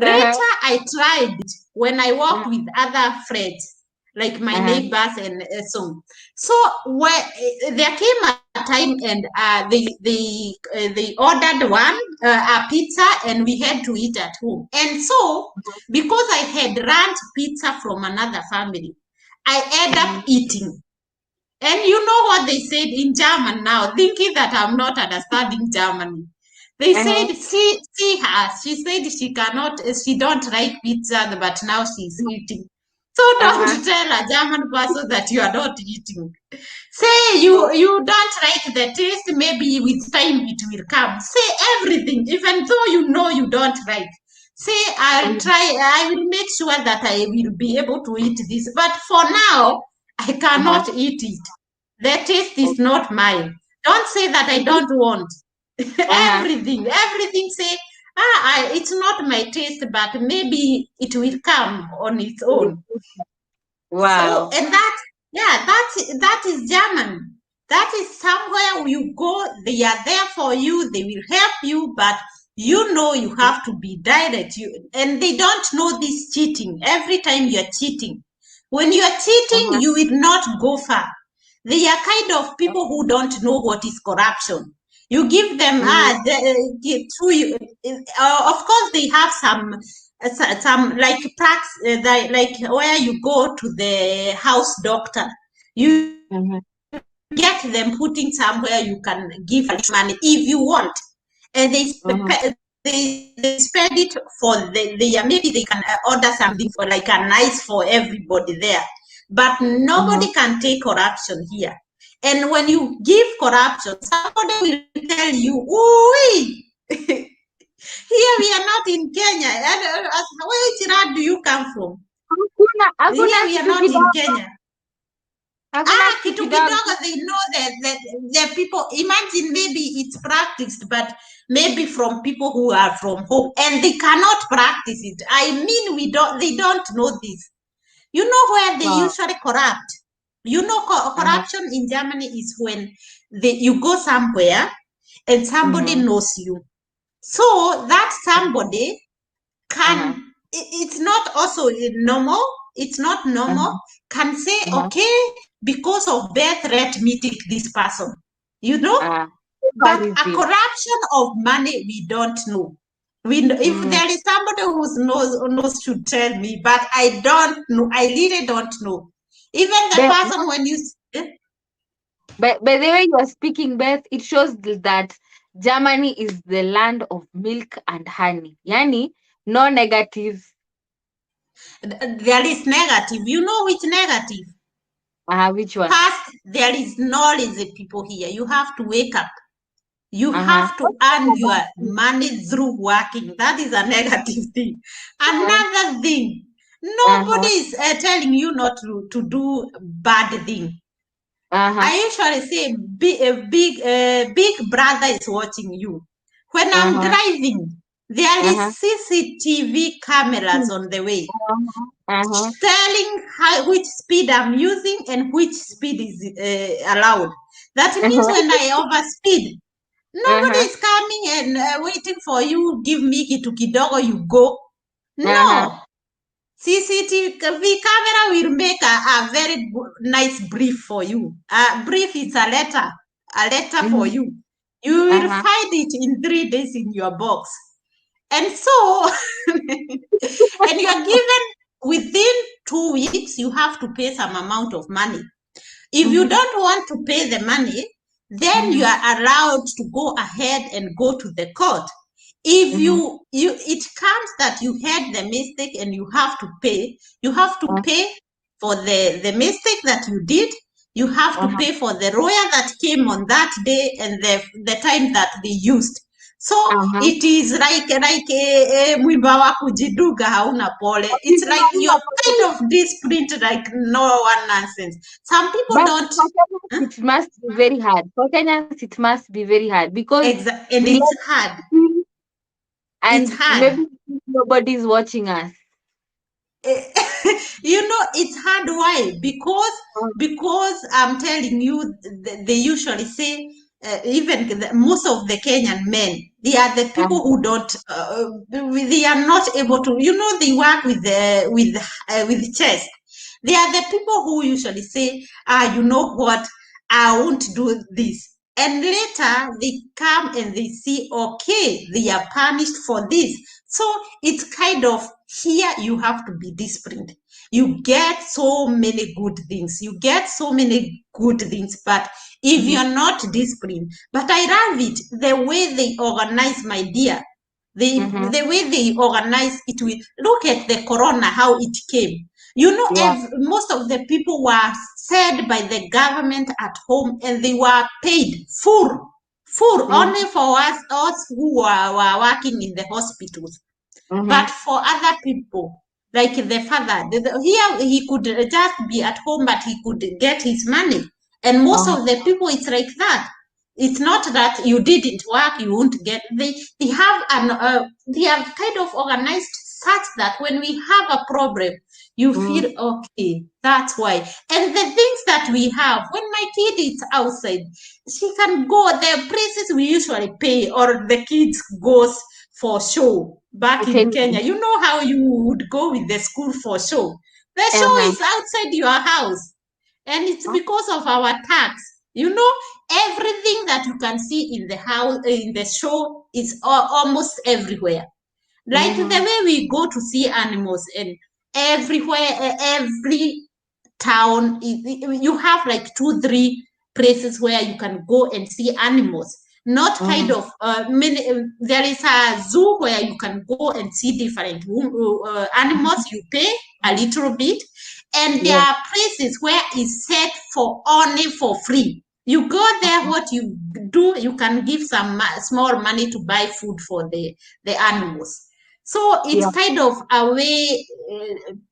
Uh-huh. Later, I tried it when I Uh-huh. worked with other friends, like my Uh-huh. neighbors and so. So there came a time, and they ordered a pizza, and we had to eat at home. And so, because I had rent pizza from another family, I ended Mm-hmm. up eating. And you know what they said in German now, thinking that I'm not understanding German. They Uh-huh. said, see her. She said she don't like pizza, but now she's eating. So don't Uh-huh. tell a German person that you are not eating. Say Oh. you don't like the taste, maybe with time it will come. Say everything, even though you know you don't like. Say, Mm-hmm. I will make sure that I will be able to eat this. But for now, I Uh-huh. cannot eat it. The taste Oh. is not mine. Don't say that I don't want. Uh-huh. everything say, it's not my taste, but maybe it will come on its own. So, Wow. and that is German. That is somewhere you go, they are there for you, they will help you, but you have to be direct. And they don't know this cheating. Every time you're cheating, when you're cheating, you will not go far. They are kind of people who don't know what is corruption. You give them of course they have some like practice, like where you go to the house doctor. You get them putting somewhere you can give money if you want, and they spend it for maybe they can order something for like a nice for everybody there, but nobody can take corruption here. And when you give corruption, somebody will tell you, "Ooh, here we are not in Kenya." And which land do you come from? Here we are not in Kenya. Kitu kidogo, they know that the people, imagine maybe it's practiced, but maybe from people who are from home, and they cannot practice it. I mean, they don't know this. You know where they usually corrupt? You know, corruption in Germany is when you go somewhere and somebody knows you. So that somebody can, it's not also normal, it's not normal, can say, okay, because of birth, let me take this person, you know? But a corruption of money, we don't know. If there is somebody who knows should tell me, but I don't know. I really don't know. Even the person when you... But by the way you are speaking, Beth, it shows that Germany is the land of milk and honey. Yani, no negative. There is negative. You know which negative? Which one? First, there is no lazy people here. You have to wake up. You have to earn your money through working. That is a negative thing. Another thing, nobody is telling you not to do bad thing. I usually say big brother is watching you. When I'm driving, there is CCTV cameras on the way, telling which speed I'm using and which speed is allowed. That means when I overspeed, nobody is coming and waiting for you. Give me kitu kidogo, you go. No. CCTV camera will make a very nice brief for you. A brief is a letter for you. You will find it in 3 days in your box. And so, and you are given within 2 weeks, you have to pay some amount of money. If you don't want to pay the money, then you are allowed to go ahead and go to the court. If it comes that you had the mistake and you have to pay for the mistake that you did. You have to pay for the lawyer that came on that day and the time that they used. So it is like mwimba wa kujiduga hauna pole. It's like you're kind of disciplined, like no one nonsense. Some people don't. It must be very hard. For Kenyans, it must be very hard because and it's hard. And it's hard. Maybe nobody's watching us. You know, it's hard. Why? Because I'm telling you, they usually say, even most of the Kenyan men, they are the people who don't, they are not able to, you know, they work with chess. They are the people who usually say, you know what, I won't do this. And later they come and they see, okay, they are punished for this. So it's kind of, here you have to be disciplined. You get so many good things. But if you're not disciplined, but I love it, the way they organize, my dear. The way they organize it. Look at the corona, how it came. You know, most of the people were fed by the government at home and they were paid full, only for us who were working in the hospitals. But for other people, like the father, here he could just be at home, but he could get his money. And most of the people, it's like that. It's not that you didn't work, you won't get. They have kind of organized such that when we have a problem, You Mm. feel okay. That's why. And the things that we have, when my kid is outside, she can go the places we usually pay, or the kids goes for show back in Attending. Kenya. You know how you would go with the school for show. The show Uh-huh. is outside your house, and it's Oh, because of our tax. You know, everything that you can see in the house in the show is almost everywhere. Like the mm, way we go to see animals, and everywhere, every town, you have like two, three places where you can go and see animals. Not kind mm, of there is a zoo where you can go and see different animals. You pay a little bit, and there yes. are places where it's set for only for free. You go there, what you do, you can give some small money to buy food for the animals. So it's Yeah. kind of a way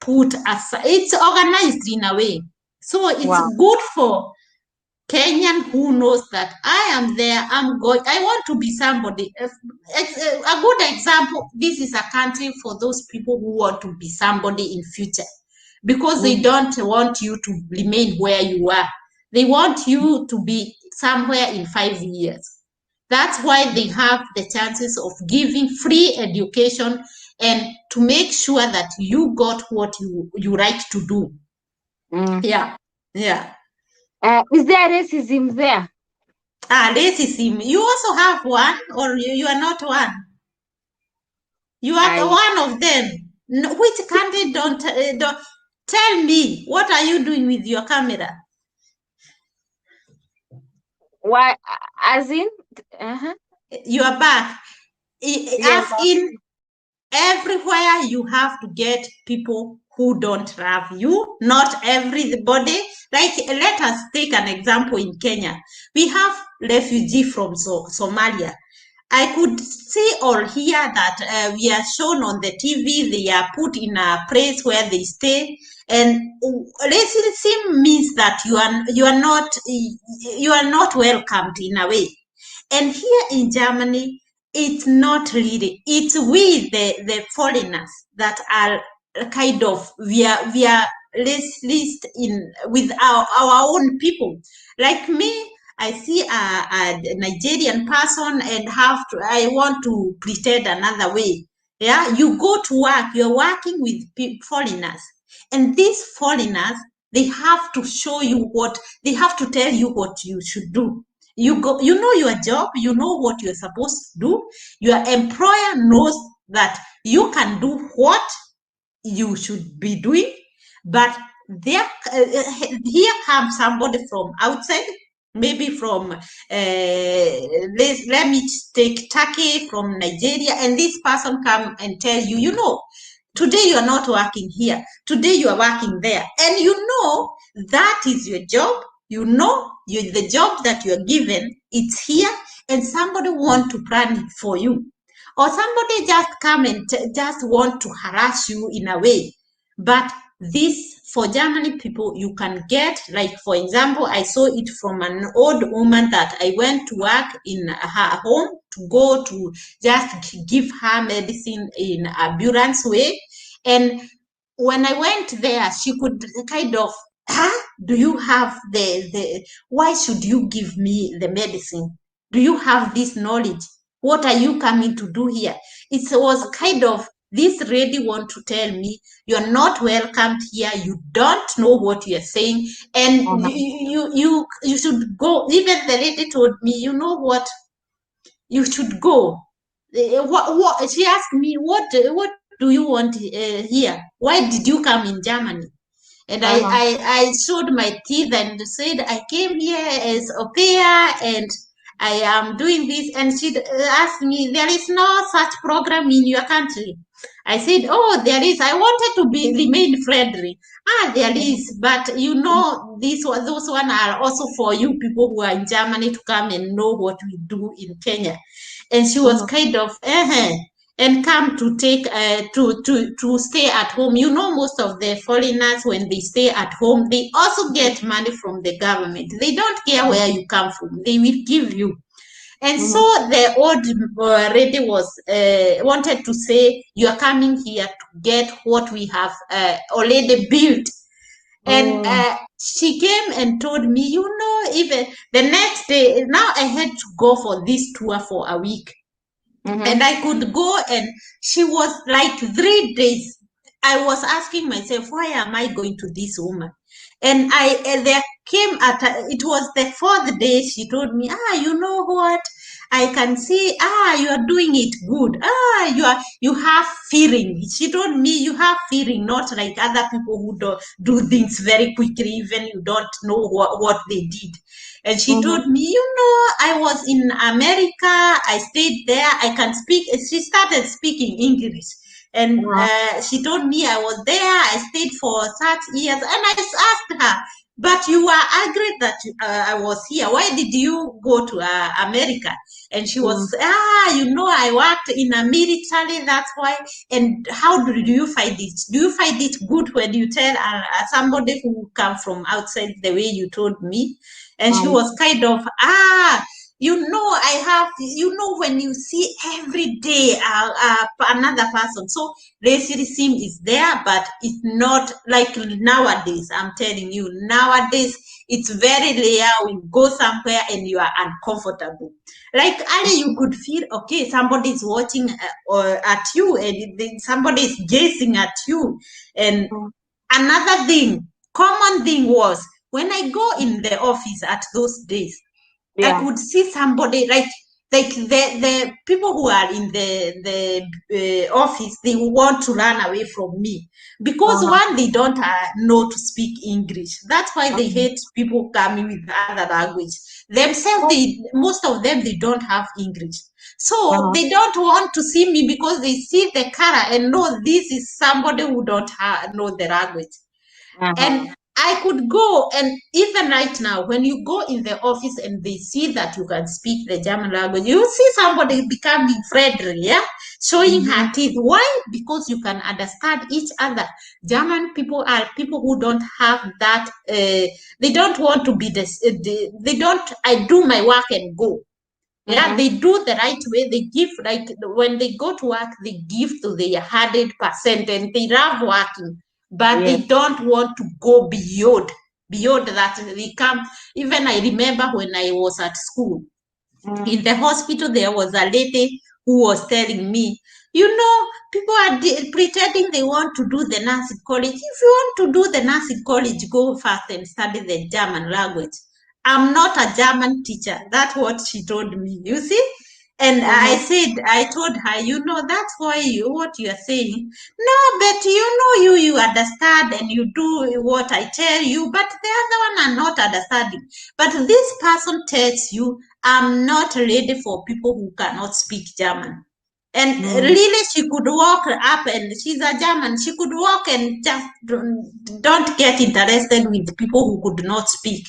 put aside. It's organized in a way. So it's Wow. good for Kenyan who knows that I am there. I'm going. I want to be somebody. A good example. This is a country for those people who want to be somebody in future, because they Mm, don't want you to remain where you are. They want you to be somewhere in 5 years. That's why they have the chances of giving free education, and to make sure that you got what you like to do. mm. Yeah, yeah. Is there racism there? Racism. You also have one, or you are not one. You are I one of them. No, which country don't tell me? What are you doing with your camera? why as in uh-huh. You are back. Yes. As in, everywhere you have to get people who don't love you. Not everybody. Like, let us take an example in Kenya. We have refugee from Somalia. I could see or hear that we are shown on the TV. They are put in a place where they stay, and racism means that you are not welcomed in a way. And here in Germany, it's not really. It's we, the foreigners, that are kind of we are list in with our own people. Like me, I see a Nigerian person and I want to pretend another way. Yeah, you go to work, you're working with foreigners, and these foreigners, they have to show you what they have to tell you what you should do. You go, you know your job, you know what you're supposed to do. Your employer knows that you can do what you should be doing, but there here comes somebody from outside, maybe from let me take Turkey, from Nigeria, and this person come and tell you, today you are not working here, today you are working there, and that is your job. The job that you are given, it's here, and somebody want to plan it for you, or somebody just come and just want to harass you in a way. But this, for Germany people, you can get, like, for example, I saw it from an old woman that I went to work in her home, to go to just give her medicine in ambulance way. And when I went there, she could kind of, do you have why should you give me the medicine? Do you have this knowledge? What are you coming to do here? It was kind of, this lady want to tell me, you're not welcomed here. You don't know what you're saying, and Uh-huh. you should go. Even the lady told me, you know what, you should go. What she asked me, what do you want here? Why did you come in Germany? And Uh-huh. I showed my teeth and said, I came here as au pair, and I am doing this. And she asked me, there is no such program in your country. I said, oh, there is. I wanted to remain friendly. There is, but those one are also for you people who are in Germany to come and know what we do in Kenya. And she was Uh-huh. kind of, and come to take to stay at home. Most of the foreigners, when they stay at home, they also get money from the government. They don't care where you come from, they will give you. And so Mhm. the old lady was wanted to say, you are coming here to get what we have already built. And Oh. she came and told me, even the next day, now I had to go for this tour for a week. And Mhm. I could go, and she was like 3 days. I was asking myself, why am I going to this woman? And there came it was the fourth day. She told me, you know what? I can see, you are doing it good. You have feeling. She told me, you have feeling, not like other people who do things very quickly, even you don't know what they did. And she Mhm. told me, I was in America. I stayed there. I can speak. She started speaking English. And Uh-huh. she told me I was there. I stayed for such years. And I asked her, but you were angry that I was here. Why did you go to America? And she was, Mhm. I worked in a military. That's why. And how do you find it? Do you find it good when you tell somebody who come from outside the way you told me? And she was kind of, I have, when you see every day another person. So racism is there, but it's not like nowadays. I'm telling you, nowadays it's very rare. We go somewhere and you are uncomfortable. Like earlier, you could feel okay, somebody is watching at you, and somebody is gazing at you. And Mhm. another thing, common thing was when I go in the office at those days, I Yeah. could see somebody like the people who are in the office, they want to run away from me because Uh-huh. one, they don't know to speak English. That's why they Uh-huh. hate people coming with other language. Themselves, they most of them, they don't have English, so Uh-huh. they don't want to see me because they see the color and know this is somebody who don't know the language. Uh-huh. And I could go, and even right now, when you go in the office and they see that you can speak the German language, you see somebody becoming friendly, yeah, showing Mhm. her teeth. Why? Because you can understand each other. German people are people who don't have that. They don't want to be this. They don't. I do my work and go. Yeah, Mhm. they do the right way. They give, like when they go to work, they give to their 100%, and they love working, but Yes. they don't want to go beyond that. They come. Even I remember when I was at school, Mhm. in the hospital, there was a lady who was telling me, people are pretending they want to do the nursing college. If you want to do the nursing college, go first and study the German language. I'm not a German teacher. That's what she told me. You see? And Mhm. I told her, that's why what you are saying. No, but you understand and you do what I tell you, but the other one are not understanding. But this person tells you, I'm not ready for people who cannot speak German. And Mhm. really, she could walk up, and she's a German. She could walk and just don't get interested with people who could not speak.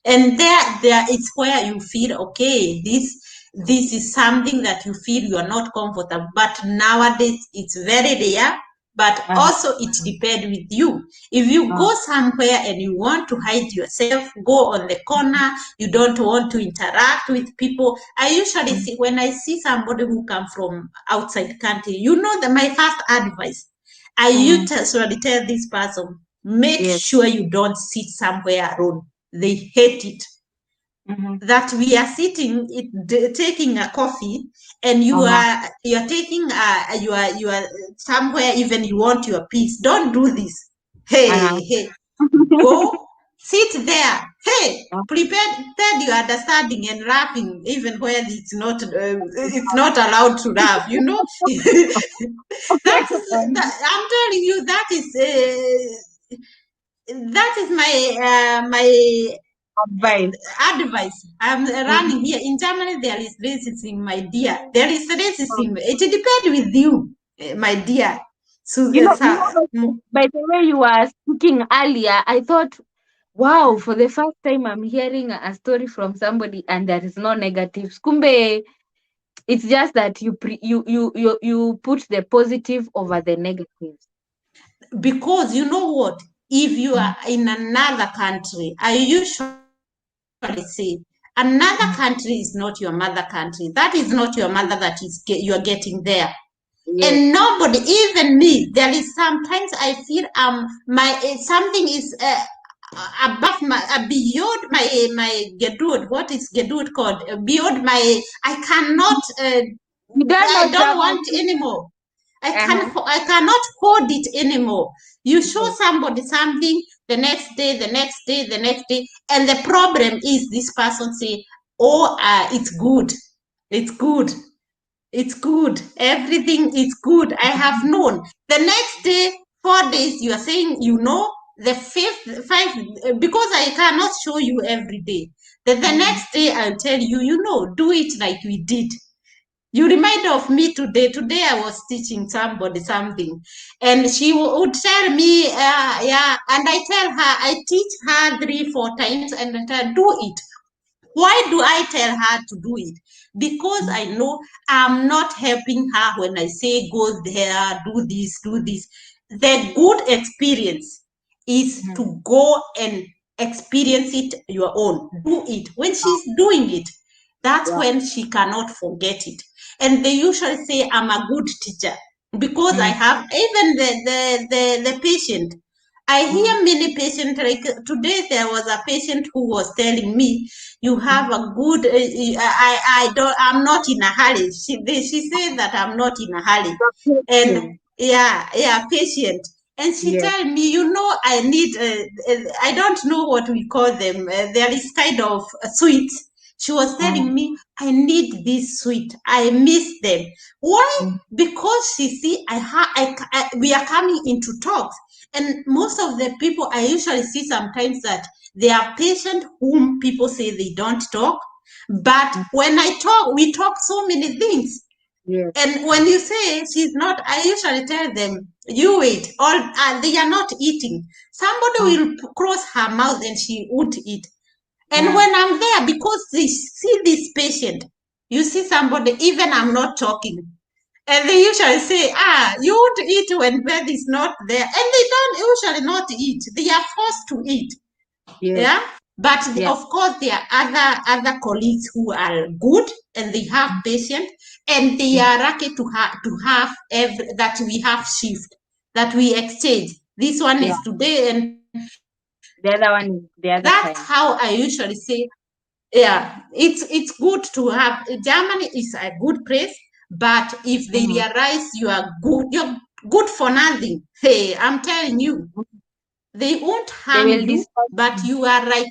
And there is where you feel okay. This is something that you feel you are not comfortable. But nowadays, it's very rare. But Uh-huh. also, it depends with you. If you Uh-huh. go somewhere and you want to hide yourself, go on the corner. You don't want to interact with people. I usually Mhm. see when I see somebody who come from outside country, that my first advice, I Mhm. usually tell this person, make Yes. sure you don't sit somewhere alone. They hate it. Mhm. That we are sitting, taking a coffee, and Uh-huh. you are taking you are somewhere, even you want your peace. Don't do this. Uh-huh. Hey, go sit there. Hey, pretend you are understanding and laughing, even where it's not allowed to laugh. I'm telling you, that is my Advice. advice. I'm Mhm. running here in Germany. There is racism, my dear. There is racism. It depends with you, my dear. So, By the way you were speaking earlier, I thought, wow, for the first time I'm hearing a story from somebody and there is no negatives. Kumbe, it's just that you put the positive over the negatives. because you know what? If you Mm. are in another country, I usually say, Another Mm. country is not your mother country. That is not your mother that is you are getting there. Yes. And nobody, even me, there is sometimes I feel my something is above my beyond my gedud. What is gedud called? Beyond my, I cannot. You don't know I don't drama want queen? anymore. Uh-huh. I cannot hold it anymore. You show Yes. somebody something the next day, the next day, the next day, and the problem is this person say, "Oh, it's good, it's good." It's good. Everything is good. I have known. The next day, 4 days, you are saying, you know, the fifth, five, because I cannot show you every day. The Mm. next day, I'll tell you, you know, do it like we did. You remind of me today. Today, I was teaching somebody something, and she would tell me, yeah, and I tell her, I teach her 3, 4 times, and I tell her, do it. Why do I tell her to do it? Because Mm. I know I'm not helping her when I say go there, do this, do this. The good experience is Mm. to go and experience it your own. Do it. When she's doing it, that's Yeah. when she cannot forget it. And they usually say, I'm a good teacher because I Mm. have even the patient. I Mm. hear many patients, like today there was a patient who was telling me, you Mm. have a good, I'm not in a hurry. She said that I'm not in a hurry. So And patient. yeah, patient. And she Yes. tell me, you know, I need, I don't know what we call them. There is kind of sweets. She was Mm. telling me, I need this sweet. I miss them. Why? Mm. Because she see, we are coming into talks. And most of the people I usually see sometimes that they are patient whom people say they don't talk. But Mm. when I talk, we talk so many things. Yes. And when you say she's not, I usually tell them, you wait. All they are not eating. Somebody Mm. will cross her mouth and she won't eat. And Mm. when I'm there, because they see this patient, you see somebody, even I'm not talking. And they usually say, you would eat when bed is not there. And they don't usually not eat. They are forced to eat. Yes. Yeah. But Yeah. of course, there are other colleagues who are good and they have Mm. patience and they Mm. are lucky to have that we have shift, that we exchange. This one Yeah. is today, and that's The other how one I is the other usually time. say, yeah, it's good to have. Germany is a good place, but if they realize Mm. you're good for nothing, hey, I'm telling you, they won't harm They will you, discuss. but you are like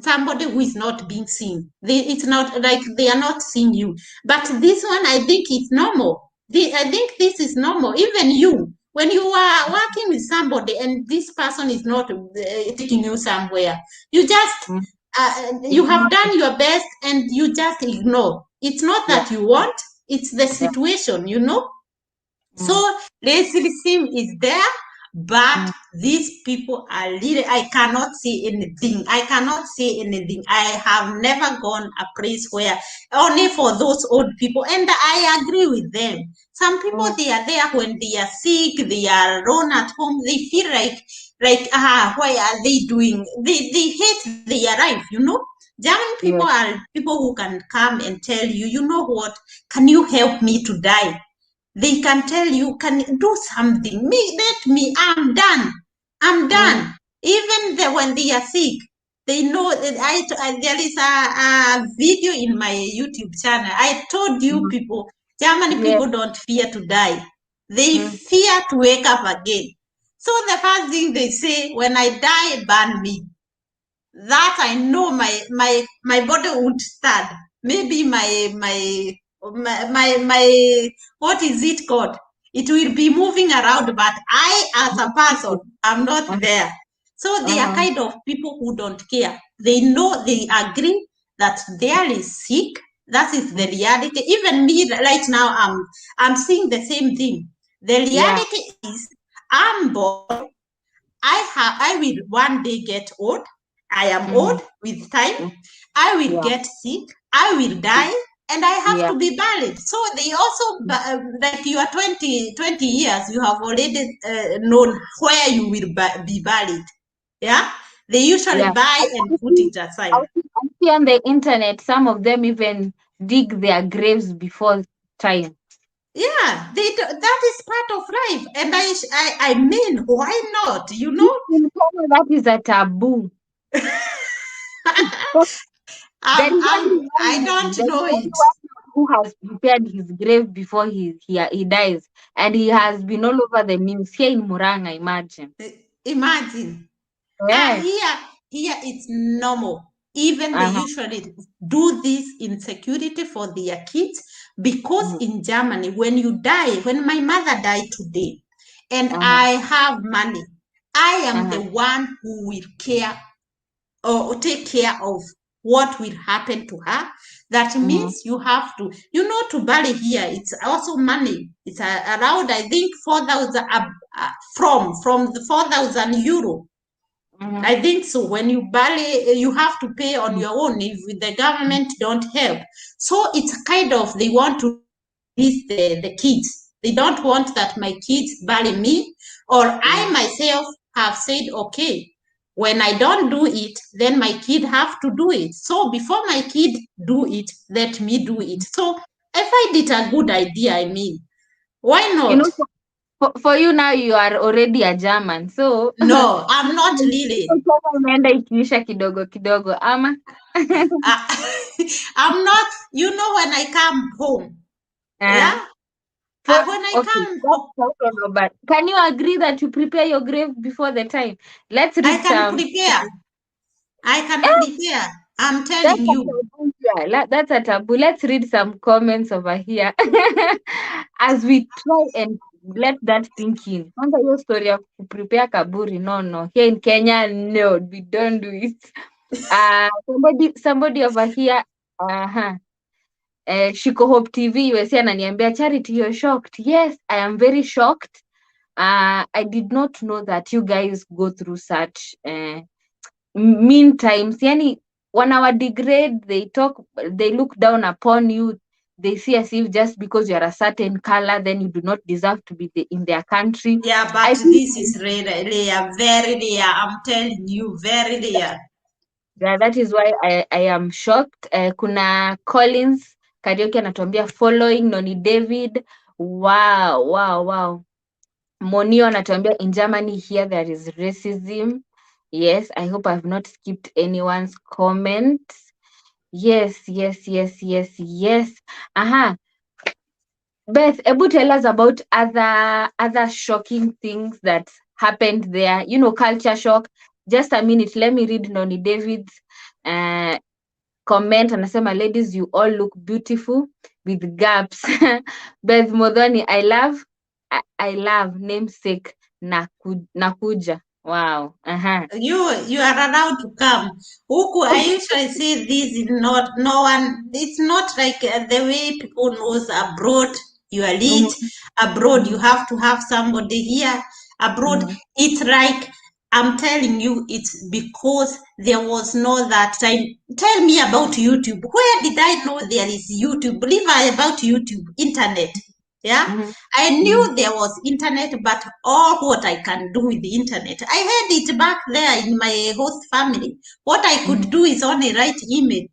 somebody who is not being seen. It's not like they are not seeing you. But this one, I think it's normal. I think this is normal. Even you, when you are working with somebody and this person is not taking you somewhere, you just Mm. you have Ignore it. done your best and you just ignore. It's not Yeah. that you want; it's the Yeah. situation, you know. So Mm. racism is there, but Mm. these people are really, I cannot say anything. I cannot say anything. I have never gone a place where only for those old people, and I agree with them. Some people Mm. they are there when they are sick, they are alone at home, they feel like why are they doing? They hate their life, you know. German people Yes. are people who can come and tell you, you know what, can you help me to die? They can tell you, can do something. Let me, I'm done. I'm Mm. done. Even when they are sick, they know that there is a video in my YouTube channel. I told you Mm. people, German Yes. people don't fear to die. They Mm. fear to wake up again. So the first thing they say, when I die, burn me. That I know my body won't start. Maybe my what is it called? It will be moving around, but I as a person, I'm not Uh-huh. there. So they are Uh-huh. kind of people who don't care. They know, they agree that there is sick. That is the Mm. reality. Even me right now, I'm seeing the same thing. The Yeah. reality is I'm born. I will one day get old. I am Mm-hmm. old with time. Mm. I will Yeah. get sick. I will die. And I have Yeah. to be buried. So they also, like you are 20 years, you have already known where you will be buried. Yeah? They usually Yeah. buy and I put think it aside. see on the internet, some of them even dig their graves before time. Yeah, that is part of life, and I mean, why not? You know, In Kenya, that is a taboo. There is only I one man. don't There is know only it. one man who has prepared his grave before he dies, and he has been all over the news here in Muranga. Imagine. Imagine. Yeah. Here it's normal. Even they Uh huh. usually do this in security for their kids because Uh in Germany, when you die, when my mother died today, and huh. I have money, I Uh am huh. the one who will care or take care of what will happen to her. That Uh huh. means you have to, to bury here. It's also money. It's around, I think, 4,000 from the 4,000 euro. Uh huh. I think so. When you bury, you have to pay on your own if the government don't help. So it's kind of they want to release the kids. They don't want that my kids bury me, or I Uh myself have said, okay, when I don't do it, then my kid have to do it. So before my kid do it, let me do it. So I find it a good idea. I mean, why You know, not? for you now, you are already a German, so No, I'm not really. kama imeenda ikiisha kidogo kidogo, ama I'm not, when I come home, uh, yeah? for When I okay, come that's home, I don't know, but can you agree that you prepare your grave before the time? Let's I read can some. prepare. I can Eh, prepare. I'm that's telling a you. taboo. Yeah, that's a taboo. Let's read some comments over here as we try and let that sink in. Kwanza hiyo story ya kuprepare kaburi, no, no. Here in Kenya, no, we don't do it. Somebody over here, uh-huh. Shiko Hope TV USA ananiambia Charity, you're shocked. Yes, I am very shocked. I did not know that you guys go through such mean times. Yani wanawa degrade, they look down upon you. They see as if just because you're a certain color, then you do not deserve to be in their country. Yeah, I but think this is rare, rare, very rare. I'm telling you, very rare. yeah, that is why I am shocked. Kuna Collins Karaoke anatuambia following Noni David. Wow, wow, wow. Monio anatuambia in Germany here there is racism. Yes, I hope I've not skipped anyone's comment. Yes, yes, yes, yes, yes. Aha. Beth, ebu tell us about other shocking things that happened there. You know, culture shock. Just a minute, let me read Noni David's uh, comment. Anasema, ladies, you all look beautiful with gaps. Beth Modhoni, I love namesake Nakuja. Wow. Uh-huh. You are allowed to come. Huku, I usually say this is not no one. It's not like the way people knows abroad. You are lit. Mhm, Abroad, you mhm, have to have somebody here. Abroad, mhm, it's like I'm telling you, it's because there was no that time. Tell me about YouTube. Where did I know there is YouTube? Believe I about YouTube, internet. Yeah, mhm, I mhm, knew there was internet, but all what I can do with the internet, I had it back there in my host family. What I could mhm. do is only write email.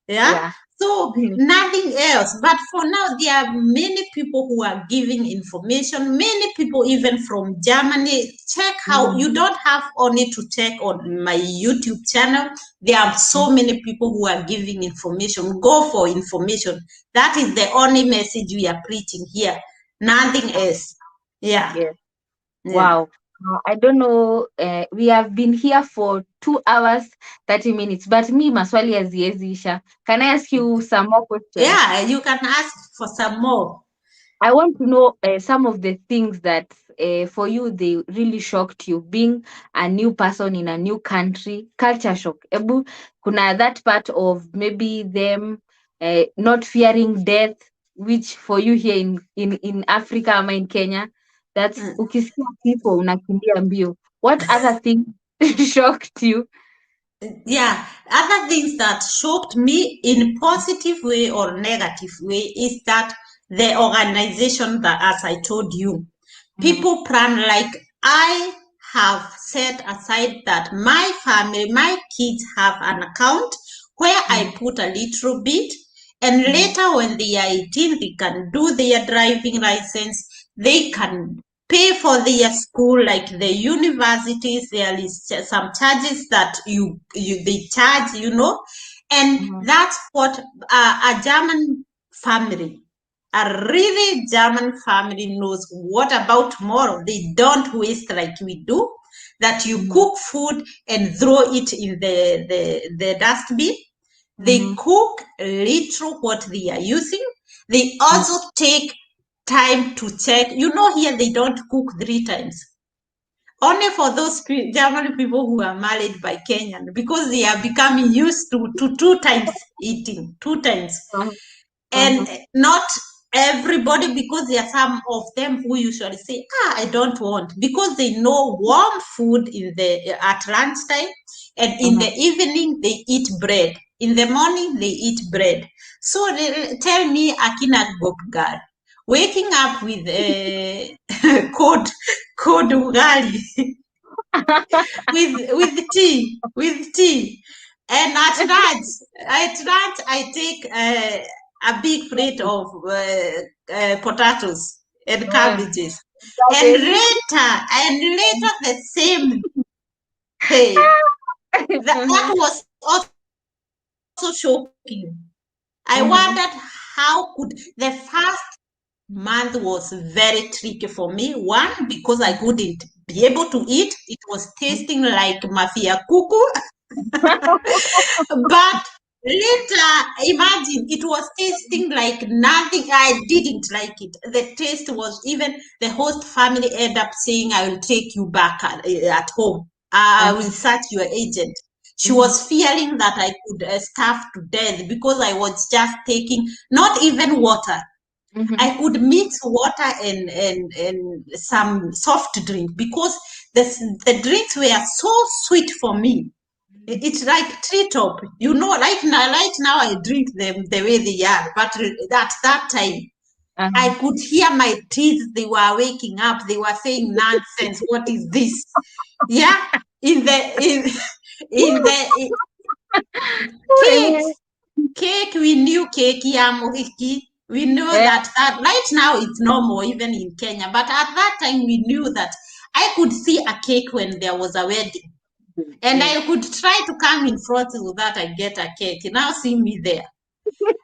Yeah. Yeah. So Mhm, nothing else. But for now, there are many people who are giving information. Many people, even from Germany, check how mhm, you don't have only to check on my YouTube channel. There are so mhm. many people who are giving information. Go for information. That is the only message we are preaching here. Nothing else. Yeah. Yes. Yeah. Wow. I don't know. We have been here for 2 hours, 30 minutes, but me maswali haziwezi isha. Can I ask you some more questions? Yeah. You can ask for some more. I want to know some of the things that for you they really shocked you being a new person in a new country, culture shock. Ebu, kuna that part of maybe them not fearing death, which for you here in Africa ama in Kenya, that's Mm. ukisikia people unakimbia mbio. What other thing shocked you? Yeah, other things that shocked me in positive way or negative way is that the organization that, as I told you, Mhm, people plan like I have set aside that my family, my kids have an account where I put a little bit, and later when they are 18, they can do their driving license. They can pay for their school, like the universities. There is some charges that they charge, and that's what a German family, a really German family knows what about tomorrow. They don't waste like we do, that you cook food and throw it in the dustbin. They cook little what they are using. They also take time to check. Here they don't cook 3 times. Only for those German people who are married by Kenyan, because they are becoming used to 2 times eating, 2 times. And not everybody, because there are some of them who usually say, I don't want, because they know warm food at lunchtime, and in the evening they eat bread. In the morning they eat bread. So tell me, Akina Gopgar, waking up with cold ugali with tea. And at lunch I take a big plate of potatoes and cabbages. And later the same day, that was also shocking. I wondered how could the first month was very tricky for me. One, because I couldn't be able to eat. It was tasting like mafia kuku. But later, imagine, it was tasting like nothing. I didn't like it. The taste was, even the host family ended up saying, I will take you back at home. I will search your agent. She was fearing that I could starve to death, because I was just taking not even water. I could mix water and some soft drink, because the drinks were so sweet for me. It's like treetop, Right now I drink them the way they are, but at that time I could hear my teeth. They were waking up. They were saying nonsense. What is this? Yeah, in the cake, we knew cake ya mohiki. We know that right now it's normal even in Kenya, but at that time we knew that I could see a cake when there was a wedding. And I could try to come in front so that I get a cake. Now see me there.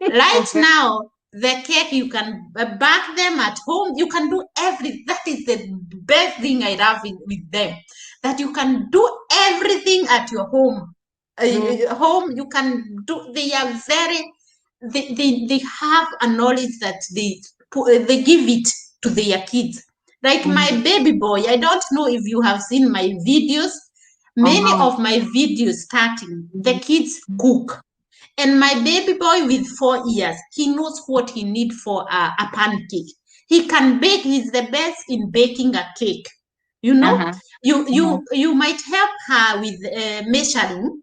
Right now, the cake, you can bake them at home. You can do that is the best thing I love with them. That you can do everything at your home. Home, you can do. They are very. They have a knowledge that they give it to their kids. Like my baby boy. I don't know if you have seen my videos. Many of my videos starting, the kids cook. And my baby boy with 4 years, he knows what he needs for a pancake. He can bake. He's the best in baking a cake. You might help her with measuring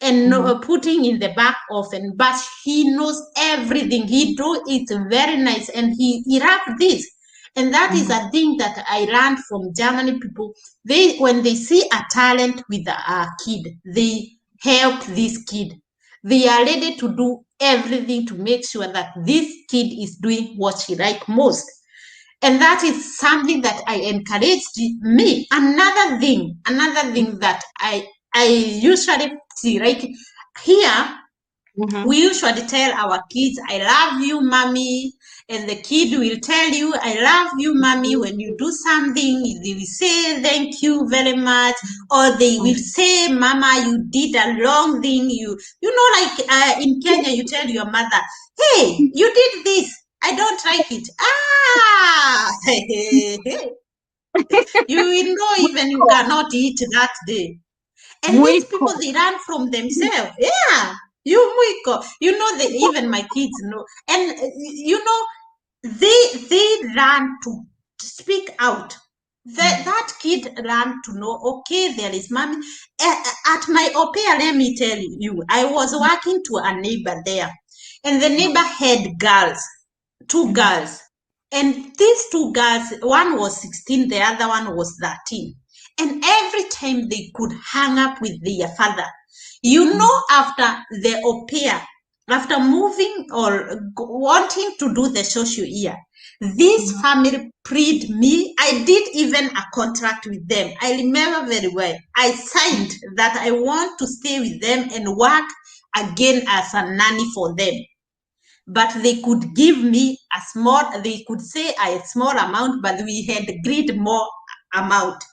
and putting in the back oven, but he knows everything. He do it very nice, and he wrapped this. And that is a thing that I learned from Germany people. When they see a talent with a kid, they help this kid. They are ready to do everything to make sure that this kid is doing what she likes most. And that is something that I encouraged me. Another thing that I usually see, like here, we usually tell our kids, I love you, mommy. And the kid will tell you, I love you, mommy. When you do something, they will say, thank you very much. Or they will say, mama, you did a long thing. Like in Kenya, you tell your mother, hey, you did this. I don't like it. You will know even you cannot eat that day. And these people, they learn from themselves. Yeah. Even my kids know. And they learn to speak out. That kid learned to know, okay, there is mommy. At my au pair, let me tell you, I was working to a neighbor there. And the neighbor had girls, 2 girls. And these 2 girls, one was 16, the other one was 13. And every time they could hang up with their father, You know, after the au pair, after moving or wanting to do the social year, this family prayed me. I did even a contract with them. I remember very well. I signed that I want to stay with them and work again as a nanny for them. But they could give me a small, they could say a small amount, but we had agreed more amount.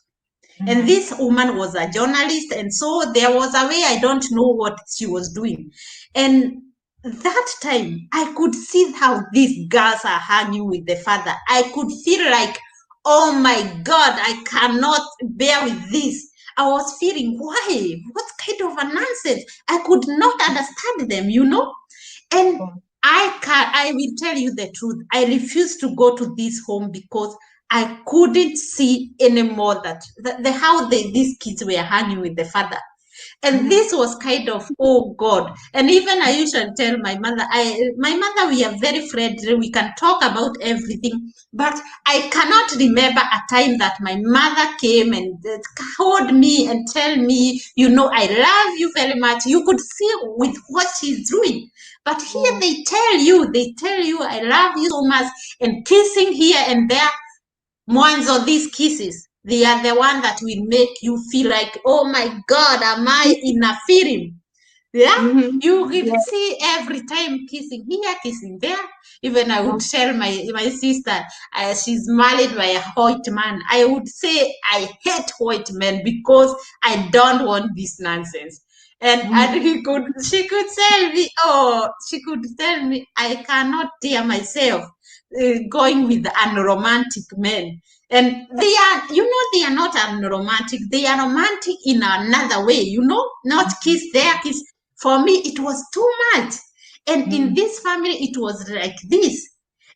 And this woman was a journalist, and so there was a way, I don't know what she was doing. And that time, I could see how these girls are hanging with the father. I could feel like, oh my God, I cannot bear with this. I was feeling, why? What kind of a nonsense? I could not understand them, you know? And I will tell you the truth. I refused to go to this home because I couldn't see anymore that how these kids were hanging with the father. And this was kind of, oh God. And even I usually tell my mother, my mother, we are very friendly. We can talk about everything. But I cannot remember a time that my mother came and hold me and tell me, I love you very much. You could see with what she's doing. But here they tell you, I love you so much, and kissing here and there. Mwanzo, these kisses, they are the one that will make you feel like, oh my God, am I in a film? Yeah, you will Yeah. see every time kissing here, kissing there. Even I would tell my sister, she's married by a white man. I would say I hate white men because I don't want this nonsense. And she could tell me, I cannot tear myself going with unromantic men. And they are not unromantic. They are romantic in another way, not kiss there, kiss. For me, it was too much. And in this family, it was like this.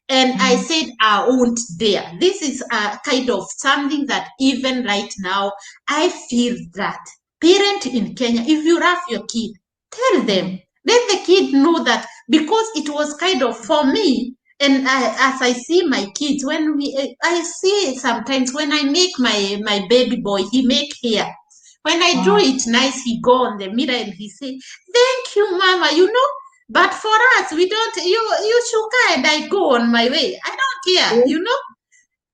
And I said, I won't dare. This is a kind of something that even right now, I feel that parent in Kenya, if you love your kid, tell them. Let the kid know that, because it was kind of for me. And as I see my kids, I see sometimes when I make my baby boy, he make hair. When I do it nice, he go on the mirror and he say, "Thank you, Mama." But for us, we don't. You shuka and I go on my way. I don't care,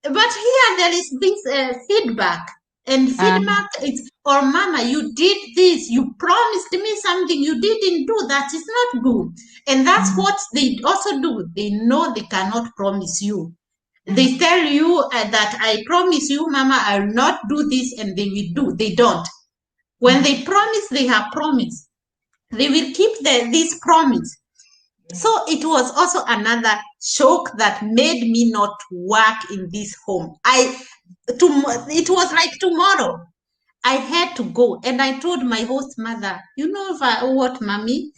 But here there is this feedback, and feedback is, "Or Mama, you did this. You promised me something. You didn't do that. It's not good." And that's what they also do. They know they cannot promise you. They tell you that, "I promise you, Mama, I'll not do this," and they will do. They don't. When they promise, they have promised. They will keep this promise. So it was also another shock that made me not work in this home. It was like tomorrow. I had to go, and I told my host mother, what, Mommy?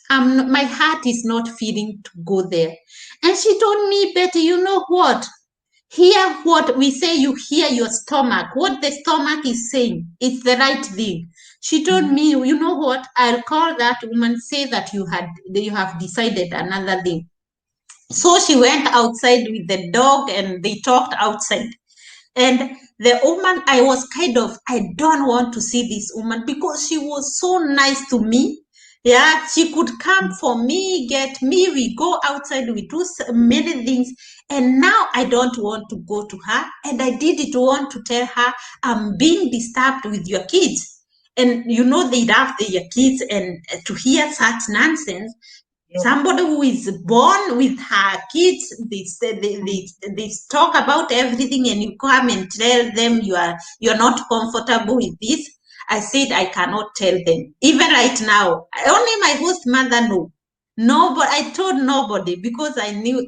My heart is not feeling to go there. And she told me, Betty, you know what? Hear what we say, you hear your stomach. What the stomach is saying, it's the right thing. She told me, you know what? I'll call that woman, say that you have decided another thing. So she went outside with the dog and they talked outside. And the woman, I don't want to see this woman because she was so nice to me. Yeah, she could come for me, get me, we go outside, we do many things. And now I don't want to go to her. And I didn't want to tell her, I'm being disturbed with your kids. And they love their kids, and to hear such nonsense, somebody who is born with her kids, they talk about everything, and you come and tell them you're not comfortable with this. I said I cannot tell them. Even right now, only my host mother know. Nobody, I told nobody because I knew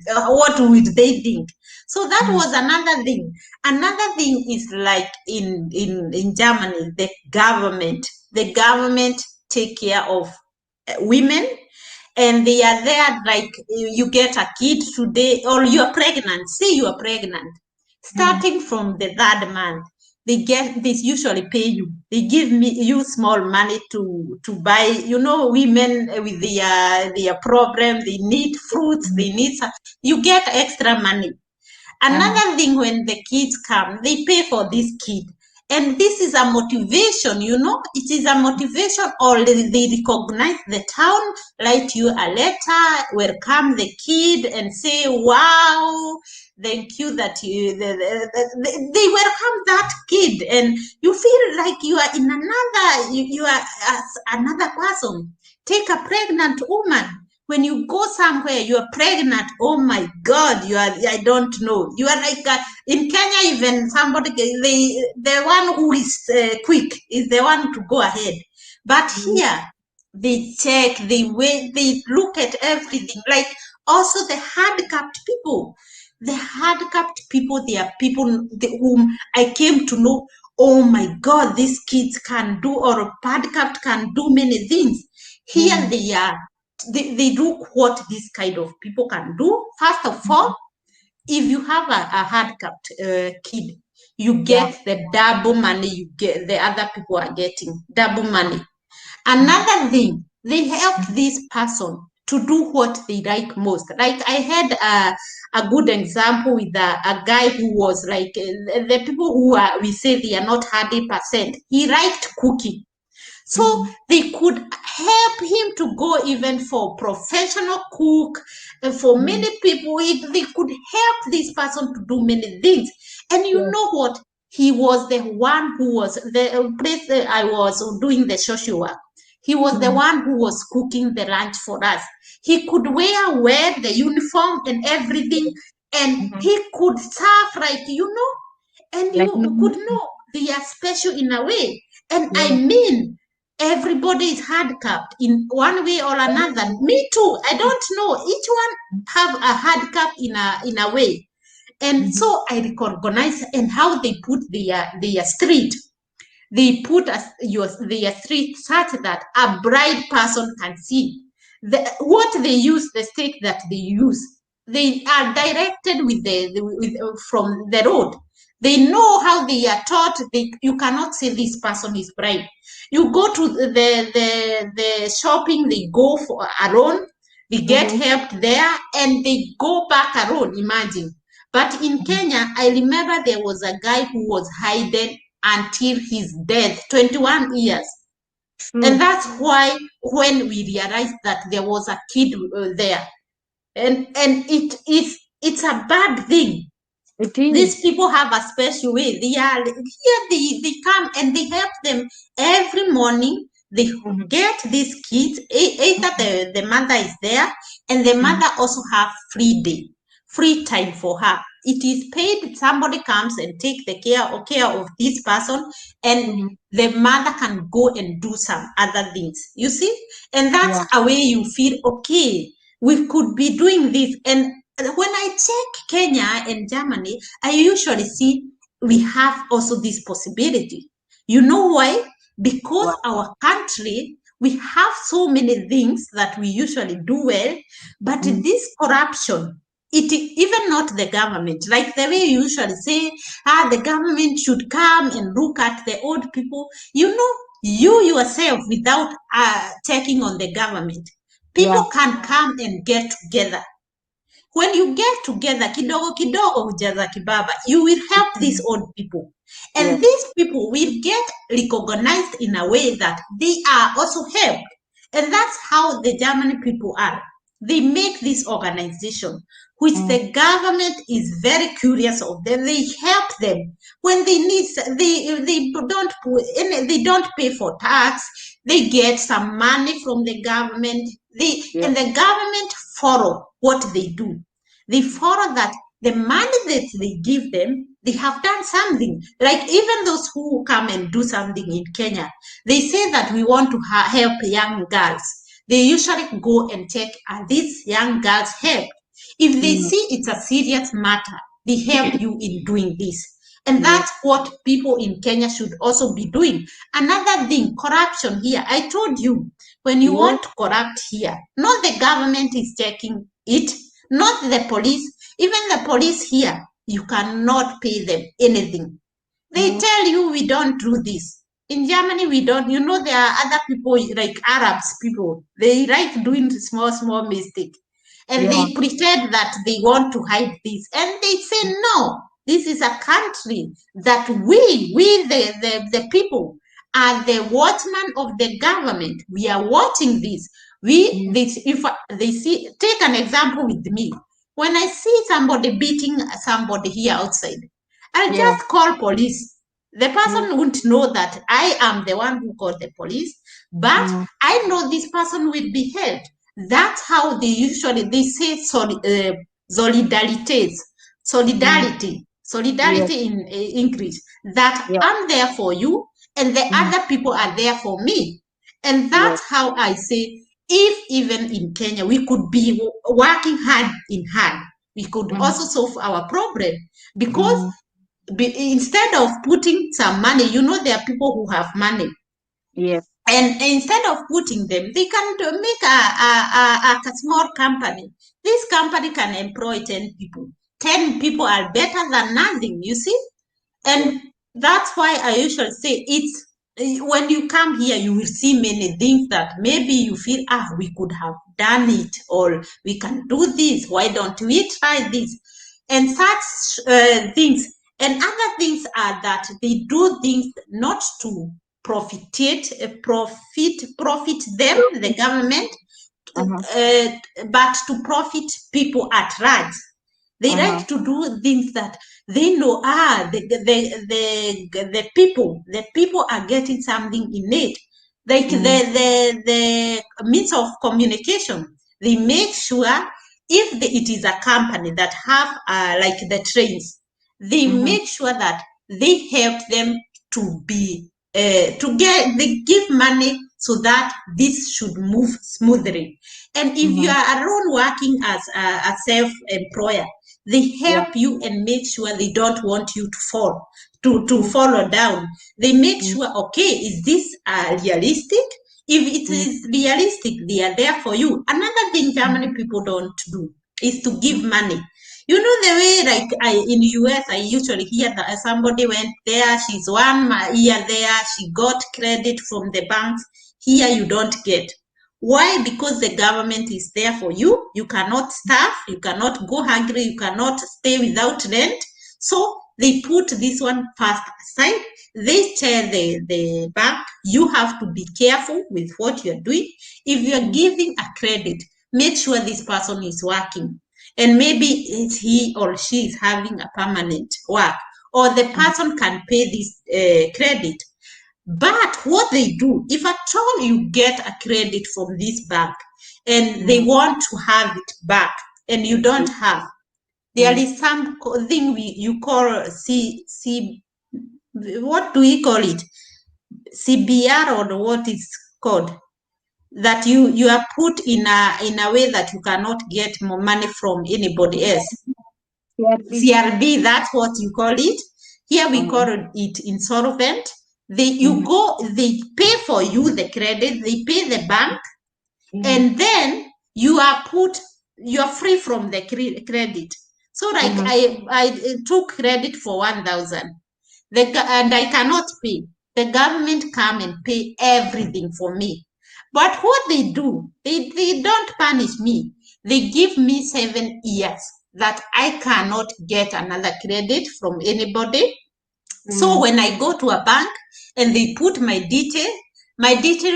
what would they think. So that was another thing. Another thing is like in Germany, the government take care of women, and they are there like, you get a kid today, or you're pregnant. Say you are pregnant, starting from the third month, they usually pay you. They give you small money to buy. Women with their problem, they need fruits, they need some, you get extra money. Another thing, when the kids come, they pay for this kid. And this is a motivation, it is a motivation, or they recognize the town, write you a letter, welcome the kid, and say, wow, thank you that they welcome that kid, and you feel like you are in another, you are as another person. Take a pregnant woman. When you go somewhere, you are pregnant. Oh my God, I don't know. You are like in Kenya, even somebody, the one who is quick is the one to go ahead. But here, they check, they wait, they look at everything. Like also the hard-capped people. The hard-capped people, they are people whom I came to know. Oh my God, these kids can do, or hard-capped can do many things. Here they are. They do what this kind of people can do. First of all, if you have a hard-capped kid, you get the double money you get, the other people are getting double money. Another thing, they help this person to do what they like most. Like I had a good example with a guy who was like the people who are, we say they are not 100%. He liked cooking. So they could help him to go even for professional cook. For many people, they could help this person to do many things. And you know what? He was the one who was the place that I was doing the social work. He was the one who was cooking the lunch for us. He could wear well the uniform and everything, and he could serve like and Like you could no. know they are special in a way. And I mean, everybody is handcuffed in one way or another. Me too. I don't know. Each one have a handcuff in a way. And so I recognize and how they put their street. They put their street such that a blind person can see. What they use, the stick that they use, they are directed from the road. They know how they are taught. You cannot say this person is blind. You go to the shopping, they go for alone, they get help there, and they go back alone. Imagine. But in Kenya, I remember there was a guy who was hidden until his death, 21 years. And that's why when we realized that there was a kid there, and it's a bad thing. It These is. people have a special way. They are here, they come and they help them every morning. They get these kids, either the mother is there, and the mother also have free time for her. It is paid. Somebody comes and take the care of this person, and the mother can go and do some other things. You see, and that's a way you feel okay. We could be doing this. And when I check Kenya and Germany, I usually see we have also this possibility. You know why? Because our country, we have so many things that we usually do well, but this corruption, it even not the government, like the way you usually say, the government should come and look at the old people. You yourself, without checking on the government, people can come and get together. When you get together, kidogo kidogo hujaza kibaba, you will help these old people. And these people will get recognized in a way that they are also helped. And that's how the German people are. They make this organization, which the government is very curious of them. They help them when they need. They don't pay for tax. They get some money from the government. And the government follow what they do. They follow that the money that they give them, they have done something. Like even those who come and do something in Kenya, they say that we want to help young girls. They usually go and check, are these young girls helped? If they see it's a serious matter, they help you in doing this. And that's what people in Kenya should also be doing. Another thing, corruption here. I told you, when you want to corrupt here, not the government is checking it, not the police. Even the police here, you cannot pay them anything. They tell you we don't do this. In Germany, we don't. There are other people like Arabs people. They like doing small mistake. And they pretend that they want to hide this. And they say no. This is a country that we the people are the watchmen of the government. We are watching this. Mm. This, if they see, take an example with me. When I see somebody beating somebody here outside, I'll Yeah. just call police. The Mm. person won't know that I am the one who called the police, but Mm. I know this person will be held. That's how they say solidarities, Mm. Yes. solidarity in English. That Yeah. I'm there for you, and the Mm. other people are there for me, and Yes. that's how I say. If even in Kenya we could be working hand in hand, we could Mm. also solve our problem because Mm. instead of putting some money, there are people who have money, Yes. and instead of putting them, they can make a small company. This company can employ 10 people. 10 people are better than nothing, you see. Yes. And that's why I usually say it's when you come here, you will see many things that maybe you feel, we could have done it, or we can do this. Why don't we try this? And such things. And other things are that they do things not to profit them, the government, Uh-huh. uh, but to profit people at large. They Uh-huh. like to do things that they know, the people are getting something in it, like Mm. the means of communication. They make sure, if it is a company that have like the trains, they Mm-hmm. make sure that they help them to be they give money so that this should move smoothly. And if you Mm-hmm. are alone working as a self-employer, they Yeah. help you and make sure they don't want you to fall, to Mm. follow down. They make Mm. sure, okay, is this realistic? If it Mm. is realistic, they are there for you. Another thing Germany people don't do is to give Mm. money. The way, like in US, I usually hear that somebody went there, she's 1 year there, she got credit from the banks. Here you don't get. Why? Because the government is there for you. You cannot starve, you cannot go hungry, you cannot stay without rent. So they put this one first aside. They tell the bank, you have to be careful with what you're doing. If you're Mm. giving a credit, make sure this person is working. And maybe he or she is having a permanent work, or the Mm. person can pay this credit. But what they do, if at all you get a credit from this bank and they Mm. want to have it back and you don't Mm. have, there Mm. is something you call what do we call it? CBR, or what is called? That you are put in a way that you cannot get more money from anybody else. CRB. CRB, that's what you call it. Here we Uh-huh. call it insolvent. Mm-hmm. They pay for you the credit, they pay the bank, Mm-hmm. and then you are free from the credit. So like Mm-hmm. I took credit for 1,000, and I cannot pay. The government come and pay everything for me. But what they do, they don't punish me. They give me 7 years that I cannot get another credit from anybody. So Mm. when I go to a bank and they put my detail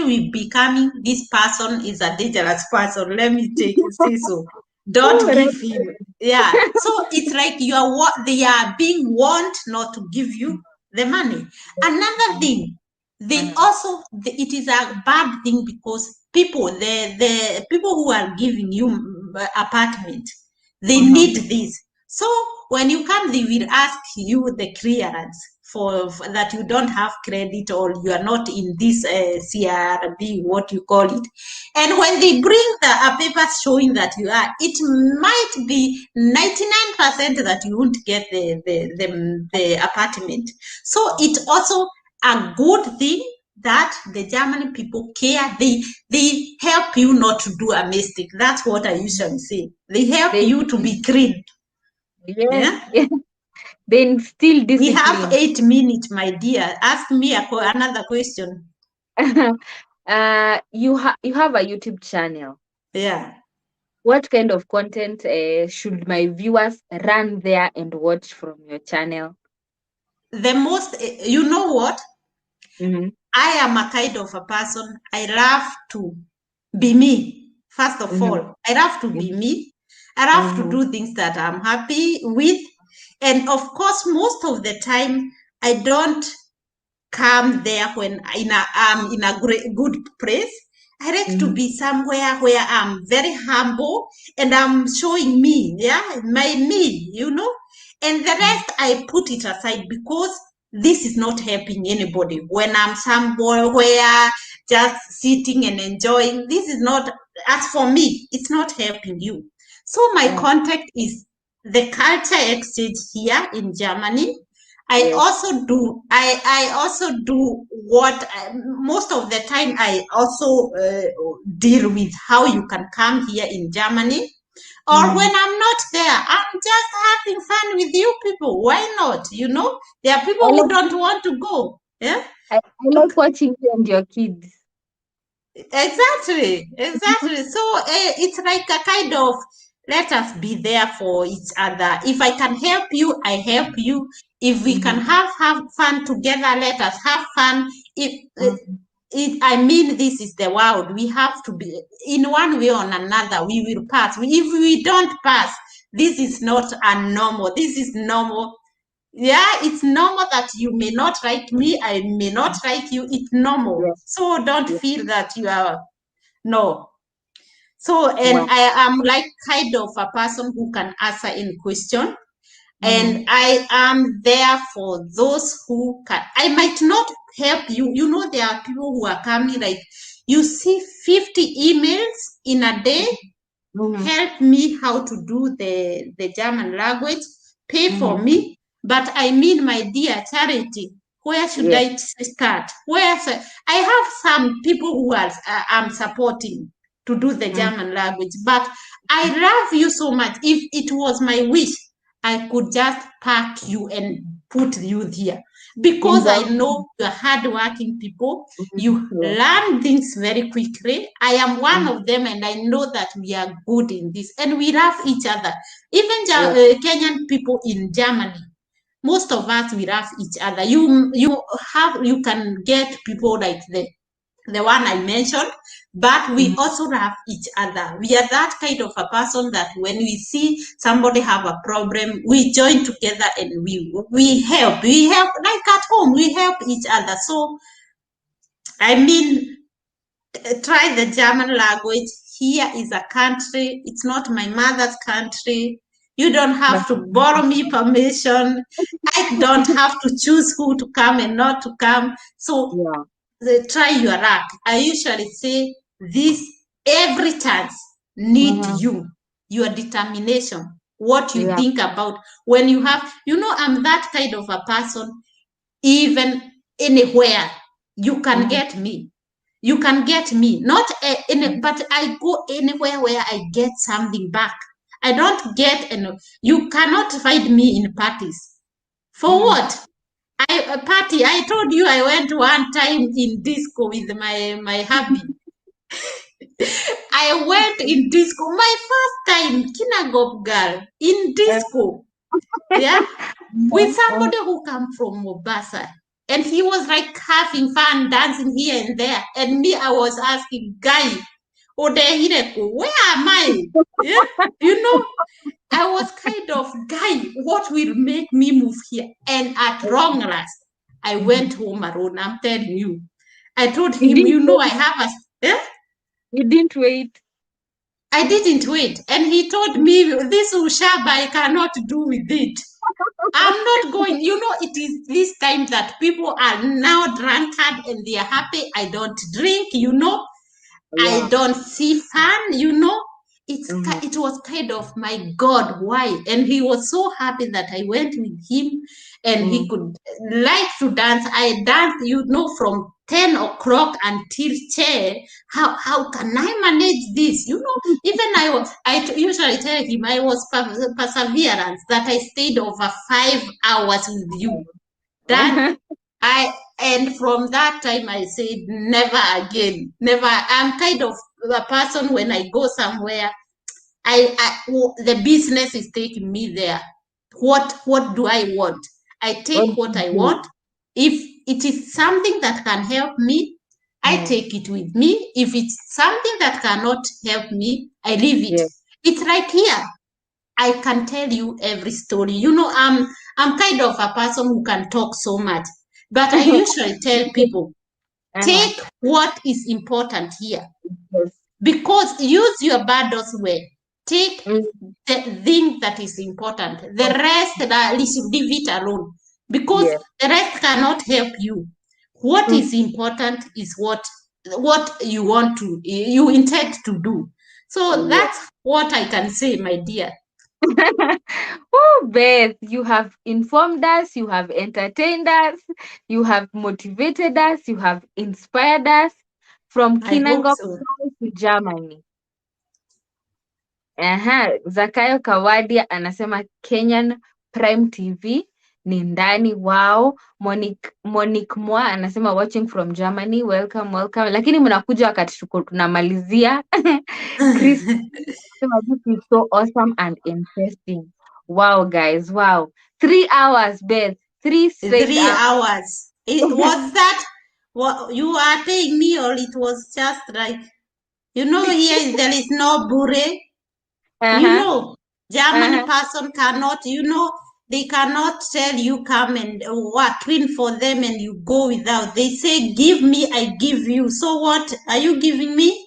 will be coming. This person is a dangerous person. Let me say so. Oh, Don't right. give him. Yeah. So it's like they are being warned not to give you the money. Another Mm. thing, they Uh-huh. also it is a bad thing because the people who are giving you apartment, they Uh-huh. need this. So when you come, they will ask you the clearance for that you don't have credit, or you are not in this CRB, what you call it. And when they bring the papers showing that you are, it might be 99% that you won't get the apartment. So it's also a good thing that the German people care. They help you not to do a mistake. That's what I usually say. They help They you to be clean. yes, Yeah. yes. They instill We have discipline. 8 minutes, my dear. Ask me another question. You have a YouTube channel. Yeah. what kind of content should my viewers run there and watch from your channel? The most, you know what? Mm-hmm. I am a kind of a person, I love to be me. First of Mm-hmm. all, I love to be me. I love to Mm-hmm. do things that I'm happy with. And of course, most of the time, I don't come there when I'm in a great, good place. I like to Mm-hmm. be somewhere where I'm very humble and I'm showing me, yeah, my me, you know. And the rest I put it aside because this is not helping anybody. When I'm somewhere where just sitting and enjoying, this is not, as for me, it's not helping you. So my Yeah. contact is the culture exchange here in Germany. I Yes. also do. I also do what most of the time I also deal with how you can come here in Germany. Or Mm-hmm. when I'm not there, I'm just having fun with you people. Why not? You know, there are I people who like don't want to go. Yeah. I like watching you and your kids. Exactly, exactly. So it's like a kind of let us be there for each other. If I can help you, I help you. If we can Mm-hmm. have fun together, let us have fun. If Mm-hmm. I mean, this is the world. We have to be in one way or another. We will pass. If we don't pass, this is not abnormal. This is normal. Yeah, it's normal that you may not like me, I may not like you. It's normal. Yeah. So don't Yeah. feel that you are no. So, and Wow. I am like kind of a person who can answer in question. Mm-hmm. And I am there for those who can. I might not help you. You know, there are people who are coming like, you see 50 emails in a day, Mm-hmm. help me how to do the German language, pay for Mm-hmm. me. But I mean, my dear Charity, where should Yes. I start? I have some people who are I'm supporting to do the Mm-hmm. German language, but I love you so much. If it was my wish, I could just pack you and put you here In because I Germany. know you're hardworking people. Mm-hmm. You Yeah. learn things very quickly. I am one Mm-hmm. of them, and I know that we are good in this, and we love each other. Even Yeah. Kenyan people in Germany, most of us we love each other. You can get people like the one I mentioned, but we Mm-hmm. also love each other. We are that kind of a person that when we see somebody have a problem, we join together and we help. We help like at home. We help each other. So I mean, try the German language. Here is a country. It's not my mother's country. You don't But have to borrow me permission. I don't have to choose who to come and not to come. So yeah. try your luck. I usually say this every chance need Mm-hmm. your determination, what you Yeah. think about when you have, I'm that kind of a person, even anywhere you can Mm-hmm. get me. You can get me, not but I go anywhere where I get something back. I don't get, you cannot find me in parties. For Mm-hmm. what? A party. I told you I went one time in disco with my hubby. I went in disco. My first time, Kinagop girl, in disco. Yeah, with Uh, somebody who come from Mombasa. And he was like having fun, dancing here and there. And me, I was asking, Guy, Odehireko, where am I? Yeah, you know, I was kind of, Guy, what will make me move here? And at long last, I mhm. went home alone. I'm telling you. I told You him, didn't I wait. have a. Yeah? You didn't wait. I didn't wait. And he told me, this Ushaba, I cannot do with it. I'm not going. It is this time that people are now drunkard and they are happy. I don't drink. I Yeah. don't see fun. Mm-hmm. It was kind of my God, why? And he was so happy that I went with him and he Mm-hmm. could like to dance. I danced, from 10 o'clock until chair. How can I manage this? Even usually tell him I was perseverance that I stayed over 5 hours with you. That I and from that time I said never again, never. I'm kind of a person when I go somewhere, the business is taking me there. What do I want? I What take what do I you want. If it is something that can help me, I do? take it with me. If it's something that cannot help me, I leave it. Yeah. It's like here. I can tell you every story. I'm kind of a person who can talk so much, but I usually tell people, Uh-huh. take what is important here, Yes. because use your burdens well. Take Mm, the thing that is important. The rest, that leave it alone, because yes. the rest cannot help you. What Mm, is important is what you intend to do. So yes. that's what I can say, my dear. Oh, Beth, you have informed us, you have entertained us, you have motivated us, you have inspired us from I hope Kinangop so. to Germany. Aha, Zakayo Kawadia anasema Kenyan Prime TV ni ndani. Wow. Monique Mwa anasema watching from Germany. Welcome, welcome. Lakini mnakuja wakati tuko tunamalizia. Chris anasema this is so awesome and interesting. Wow, guys. Wow. 3 hours, Beth. 3 straight 3 hours. It hours. was that what you are paying me, or it was just like, here there is no bure. Uh-huh. Germany Uh-huh. person cannot, they cannot tell you come and clean for them and you go without. They say, give me, I give you. So what are you giving me?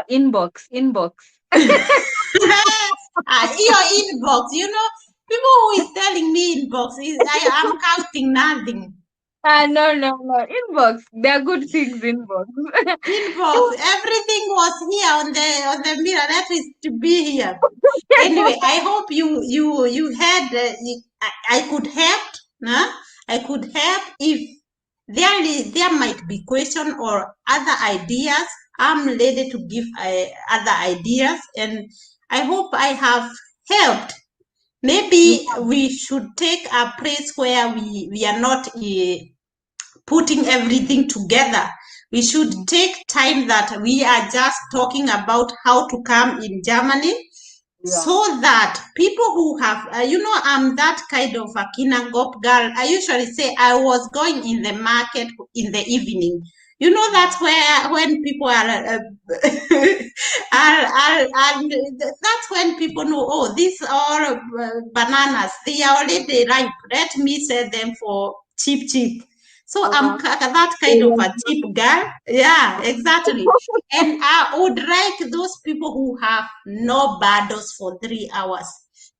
Inbox. Your inbox, people who is telling me inbox, I am counting nothing. No. Inbox. There are good things inbox. Inbox, everything was here on the mirror. That is to be here. Anyway, I hope you had I could help. Huh? I could help if there might be question or other ideas. I'm ready to give other ideas, and I hope I have helped. You Maybe we should take a place where we are not putting everything together. We should have. take time that we are just talking about how to come in Germany, Yeah. so that people who have, I'm that kind of a kinagop girl. I usually say I was going in the market in the evening. That's where when people that's when people know, oh, these are bananas. They are already ripe. Let me sell them for cheap. So I'm Uh-huh. that kind of a cheap girl. Yeah, exactly. And I would like those people who have no burdens for 3 hours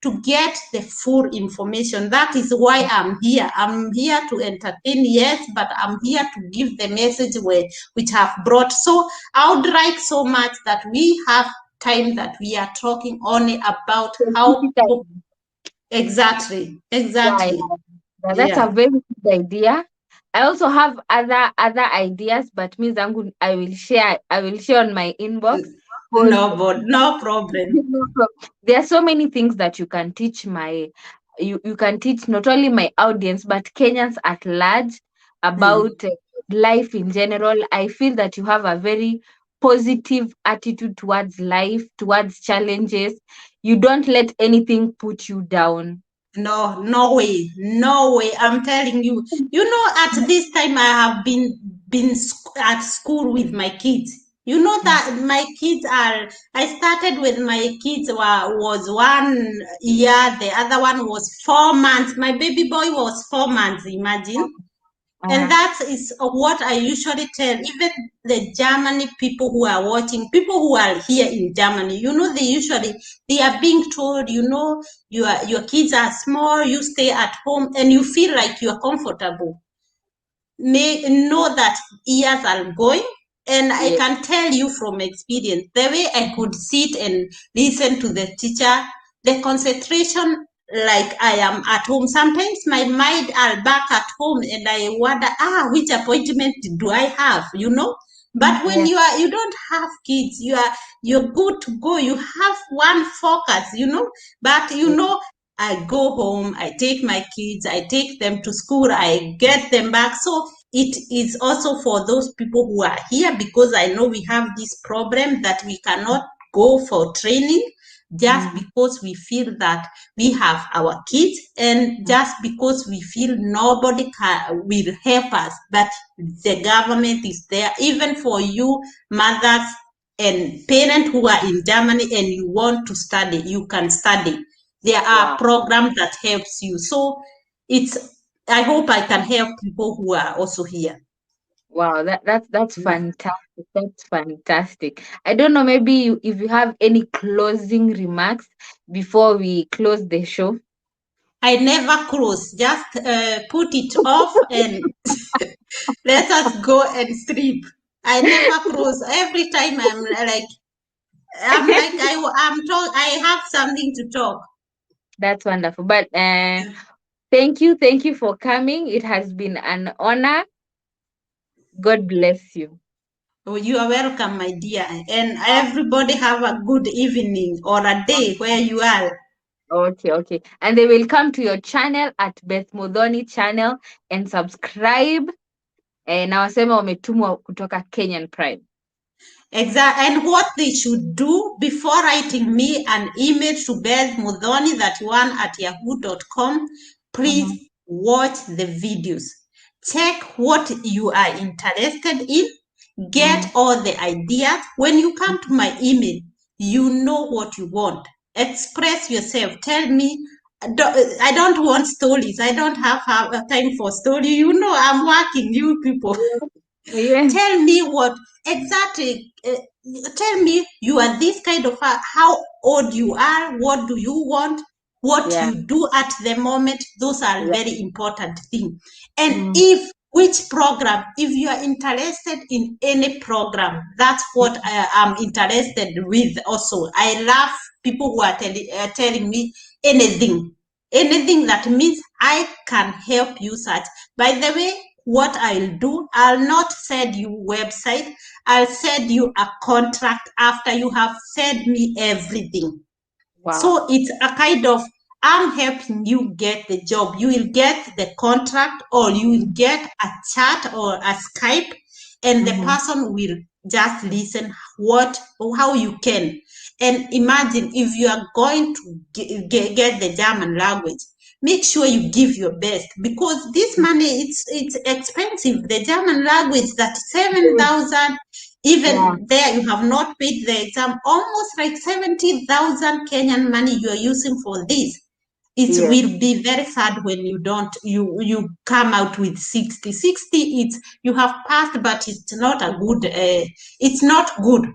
to get the full information. That is why I'm here. I'm here to entertain, yes, but I'm here to give the message which have brought. So I would like so much that we have time that we are talking only about how people. Specifically. Exactly. Yeah, Exactly. yeah. That's a Yeah. very good idea. I also have other ideas, but me zangu I will share on my inbox. Because No, but no problem. there are so many things that you can teach not only my audience but Kenyans at large Mm. about life in general. I feel that you have a very positive attitude towards life, towards challenges. You don't let anything put you down. No, no way, no way. I'm telling you. At this time I have been at school with my kids. You know Mm. that my kids are. I started with my kids was 1 year. The other one was 4 months. My baby boy was 4 months. Imagine. And Uh-huh. that is what I usually tell even the Germany people who are watching, people who are here in Germany. They are being told, your kids are small, you stay at home and you feel like you are comfortable. Know that years are going, and I Yeah. can tell you from experience, the way I could sit and listen to the teacher, the concentration, like I am at home. Sometimes my mind are back at home and I wonder, which appointment do I have, but when Yeah. you don't have kids, you're good to go. You have one focus, but I go home, I take my kids, I take them to school, I get them back. So it is also for those people who are here, because I know we have this problem that we cannot go for training. just Mm. because we feel that we have our kids, and just because we feel nobody will help us, but the government is there. Even for you mothers and parents who are in Germany and you want to study, you can study. There are Wow. programs that helps you. So it's, I hope I can help people who are also here. Wow, that's Yeah. fantastic. That's fantastic. I don't know, maybe if you have any closing remarks before we close the show. I never close. Just put it off and let us go and sleep. I never close. Every time I have something to talk. That's wonderful. But thank you for coming. It has been an honor. God bless you. Oh, you are welcome, my dear. And everybody have a good evening or a day where you are. Okay, okay. And they will come to your channel at Beth Modoni channel and subscribe. Na wasema wametumwa kutoka Kenyan Pride. Exactly. And what they should do before writing me an email to bethmudhoni31 at yahoo.com, Mm-hmm. please watch the videos. Check what you are interested in. Mm-hmm. Get all the ideas. When you come to my email, you know what you want. Express yourself. Tell me. I don't want stories. I don't have time for story. You know, I'm working, you people. Yeah. Tell me what exactly. Tell me you are this kind of how old you are. What do you want? What Yeah. you do at the moment. Those are Yeah. very important things. And Mm-hmm. if which program, if you are interested in any program, that's what I am interested with. Also, I love people who are telling me anything, anything that means I can help you search. By the way, what I'll do, I'll not send you website. I'll send you a contract after you have sent me everything. Wow. So it's a kind of, I'm helping you get the job. You will get the contract or you will get a chat or a Skype, and the Mm-hmm. person will just listen what or how you can. And imagine if you are going to get the German language, make sure you give your best, because this money, it's expensive. The German language, that 7,000, Yeah. even there you have not paid the exam, almost like 70,000 Kenyan money you are using for this. It Yes. will be very sad when you don't, you come out with 60. It's, you have passed, but it's not a good, it's not good.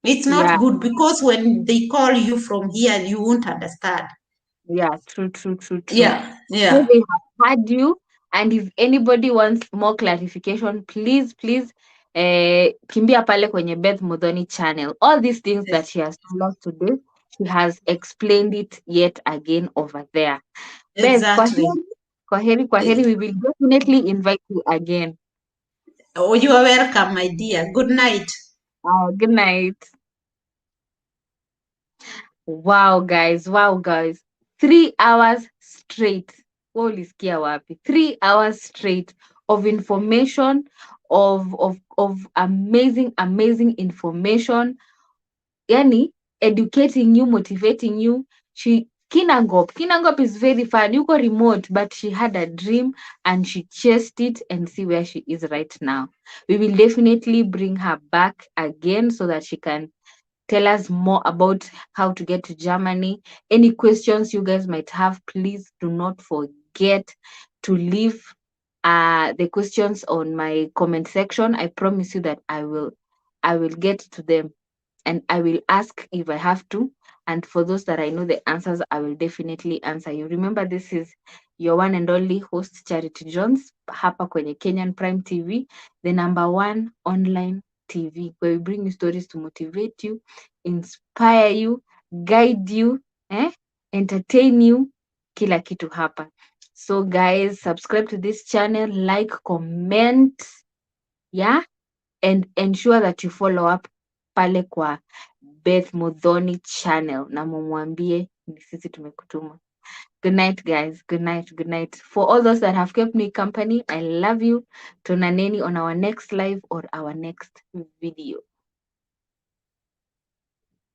It's Yeah. not good, because when they call you from here, you won't understand. Yeah. True, true, true, true. Yeah, So yeah. they have had you, and if anybody wants more clarification, please kimbia pale kwenye Beth Modoni channel. All these things that she has told us today, she has explained it yet again over there. Beth, Exactly. kwa heri, we will definitely invite you again. Oh, you are welcome, my dear. Good night. Good night. Wow, guys. Wow, guys. 3 hours straight. Wewe ulisikia wapi? 3 hours straight of information, of amazing information. Yani, educating you, motivating you. Kinangop is very fun. Yuko remote, but she had a dream and she chased it, and see where she is right now. We will definitely bring her back again so that she can tell us more about how to get to Germany. Any questions you guys might have, please do not forget to leave the questions on my comment section. I promise you that I will get to them, and I will ask if I have to. And for those that I know the answers, I will definitely answer you. Remember, this is your one and only host, Charity Jones, hapa kwenye Kenyan Prime TV, the number one online TV, where we bring you stories to motivate you, inspire you, guide you, entertain you, kila kitu hapa. So guys, subscribe to this channel, like, comment, yeah, and ensure that you follow up pale kwa Beth Modoni channel na mumwambie ni sisi tumekutuma. Good night, guys. Good night. Good night. For all those that have kept me company, I love you. Tonaneni on our next live or our next video.